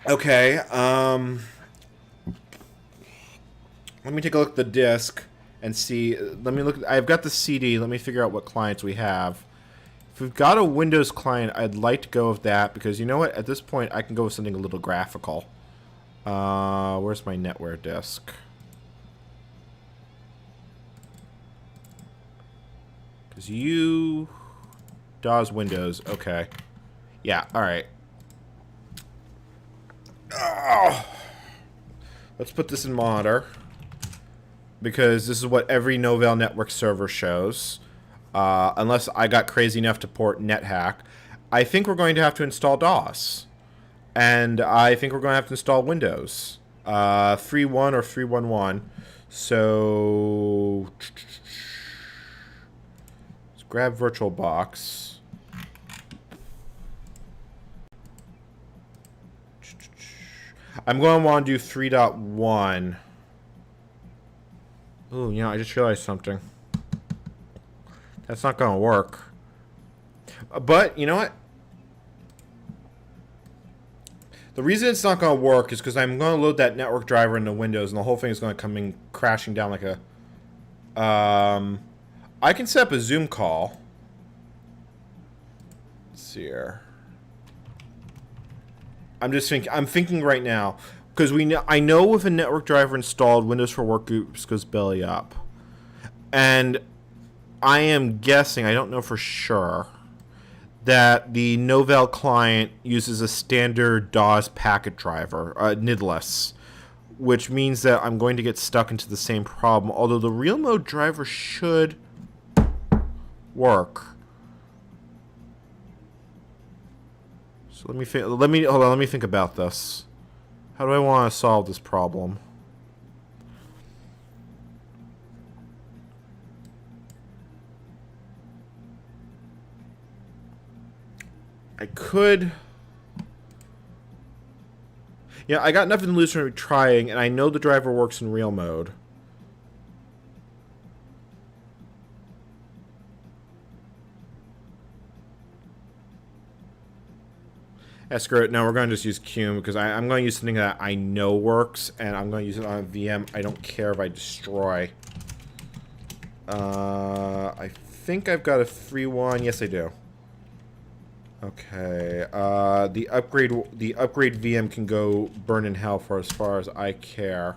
Okay, let me take a look at the disk and see. Let me look. I've got the CD. Let me figure out what clients we have. If we've got a Windows client, I'd like to go with that because you know what? At this point, I can go with something a little graphical. Where's my NetWare disk? Because you... DOS Windows. Okay. Yeah, alright. Oh. Let's put this in monitor. Because this is what every Novell Network server shows. Unless I got crazy enough to port NetHack. I think we're going to have to install DOS. And I think we're going to have to install Windows. 3.1 or 3.11. So... let's grab VirtualBox. I'm going to want to do 3.1. Ooh, you know, I just realized something. That's not going to work. But, you know what? The reason it's not going to work is because I'm going to load that network driver into Windows, and the whole thing is going to come in crashing down like a... I can set up a Zoom call. Let's see here. I'm thinking right now, because I know with a network driver installed, Windows for Workgroups goes belly up. And I am guessing, I don't know for sure, that the Novell client uses a standard DOS packet driver, NIDless, which means that I'm going to get stuck into the same problem, although the real mode driver should work. So let me think about this. How do I want to solve this problem? I could... Yeah, I got nothing to lose from trying, and I know the driver works in real mode. Yeah, screw it. No, we're going to just use Cume, because I'm going to use something that I know works, and I'm going to use it on a VM I don't care if I destroy. I think I've got a free one. Yes, I do. Okay. The upgrade VM can go burn in hell for as far as I care.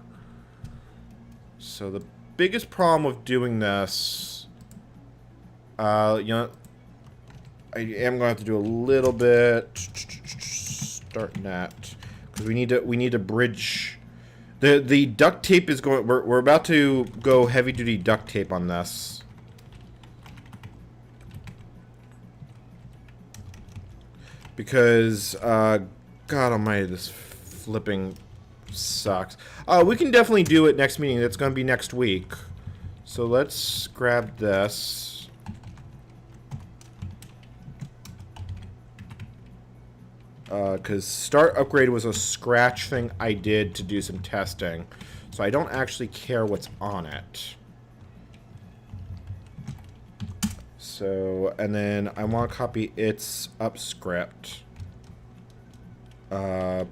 So the biggest problem with doing this, you know, I am going to have to do a little bit. Start net, because we need to bridge. The duct tape is going. We're about to go heavy duty duct tape on this. Because, God almighty, this flipping sucks. We can definitely do it next meeting. It's going to be next week. So let's grab this. Because start upgrade was a scratch thing I did to do some testing. So I don't actually care what's on it. So, and then I want to copy its up script. Alright,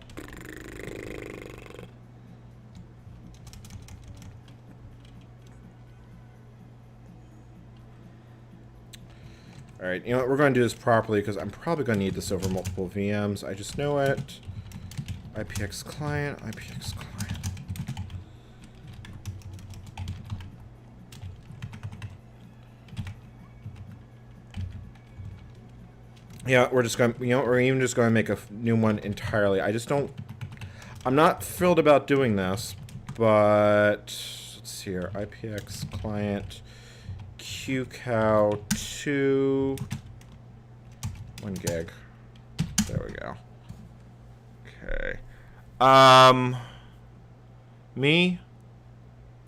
you know what? We're going to do this properly because I'm probably going to need this over multiple VMs. I just know it. IPX client, IPX client. Yeah, we're just going to, you know, we're even just going to make a new one entirely. I just don't, I'm not thrilled about doing this, but let's see here. IPX client, QCOW2, 1 gig. There we go. Okay. Me?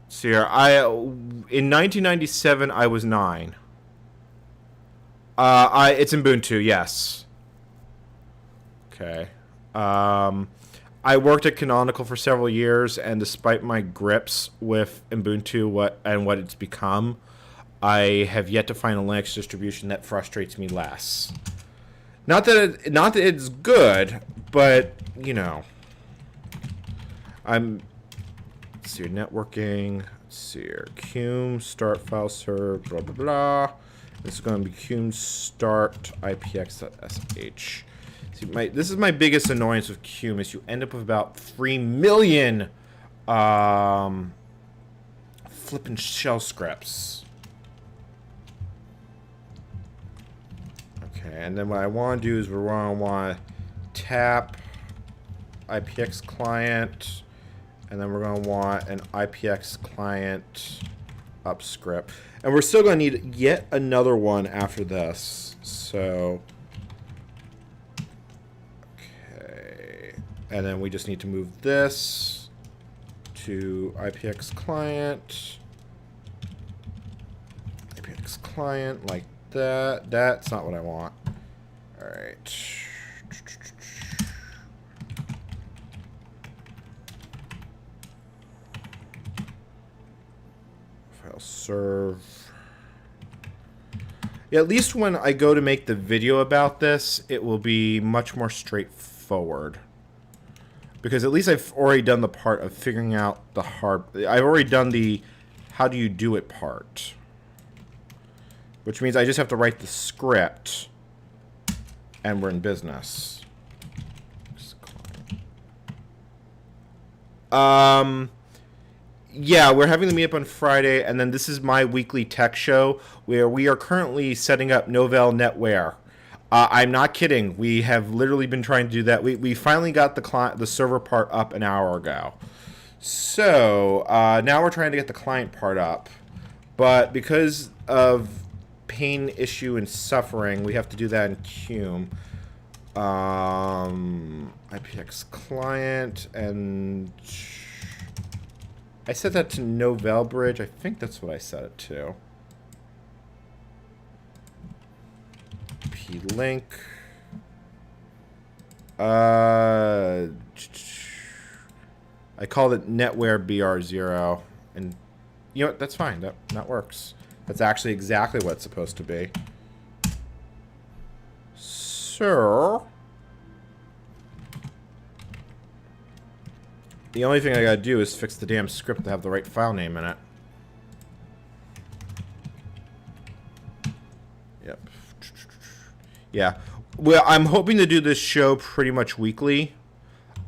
Let's see here. In 1997, I was 9. It's in Ubuntu, yes. Okay. I worked at Canonical for several years, and despite my grips with Ubuntu what it's become, I have yet to find a Linux distribution that frustrates me less. Not that it's good, but you know, let's see here, networking. Let's see here, Cume start file serve blah blah blah. This is going to be Cume start ipx.sh. See, this is my biggest annoyance with Cume is you end up with about 3 million flipping shell scripts. Okay, and then what I want to do is we're going to want to tap IPX client, and then we're going to want an IPX client up script. And we're still going to need yet another one after this. So, okay. And then we just need to move this to IPX client. IPX client like that. That's not what I want. All right. File serve. Yeah, at least when I go to make the video about this, it will be much more straightforward. Because at least I've already done the part of figuring out the I've already done the how do you do it part. Which means I just have to write the script, and we're in business. Yeah, we're having the meetup on Friday, and then this is my weekly tech show where we are currently setting up Novell NetWare. I'm not kidding. We have literally been trying to do that. We finally got the server part up an hour ago. So now we're trying to get the client part up. But because of pain, issue, and suffering, we have to do that in Cume. IPX client, and I set that to Novell Bridge. I think that's what I set it to. P-Link. I called it netware br0, and you know what? That's fine. That works. That's actually exactly what it's supposed to be. Sir, the only thing I gotta do is fix the damn script to have the right file name in it. Yep. Yeah. Well, I'm hoping to do this show pretty much weekly.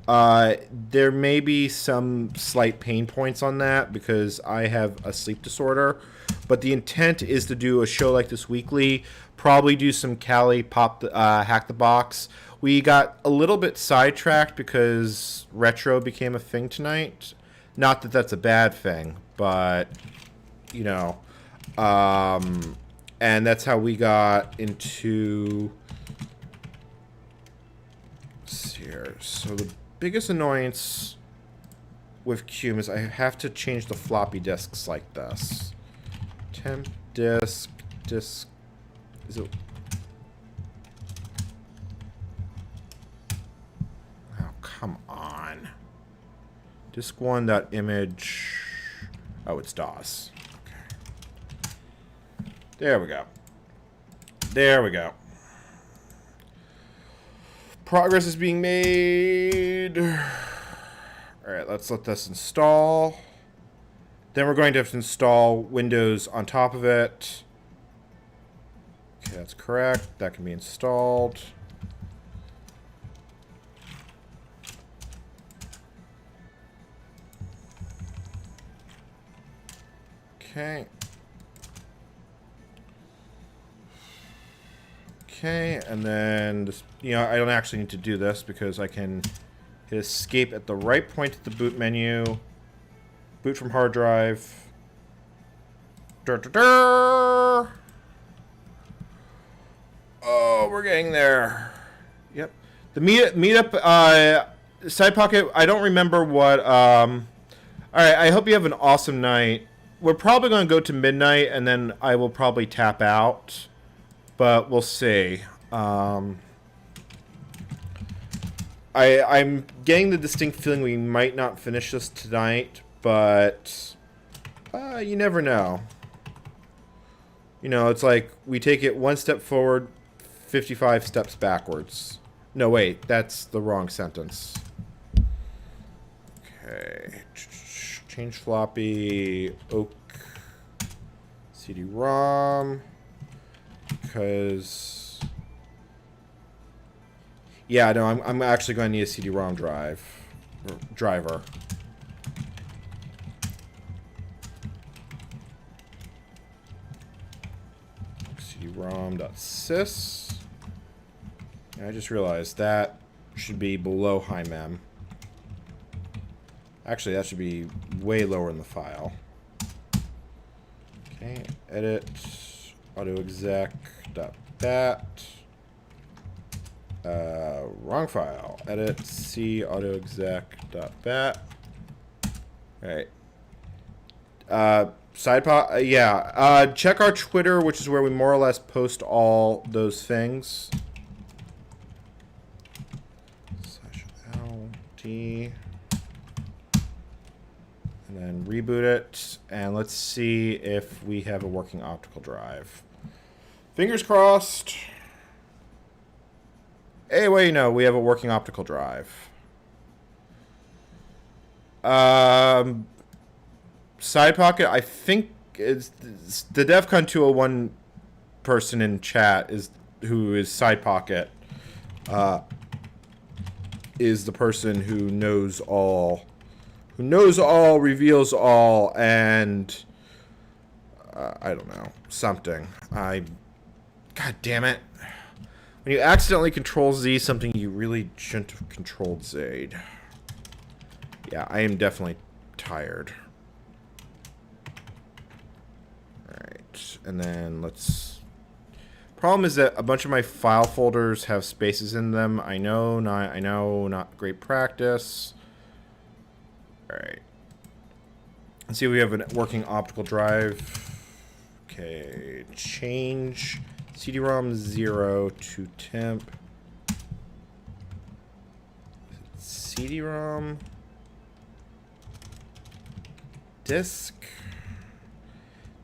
There may be some slight pain points on that because I have a sleep disorder, but the intent is to do a show like this weekly. Probably do some Kali Hack the Box. We got a little bit sidetracked because retro became a thing tonight. Not that that's a bad thing, but you know, and that's how we got into. Let's see here. So the biggest annoyance with Cume is I have to change the floppy disks like this. Temp disk is it? Oh, come on. Disk 1 dot image. Oh, it's DOS. Okay. There we go. There we go. Progress is being made. Alright, let's let this install. Then we're going to have to install Windows on top of it. Okay, that's correct. That can be installed. Okay. Okay, and then this, you know, I don't actually need to do this because I can hit escape at the right point of the boot menu. Boot from hard drive. Oh, we're getting there. Yep. The meetup side pocket, I don't remember what alright, I hope you have an awesome night. We're probably going to go to midnight and then I will probably tap out. But we'll see. I'm getting the distinct feeling we might not finish this tonight, but you never know. You know, it's like we take it one step forward, 55 steps backwards. No, wait, that's the wrong sentence. Okay. Change floppy, oak, CD-ROM. Because, yeah, no, I'm actually going to need a CD-ROM driver. CD-ROM.sys. And I just realized that should be below high mem. Actually, that should be way lower in the file. Okay, edit. autoexec.bat. Wrong file. Edit c autoexec.bat. Alright. Sidepod, yeah. Check our Twitter, which is where we more or less post all those things. /LT. And then reboot it, and let's see if we have a working optical drive. Fingers crossed. Hey, wait, no, we have a working optical drive. Side pocket, I think it's the DEFCON 201 person in chat who is side pocket. Is the person who knows all. Who knows all, reveals all, and I don't know, something. God damn it. When you accidentally control Z something you really shouldn't have controlled Z'd. Yeah, I am definitely tired. Alright, and then let's... Problem is that a bunch of my file folders have spaces in them. I know, not great practice. Alright. Let's see if we have a working optical drive. Okay, change CD-ROM 0 to temp. CD-ROM. Disk.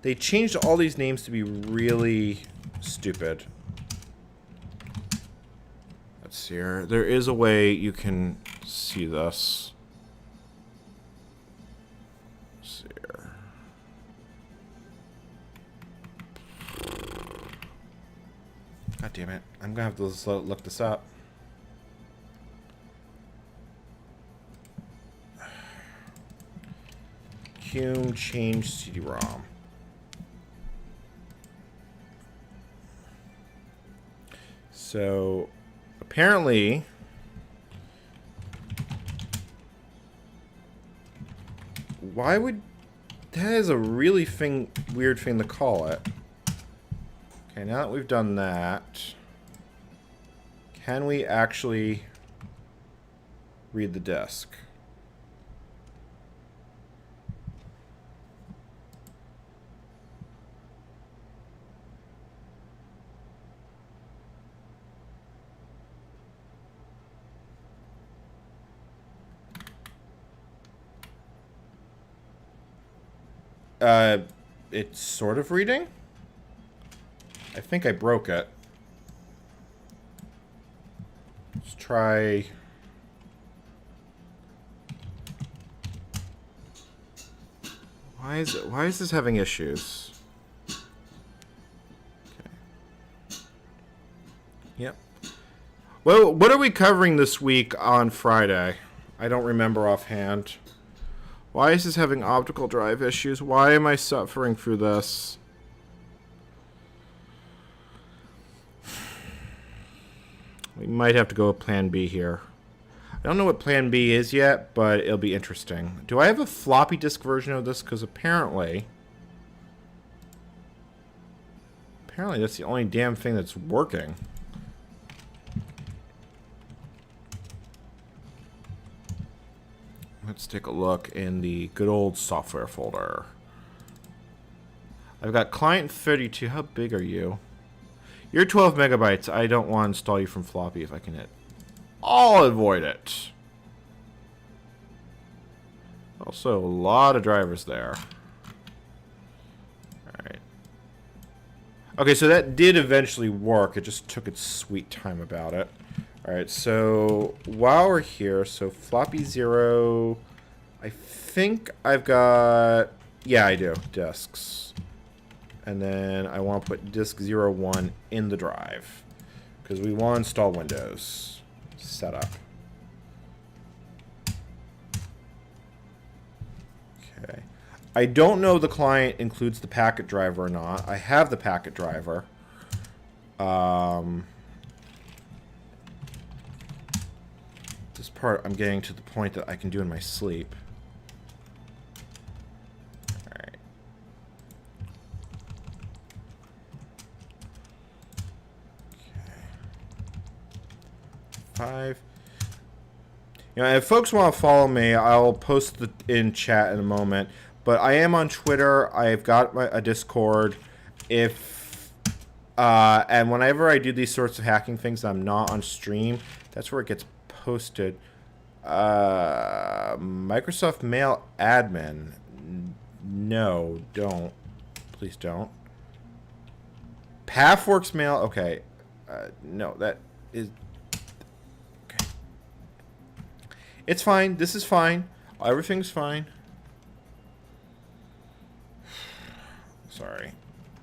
They changed all these names to be really stupid. Let's see here. There is a way you can see this. Let's see here. God damn it. I'm gonna have to look this up. Cume change CD-ROM. So apparently why would that is a really weird thing to call it. Okay, now that we've done that, can we actually read the disk? It's sort of reading. I think I broke it. Let's try. Why is this having issues? Okay. Yep. Well, what are we covering this week on Friday? I don't remember offhand. Why is this having optical drive issues? Why am I suffering through this? We might have to go with Plan B here. I don't know what Plan B is yet, but it'll be interesting. Do I have a floppy disk version of this? Because apparently that's the only damn thing that's working. Let's take a look in the good old software folder. I've got client 32. How big are you? You're 12 megabytes. I don't want to install you from floppy if I can hit. I'll avoid it. Also, a lot of drivers there. Alright. Okay, so that did eventually work. It just took its sweet time about it. Alright, so while we're here, so floppy 0, I think I've got, yeah, I do, disks. And then I want to put disk 01 in the drive, because we want to install Windows. Setup. Okay. I don't know if the client includes the packet driver or not. I have the packet driver. This part I'm getting to the point that I can do in my sleep. Alright. Okay. 5. You know, if folks want to follow me, I'll post it in chat in a moment. But I am on Twitter. I've got a Discord. And whenever I do these sorts of hacking things, I'm not on stream. That's where it gets posted. Microsoft Mail admin. No, don't. Please don't. Pathworks Mail. Okay. No, that is. Okay. It's fine. This is fine. Everything's fine. Sorry.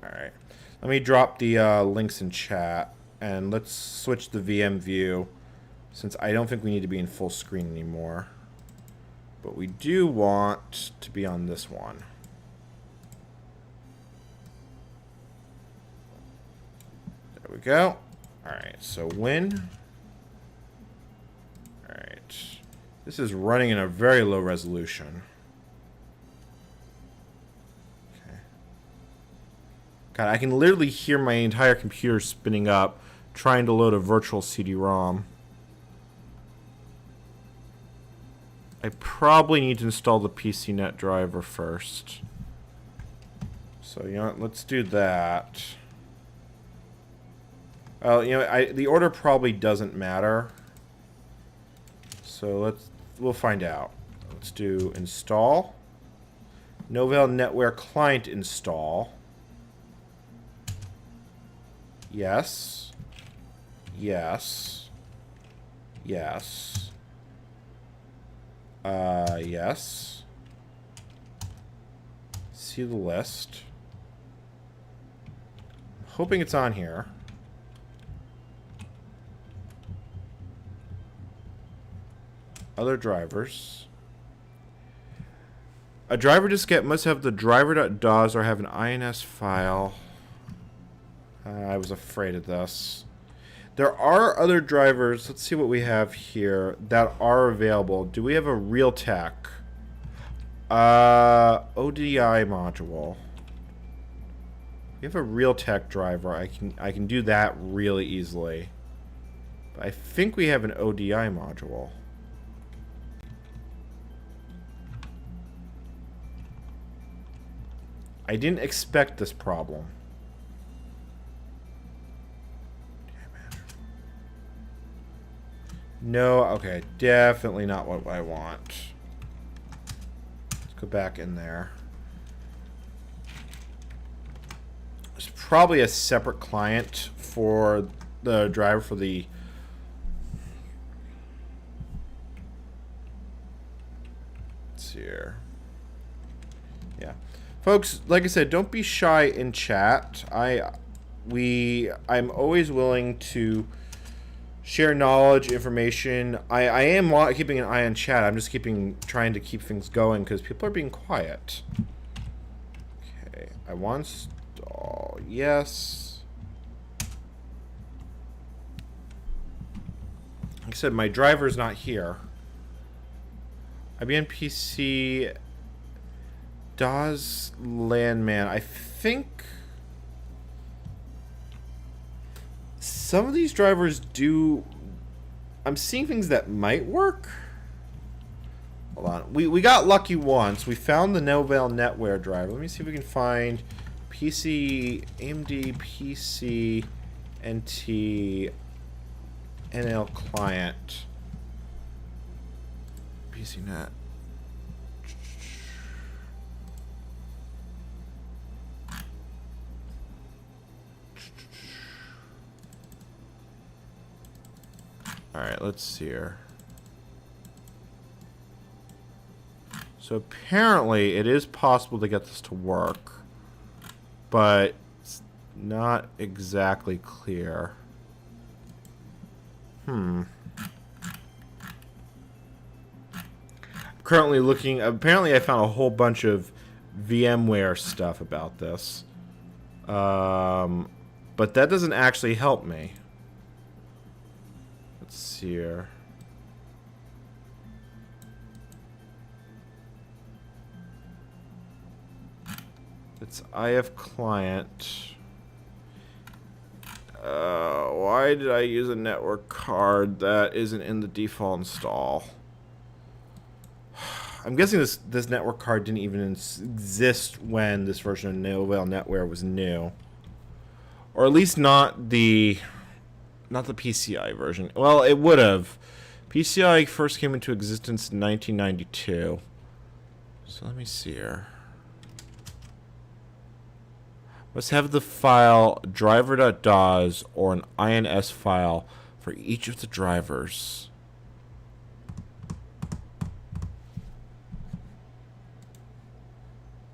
Alright. Let me drop the links in chat. And let's switch the VM view. Since I don't think we need to be in full screen anymore. But we do want to be on this one. There we go. Alright, so when... Alright. This is running in a very low resolution. Okay. God, I can literally hear my entire computer spinning up trying to load a virtual CD-ROM. I probably need to install the PCNet driver first. So, you know what, let's do that. Well, you know, the order probably doesn't matter. So we'll find out. Let's do install. Novell NetWare client install. Yes. Yes. Yes. Yes. See the list. I'm hoping it's on here. Other drivers. A driver diskette must have the driver.dos or have an INS file. I was afraid of this. There are other drivers. Let's see what we have here that are available. Do we have a Realtek? ODI module. We have a Realtek driver. I can do that really easily. But I think we have an ODI module. I didn't expect this problem. No, okay, definitely not what I want. Let's go back in there. There's probably a separate client for the driver for the... Let's see here. Yeah. Folks, like I said, don't be shy in chat. I'm always willing to share knowledge, information. I am keeping an eye on chat. I'm just trying to keep things going because people are being quiet. Okay, I want to install. Yes. Like I said, my driver's not here. IBM PC DOS Landman. I think some of these drivers do... I'm seeing things that might work. Hold on. We got lucky once. We found the Novell NetWare driver. Let me see if we can find PC, AMD PC, NT, NL client. PCNet. Alright, let's see here. So apparently it is possible to get this to work, but it's not exactly clear. I'm currently looking... Apparently I found a whole bunch of VMware stuff about this. But that doesn't actually help me. Let's see here. It's IF client. Why did I use a network card that isn't in the default install? I'm guessing this network card didn't even exist when this version of Novell NetWare was new, or at least not the PCI version. Well, it would have. PCI first came into existence in 1992. So let me see here. Must have the file driver.dos or an INS file for each of the drivers.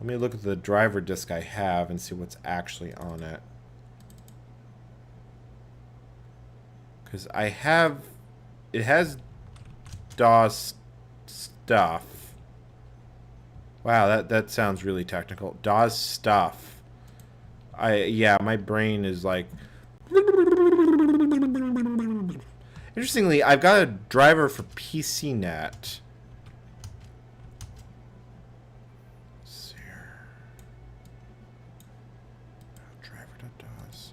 Let me look at the driver disk I have and see what's actually on it. Because it has DOS stuff. Wow, that sounds really technical. DOS stuff. Yeah, my brain is like... Interestingly, I've got a driver for PCNet. Driver.dos.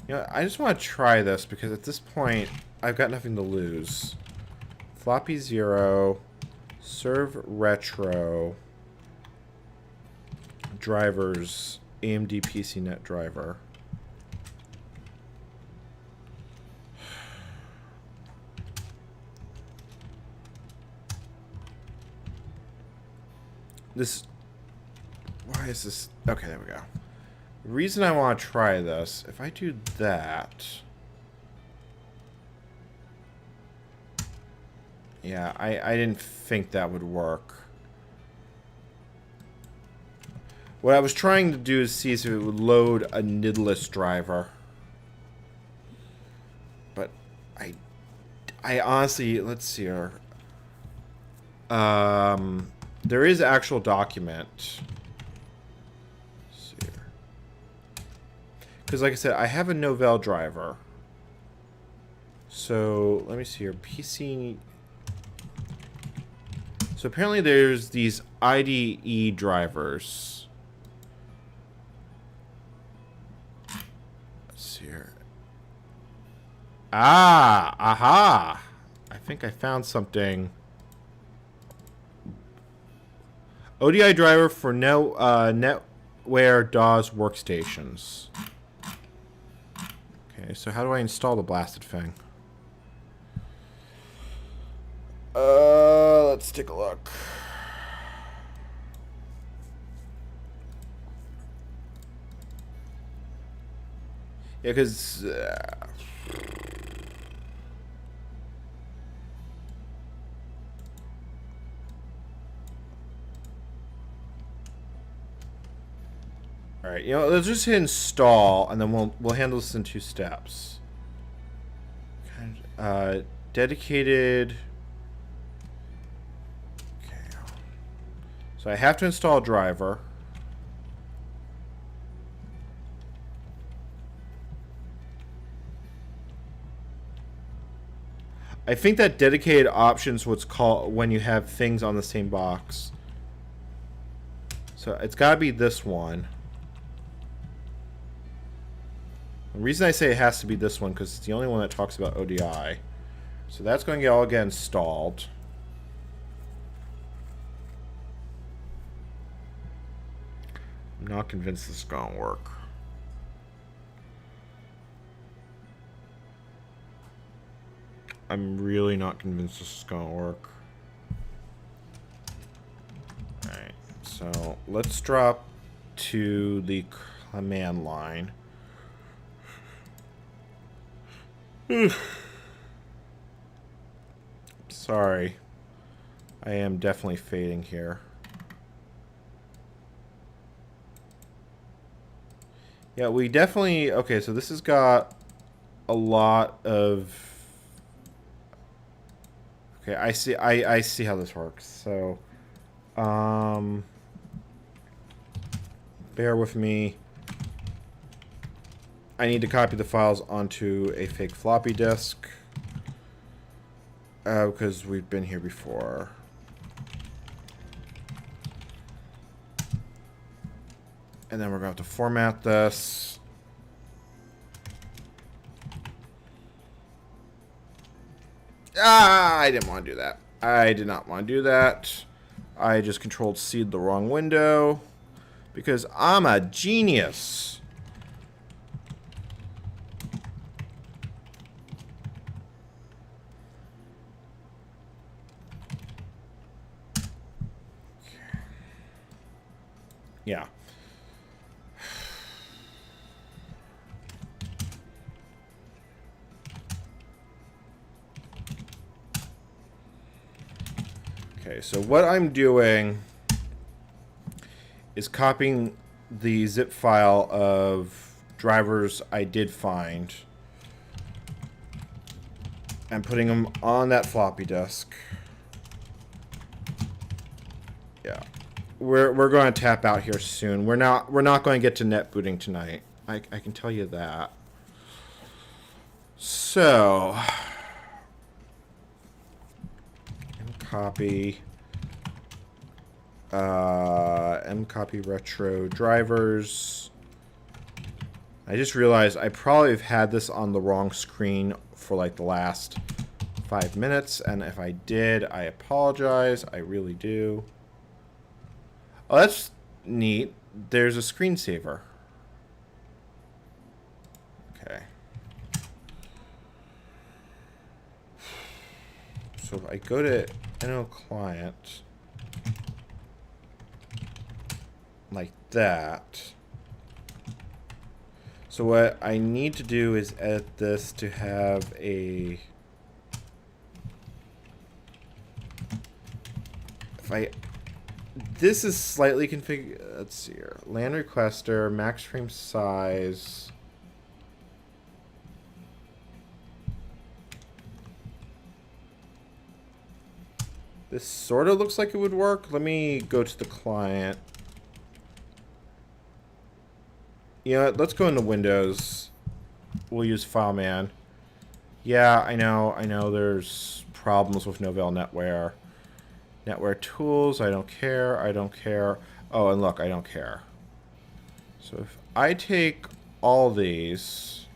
You know, I just want to try this because at this point, I've got nothing to lose. Floppy 0, serve retro, drivers, AMD PCNet driver. this... Why is this... Okay, there we go. The reason I want to try this, if I do that... Yeah, I didn't think that would work. What I was trying to do is see if it would load a nidless driver. But I honestly, let's see here. There is actual document. Let's see here. Because like I said, I have a Novell driver. So let me see here. PC. So apparently there's these IDE drivers. Let's see here. Ah, aha. I think I found something. ODI driver for NetWare DAWs workstations. Okay, so how do I install the blasted thing? Let's take a look. Yeah, because... Alright, you know, let's just hit install, and then we'll handle this in 2 steps. Dedicated... Okay. So I have to install a driver. I think that dedicated options what's called when you have things on the same box. So it's got to be this one. The reason I say it has to be this one because it's the only one that talks about ODI. So that's going to all get installed. I'm not convinced this is going to work. I'm really not convinced this is going to work. Alright, so let's drop to the command line. Sorry. I am definitely fading here. Yeah, we definitely... Okay, so this has got a lot of... Okay, I see how this works. So, bear with me. I need to copy the files onto a fake floppy disk because we've been here before. And then we're going to have to format this. Ah, I didn't want to do that. I did not want to do that. I just Control-C'd the wrong window because I'm a genius. Yeah. Okay, so what I'm doing is copying the zip file of drivers I did find and putting them on that floppy disk. Yeah. We're going to tap out here soon. We're not going to get to net booting tonight. I can tell you that. So mcopy mcopy retro drivers. I just realized I probably have had this on the wrong screen for like the last 5 minutes, and if I did, I apologize. I really do. Oh, that's neat. There's a screensaver. Okay. So if I go to NO client, like that. So what I need to do is edit this to have a... This is slightly configured. Let's see here. Land requester, max frame size. This sort of looks like it would work. Let me go to the client. You know what? Let's go into Windows. We'll use FileMan. Yeah, I know there's problems with Novell NetWare. NetWare tools, I don't care. Oh, and look, I don't care. So if I take all these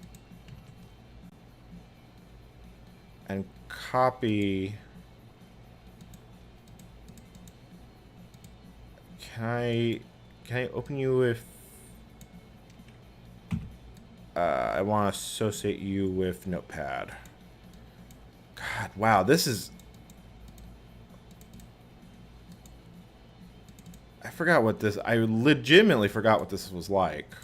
and copy... Can I open you with... I want to associate you with Notepad. God, wow, this is... I forgot what this... I legitimately forgot what this was like.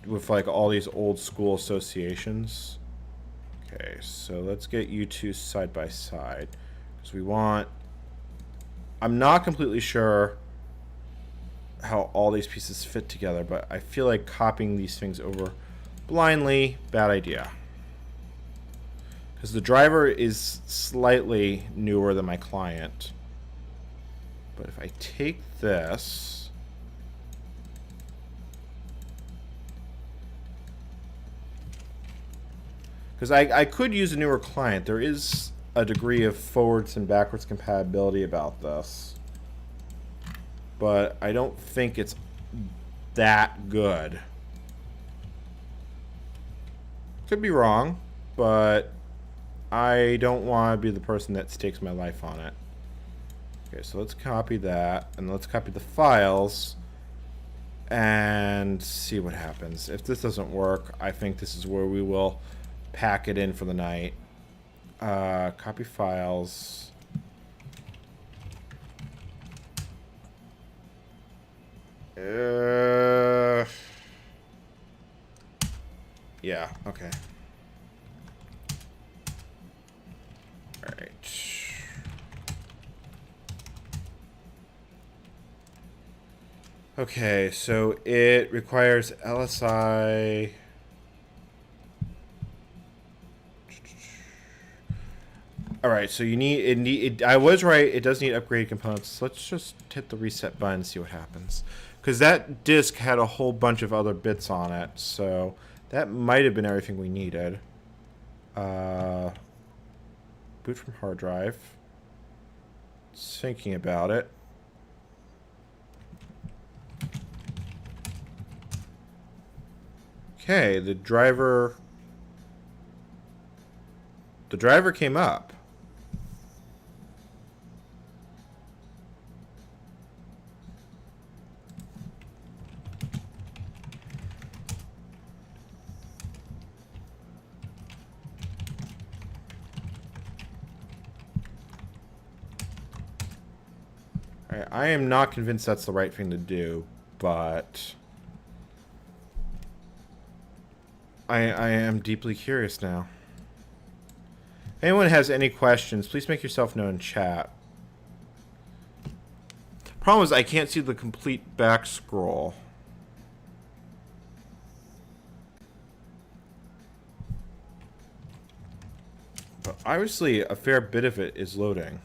With, like, all these old school associations. Okay, so let's get you two side by side. Because we want... I'm not completely sure how all these pieces fit together, but I feel like copying these things over blindly, bad idea. Because the driver is slightly newer than my client. But if I take this... Because I could use a newer client. There is a degree of forwards and backwards compatibility about this. But I don't think it's that good. Could be wrong, but I don't want to be the person that stakes my life on it. Okay, so let's copy that, and let's copy the files and see what happens. If this doesn't work, I think this is where we will pack it in for the night. Copy files. Yeah, okay. Alright. Okay, so it requires LSI. Alright, so you need, I was right, it does need upgraded components. So let's just hit the reset button and see what happens. Because that disk had a whole bunch of other bits on it, so that might have been everything we needed. Boot from hard drive. Just thinking about it. Okay, the driver came up. I am not convinced that's the right thing to do, but I am deeply curious now. If anyone has any questions, please make yourself known in chat. Problem is I can't see the complete back scroll. But obviously a fair bit of it is loading.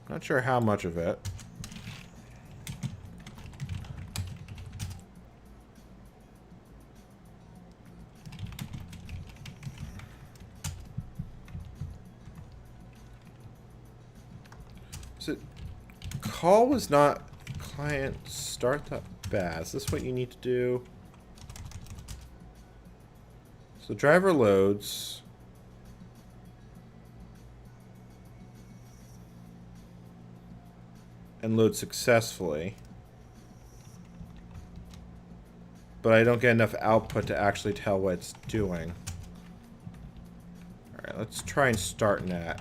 Not sure how much of it. So call was not client start.baz. Is this what you need to do? So driver loads. And load successfully. But I don't get enough output to actually tell what it's doing. Alright, let's try and start net.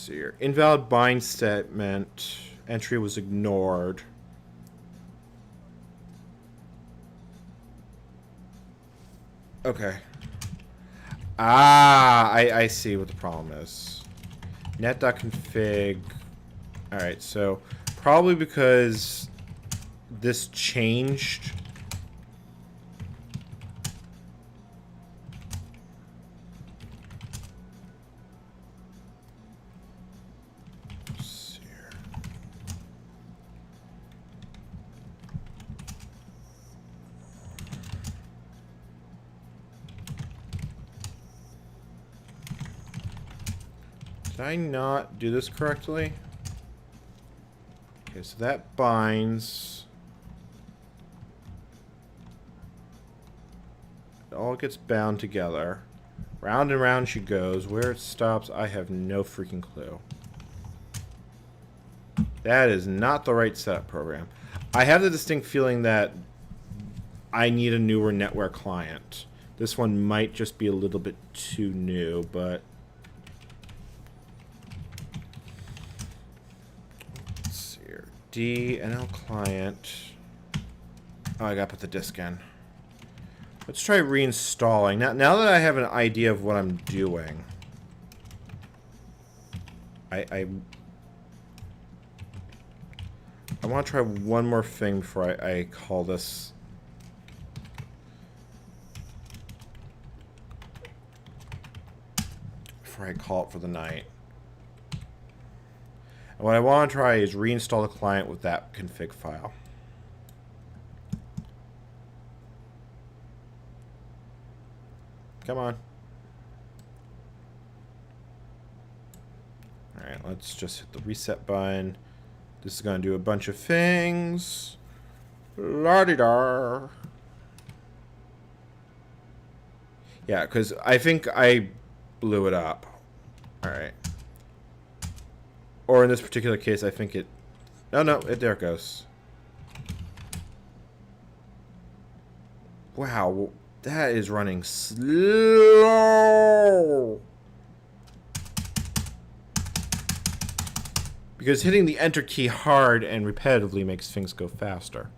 see here. Invalid bind statement. Entry was ignored. Okay. Ah, I see what the problem is. Net.config. Alright, so probably because this changed. Let's see here. Did I not do this correctly? Okay, so that binds. It all gets bound together. Round and round she goes. Where it stops, I have no freaking clue. That is not the right setup program. I have the distinct feeling that I need a newer NetWare client. This one might just be a little bit too new, but... let's see here. DNL client. Oh, I gotta put the disk in. Let's try reinstalling. Now that I have an idea of what I'm doing, I want to try one more thing before I call this. Before I call it for the night. And what I want to try is reinstall the client with that config file. Come on. Alright, let's just hit the reset button. This is going to do a bunch of things. La-di-da. Yeah, because I think I blew it up. Alright. Or in this particular case, I think it... oh, no, there it goes. Wow, that is running slow. Because hitting the enter key hard and repetitively makes things go faster.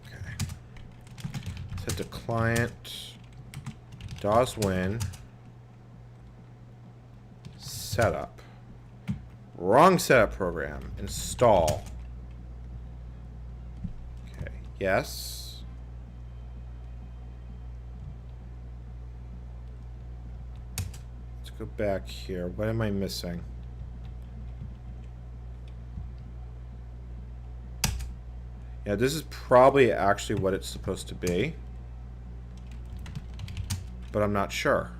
Okay. Let's hit the client. DOS win. Setup. Wrong setup program. Install. Okay. Yes. Let's go back here. What am I missing? Yeah, this is probably actually what it's supposed to be. But I'm not sure.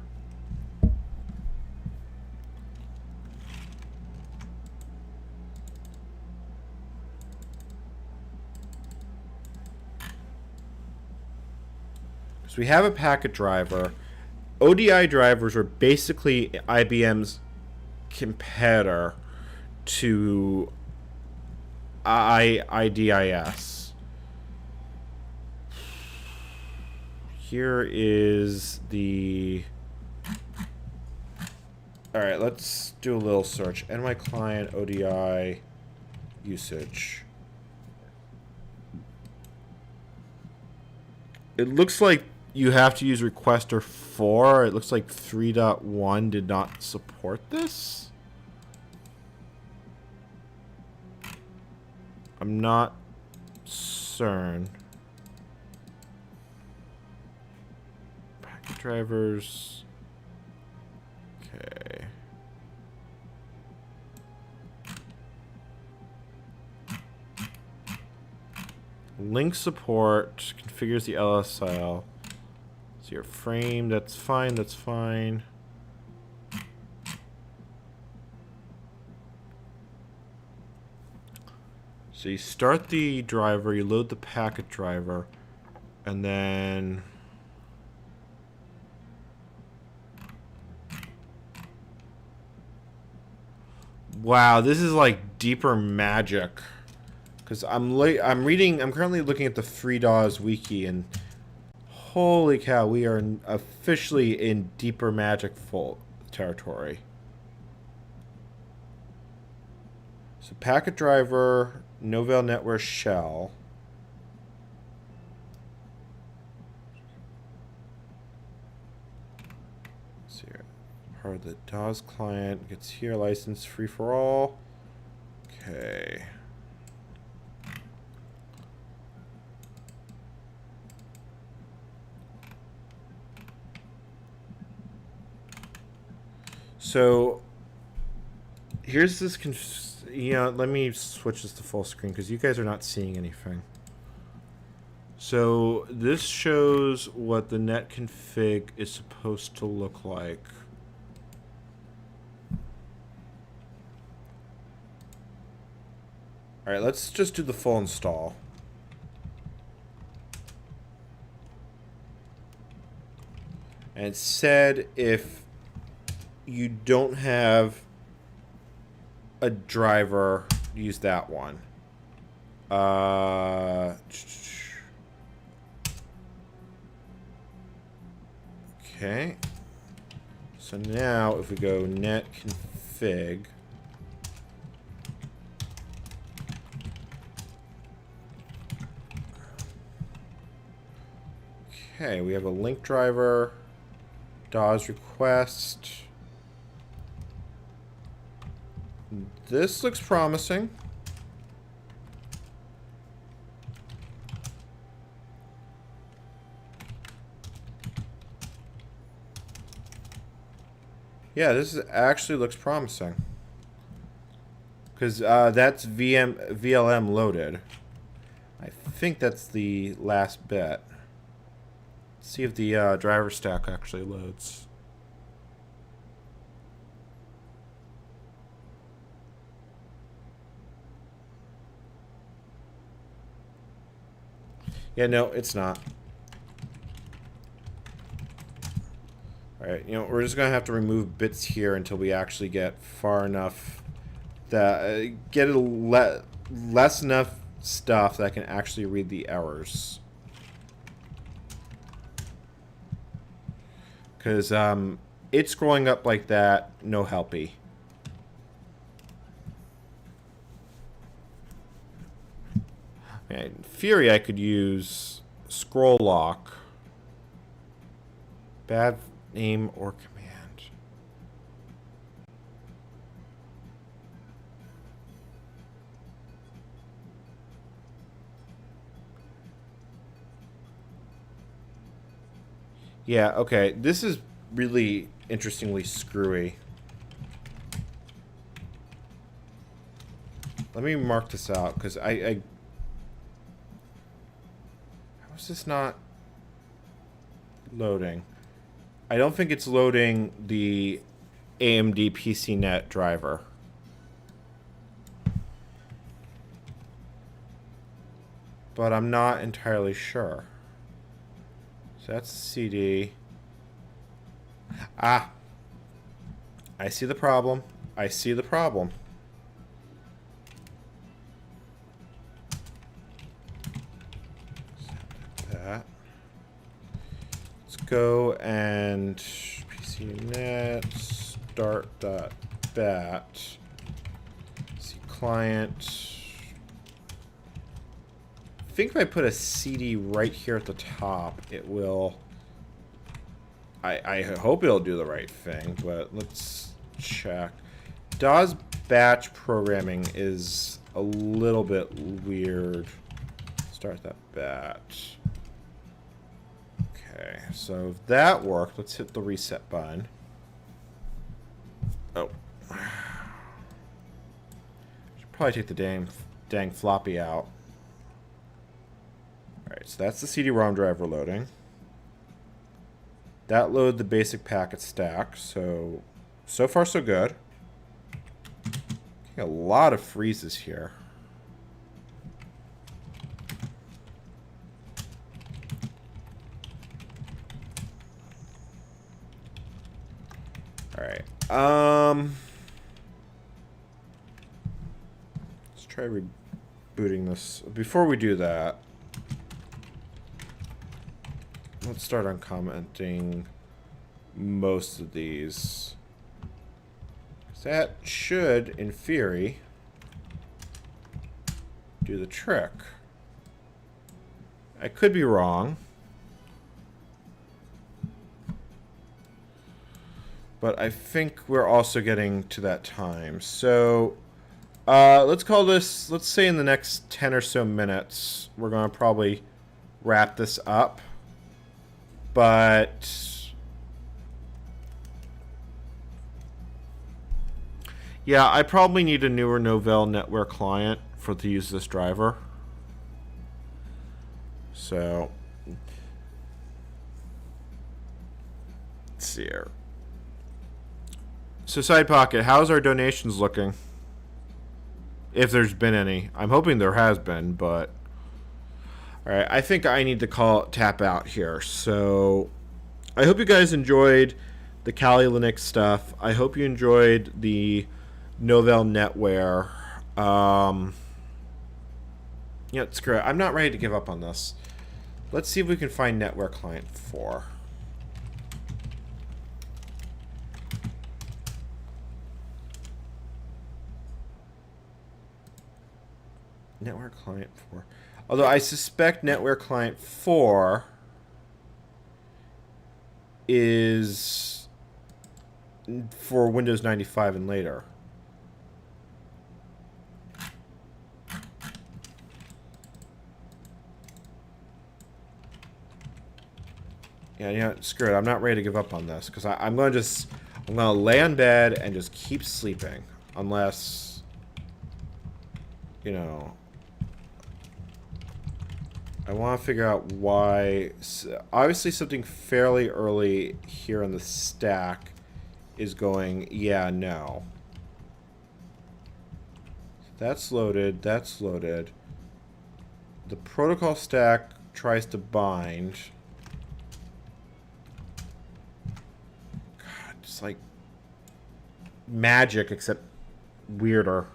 So we have a packet driver. ODI drivers are basically IBM's competitor to IDIS. Here is the... alright, let's do a little search. NY client ODI usage. It looks like you have to use requester 4. It looks like 3.1 did not support this. I'm not certain. Packet drivers. Okay. Link support configures the LSL. So your frame, that's fine, that's fine. So you start the driver, you load the packet driver, and then Wow, this is like deeper magic. Because I'm currently looking at the FreeDAWs wiki, and holy cow, we are officially in deeper magic full territory. So packet driver, Novell NetWare shell. Let's see here. Part of the DAWs client gets here, license free for all. Okay. So here's this let me switch this to full screen because you guys are not seeing anything. So this shows what the net config is supposed to look like. All right, let's just do the full install. And it said if you don't have a driver, use that one. Okay. So now if we go net config, okay, we have a link driver, DAWs request. This looks promising. Yeah, this actually looks promising. Because that's VLM loaded. I think that's the last bit. Let's see if the driver stack actually loads. Yeah, no, it's not. Alright, we're just going to have to remove bits here until we actually get far enough that get less enough stuff that I can actually read the errors. Because it's scrolling up like that, no helpy. In theory, I could use scroll lock, bad name or command. Yeah, okay. This is really interestingly screwy. Let me mark this out because how is this not loading? I don't think it's loading the AMD PCNet driver. But I'm not entirely sure. So that's CD. Ah! I see the problem. I see the problem. That. Let's go and PCNet start.bat. See client. I think if I put a CD right here at the top, it will. I hope it'll do the right thing, but let's check. DAW's batch programming is a little bit weird. Start that batch. Okay, so if that worked, let's hit the reset button. Oh. Should probably take the dang floppy out. Alright, so that's the CD-ROM driver loading. That loaded the basic packet stack, so far so good. A lot of freezes here. Alright, try rebooting this. Before we do that, let's start uncommenting most of these. That should, in theory, do the trick. I could be wrong. But I think we're also getting to that time. So let's call this, let's say in the next 10 or so minutes, we're going to probably wrap this up. But yeah, I probably need a newer Novell NetWare client to use this driver. So let's see here. So Side Pocket, how's our donations looking? If there's been any. I'm hoping there has been, but alright, I think I need to tap out here. So I hope you guys enjoyed the Kali Linux stuff. I hope you enjoyed the Novell NetWare. Yeah, screw it. I'm not ready to give up on this. Let's see if we can find NetWare Client 4. NetWare Client 4. Although I suspect NetWare Client 4 is for Windows 95 and later. Yeah, screw it. I'm not ready to give up on this because I'm going to lay on bed and just keep sleeping unless, you know, I want to figure out why. Obviously, something fairly early here in the stack is going, yeah, no. That's loaded. That's loaded. The protocol stack tries to bind. God, it's like magic, except weirder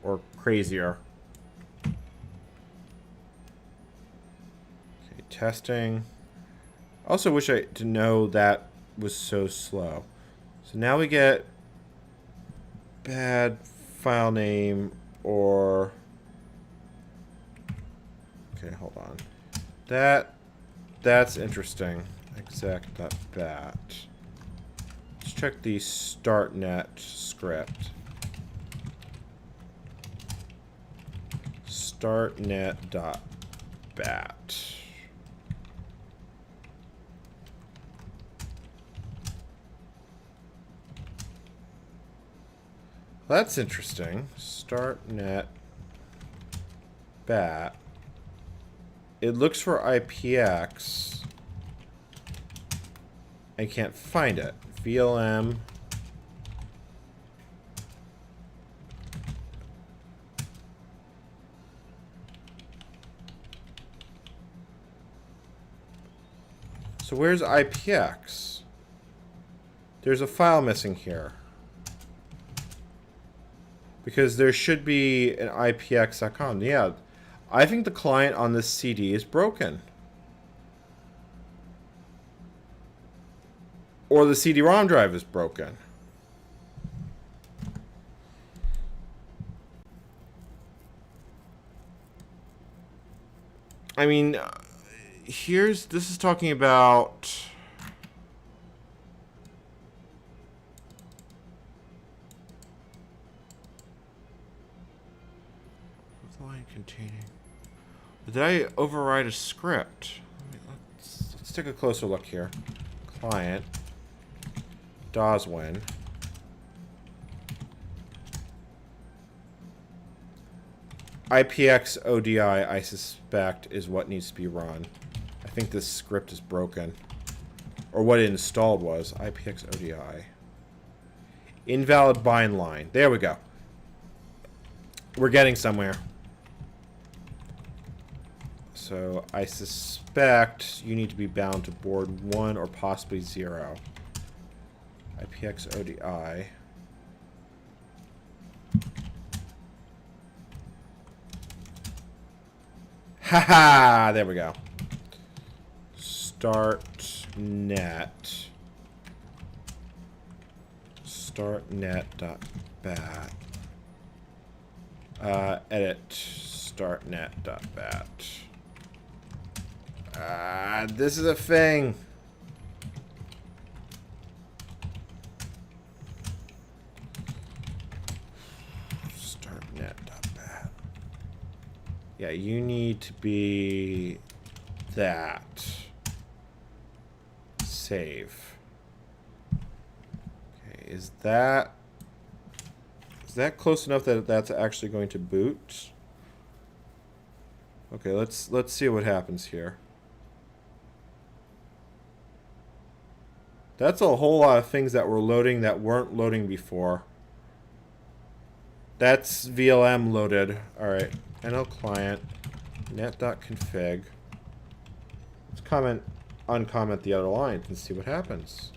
or crazier. Testing. Also wish to know that was so slow. So now we get bad file name or okay, hold on. That's interesting. Exec.bat. Let's check the startnet script. Startnet.bat. That's interesting. Startnet bat. It looks for IPX. I can't find it. VLM. So where's IPX? There's a file missing here. Because there should be an IPX.com. Yeah, I think the client on this CD is broken. Or the CD-ROM drive is broken. I mean, this is talking about... containing. Did I override a script? Let's take a closer look here. Client. DOSWin. IPX ODI, I suspect, is what needs to be run. I think this script is broken. Or what it installed was. IPX ODI. Invalid bind line. There we go. We're getting somewhere. So I suspect you need to be bound to board 1 or possibly 0. IPX ODI. Haha, there we go. Startnet. Startnet.bat. Edit startnet.bat. This is a thing. Startnet.bat. Yeah, you need to be that. Save. Okay, is that close enough that that's actually going to boot? Okay, let's see what happens here. That's a whole lot of things that were loading that weren't loading before. That's VLM loaded. Alright. NL client. Net.config. Let's uncomment the other lines and see what happens.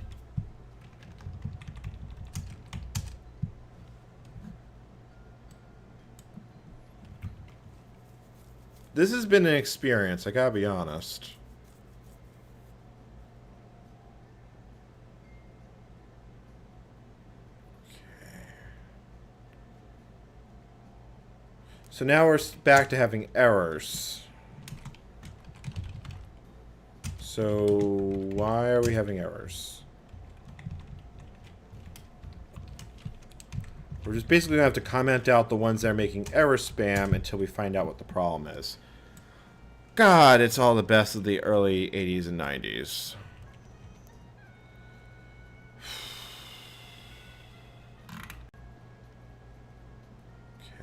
This has been an experience, I gotta be honest. So now we're back to having errors. So why are we having errors? We're just basically going to have to comment out the ones that are making error spam until we find out what the problem is. God, it's all the best of the early 80s and 90s.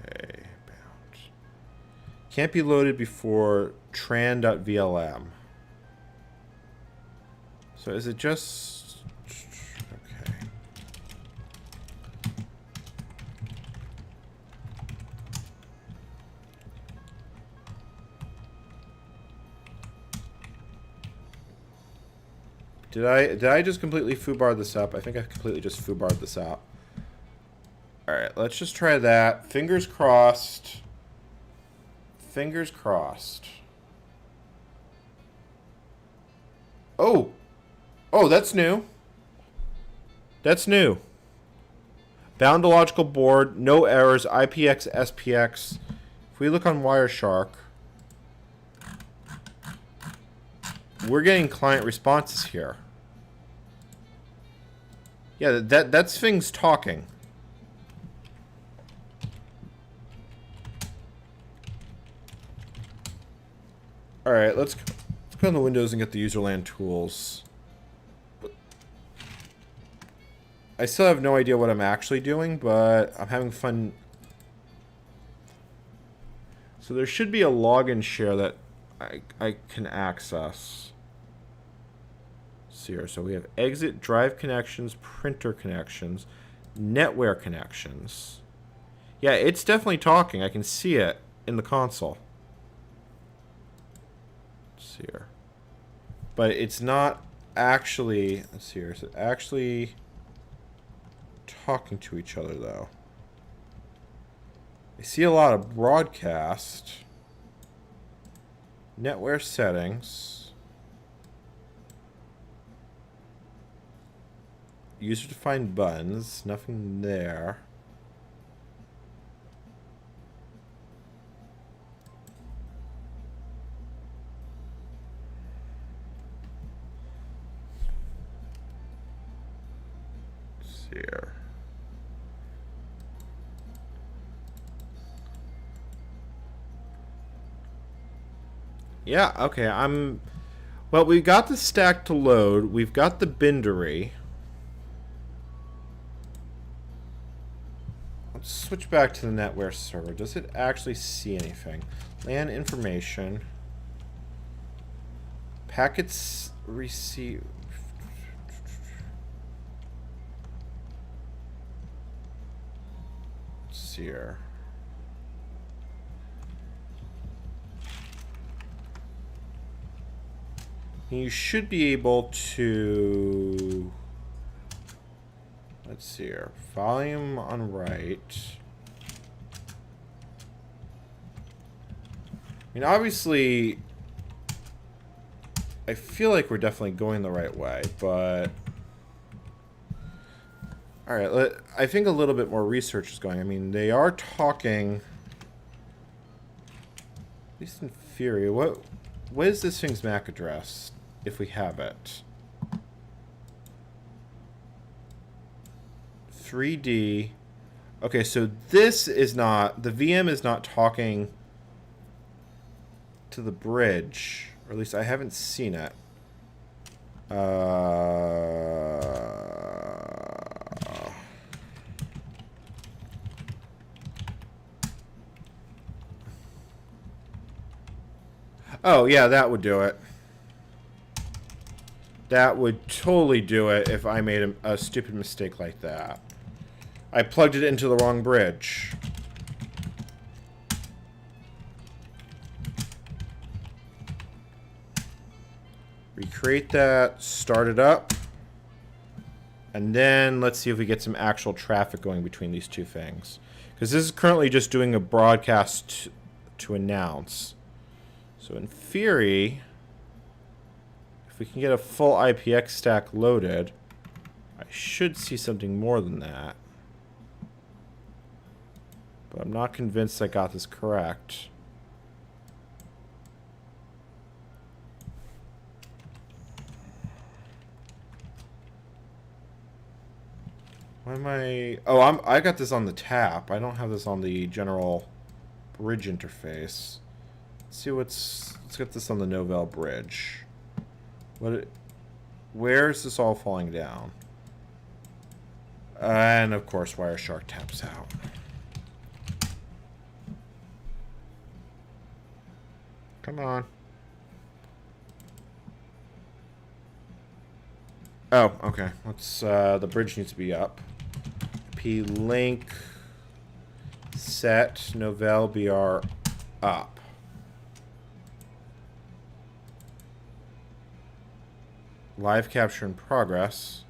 Okay, bound. Can't be loaded before tran.vlm. So is it just... Okay. Did I just completely foobarred this up? I think I completely just foobarred this up. Alright, let's just try that. Fingers crossed. Fingers crossed. Oh! Oh, that's new. That's new. Bound to logical board, no errors, IPX, SPX. If we look on Wireshark, we're getting client responses here. Yeah, that's things talking. Alright, let's go into Windows and get the userland tools. I still have no idea what I'm actually doing, but I'm having fun. So there should be a login share that I can access. See here. So we have exit, drive connections, printer connections, netware connections. Yeah, it's definitely talking. I can see it in the console. Let's see here. But it's not actually, let's see here. Is it actually talking to each other, though? I see a lot of broadcast. Netware settings. User-defined buttons. Nothing there. Let's see here. Yeah, okay, well, we got the stack to load. We've got the bindery. Let's switch back to the netware server. Does it actually see anything? LAN information. Packets received. Let's see here. You should be able to, let's see here, volume on right. mean, obviously, I feel like we're definitely going the right way, but... Alright, I think a little bit more research is going. I mean, they are talking... At least in theory, what is this thing's MAC address, if we have it? 3D. Okay, so this is not... The VM is not talking to the bridge. Or at least I haven't seen it. Oh, yeah, that would do it. That would totally do it if I made a stupid mistake like that. I plugged it into the wrong bridge. Recreate that, start it up, and then let's see if we get some actual traffic going between these two things. Because this is currently just doing a broadcast to announce. So in theory, if we can get a full IPX stack loaded, I should see something more than that. But I'm not convinced I got this correct. Why am I... Oh, I got this on the tap. I don't have this on the general bridge interface. Let's see what's... Let's get this on the Novell bridge. Where is this all falling down? And of course, Wireshark taps out. Come on. Oh, okay. Let's. The bridge needs to be up. Link set Novell BR up. Live capture in progress.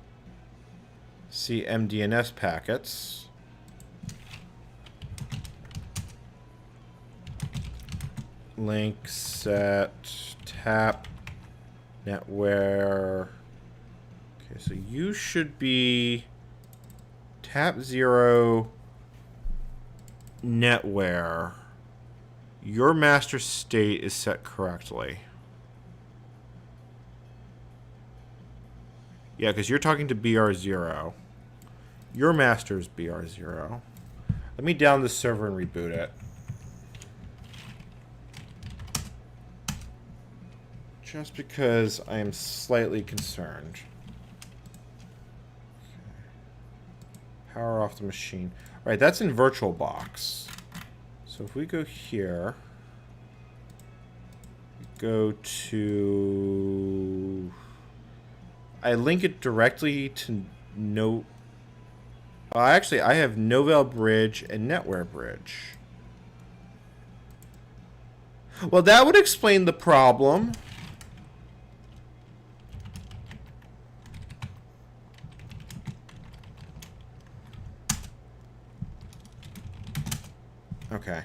See MDNS packets. Link set tap netware. Okay, so you should be tap 0 netware. Your master state is set correctly. Yeah, because you're talking to BR0. Your master is BR0. Let me down this server and reboot it. Just because I am slightly concerned. Power off the machine. Alright, that's in VirtualBox. So if we go here, go to... I link it directly to no... actually, I have Novell Bridge and Netware Bridge. Well, that would explain the problem. Okay.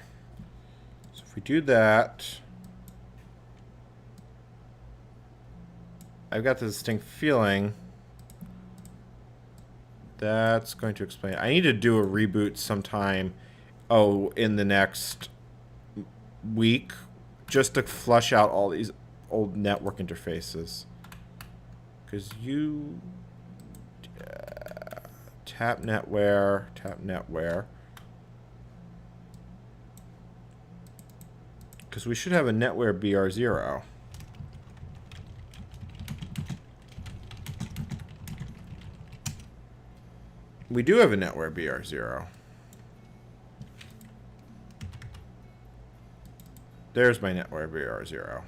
So if we do that... I've got this distinct feeling that's going to explain it. I need to do a reboot sometime, in the next week, just to flush out all these old network interfaces. Because you... tap netware. Because we should have a netware BR0. We do have a netware BR0. There's my netware BR0.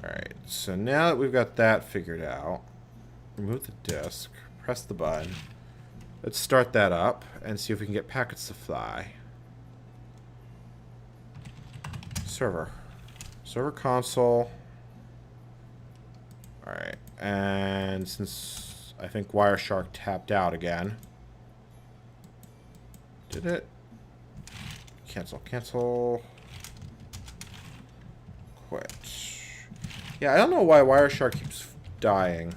Alright, so now that we've got that figured out, remove the disk, press the button. Let's start that up and see if we can get packets to fly. Server console. Alright, and since I think Wireshark tapped out again. Did it? Cancel. quit. Yeah, I don't know why Wireshark keeps dying.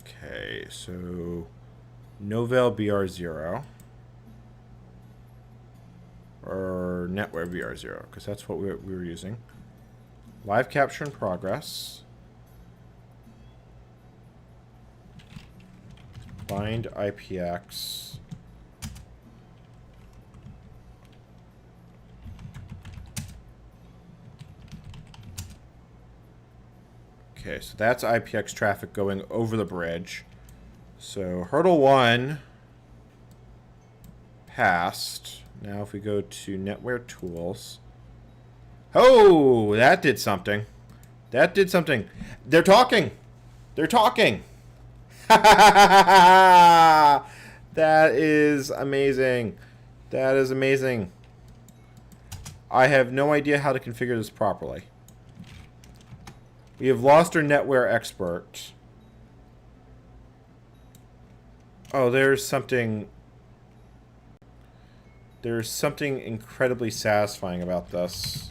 Okay, so Novell BR0 or NetWare BR0, because that's what we were using. Live capture in progress. Bind IPX. Okay, so that's IPX traffic going over the bridge. So hurdle 1 passed. Now if we go to NetWare Tools. Oh, that did something. That did something. They're talking. They're talking. That is amazing. That is amazing. I have no idea how to configure this properly. We have lost our NetWare expert. Oh, there's something incredibly satisfying about this.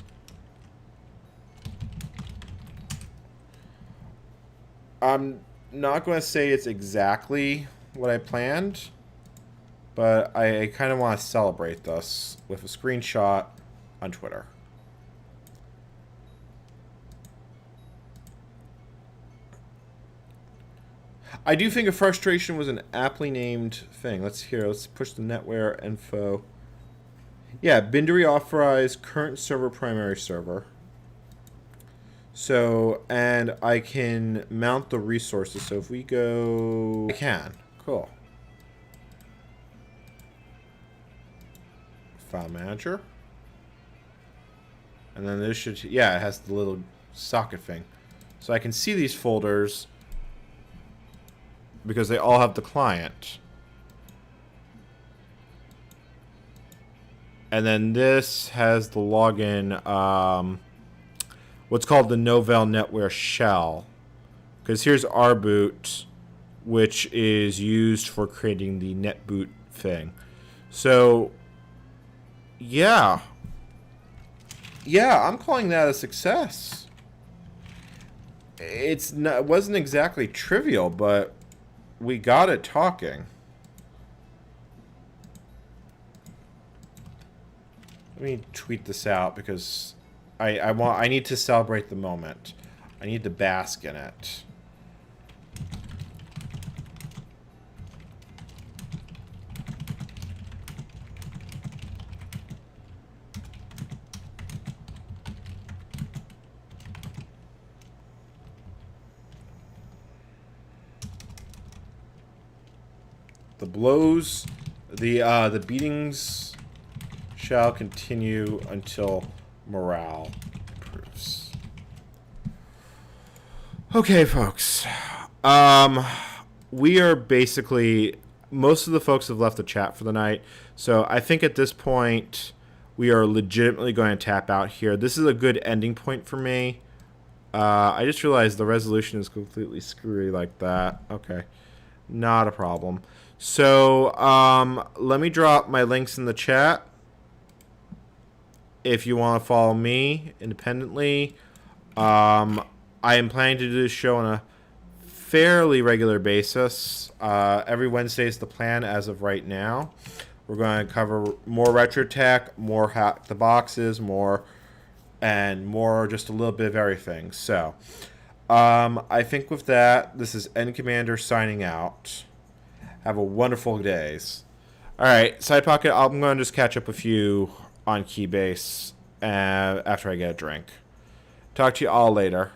I'm not going to say it's exactly what I planned, but I kind of want to celebrate this with a screenshot on Twitter. I do think a frustration was an aptly named thing. Let's push the NetWare info. Yeah, binary authorized current server primary server. So, and I can mount the resources. So if we go, I can. Cool. File manager. And then this should, yeah, it has the little socket thing. So I can see these folders because they all have the client. And then this has the login, what's called the Novell NetWare shell. Because here's rboot, which is used for creating the netboot thing. So, yeah. Yeah, I'm calling that a success. It wasn't exactly trivial, but we got it talking. Let me tweet this out because I need to celebrate the moment. I need to bask in it. The blows, the beatings shall continue until morale improves. Okay, folks. We are basically, most of the folks have left the chat for the night, so I think at this point we are legitimately going to tap out here. This is a good ending point for me. I just realized the resolution is completely screwy like that. Okay, not a problem. So let me drop my links in the chat if you want to follow me independently. I am planning to do this show on a fairly regular basis. Every Wednesday is the plan as of right now. We're going to cover more retro tech, more hack the boxes, more just a little bit of everything. So I think with that, this is NCommander signing out. Have a wonderful days. All right, Side Pocket, I'm going to just catch up with you on Keybase after I get a drink. Talk to you all later.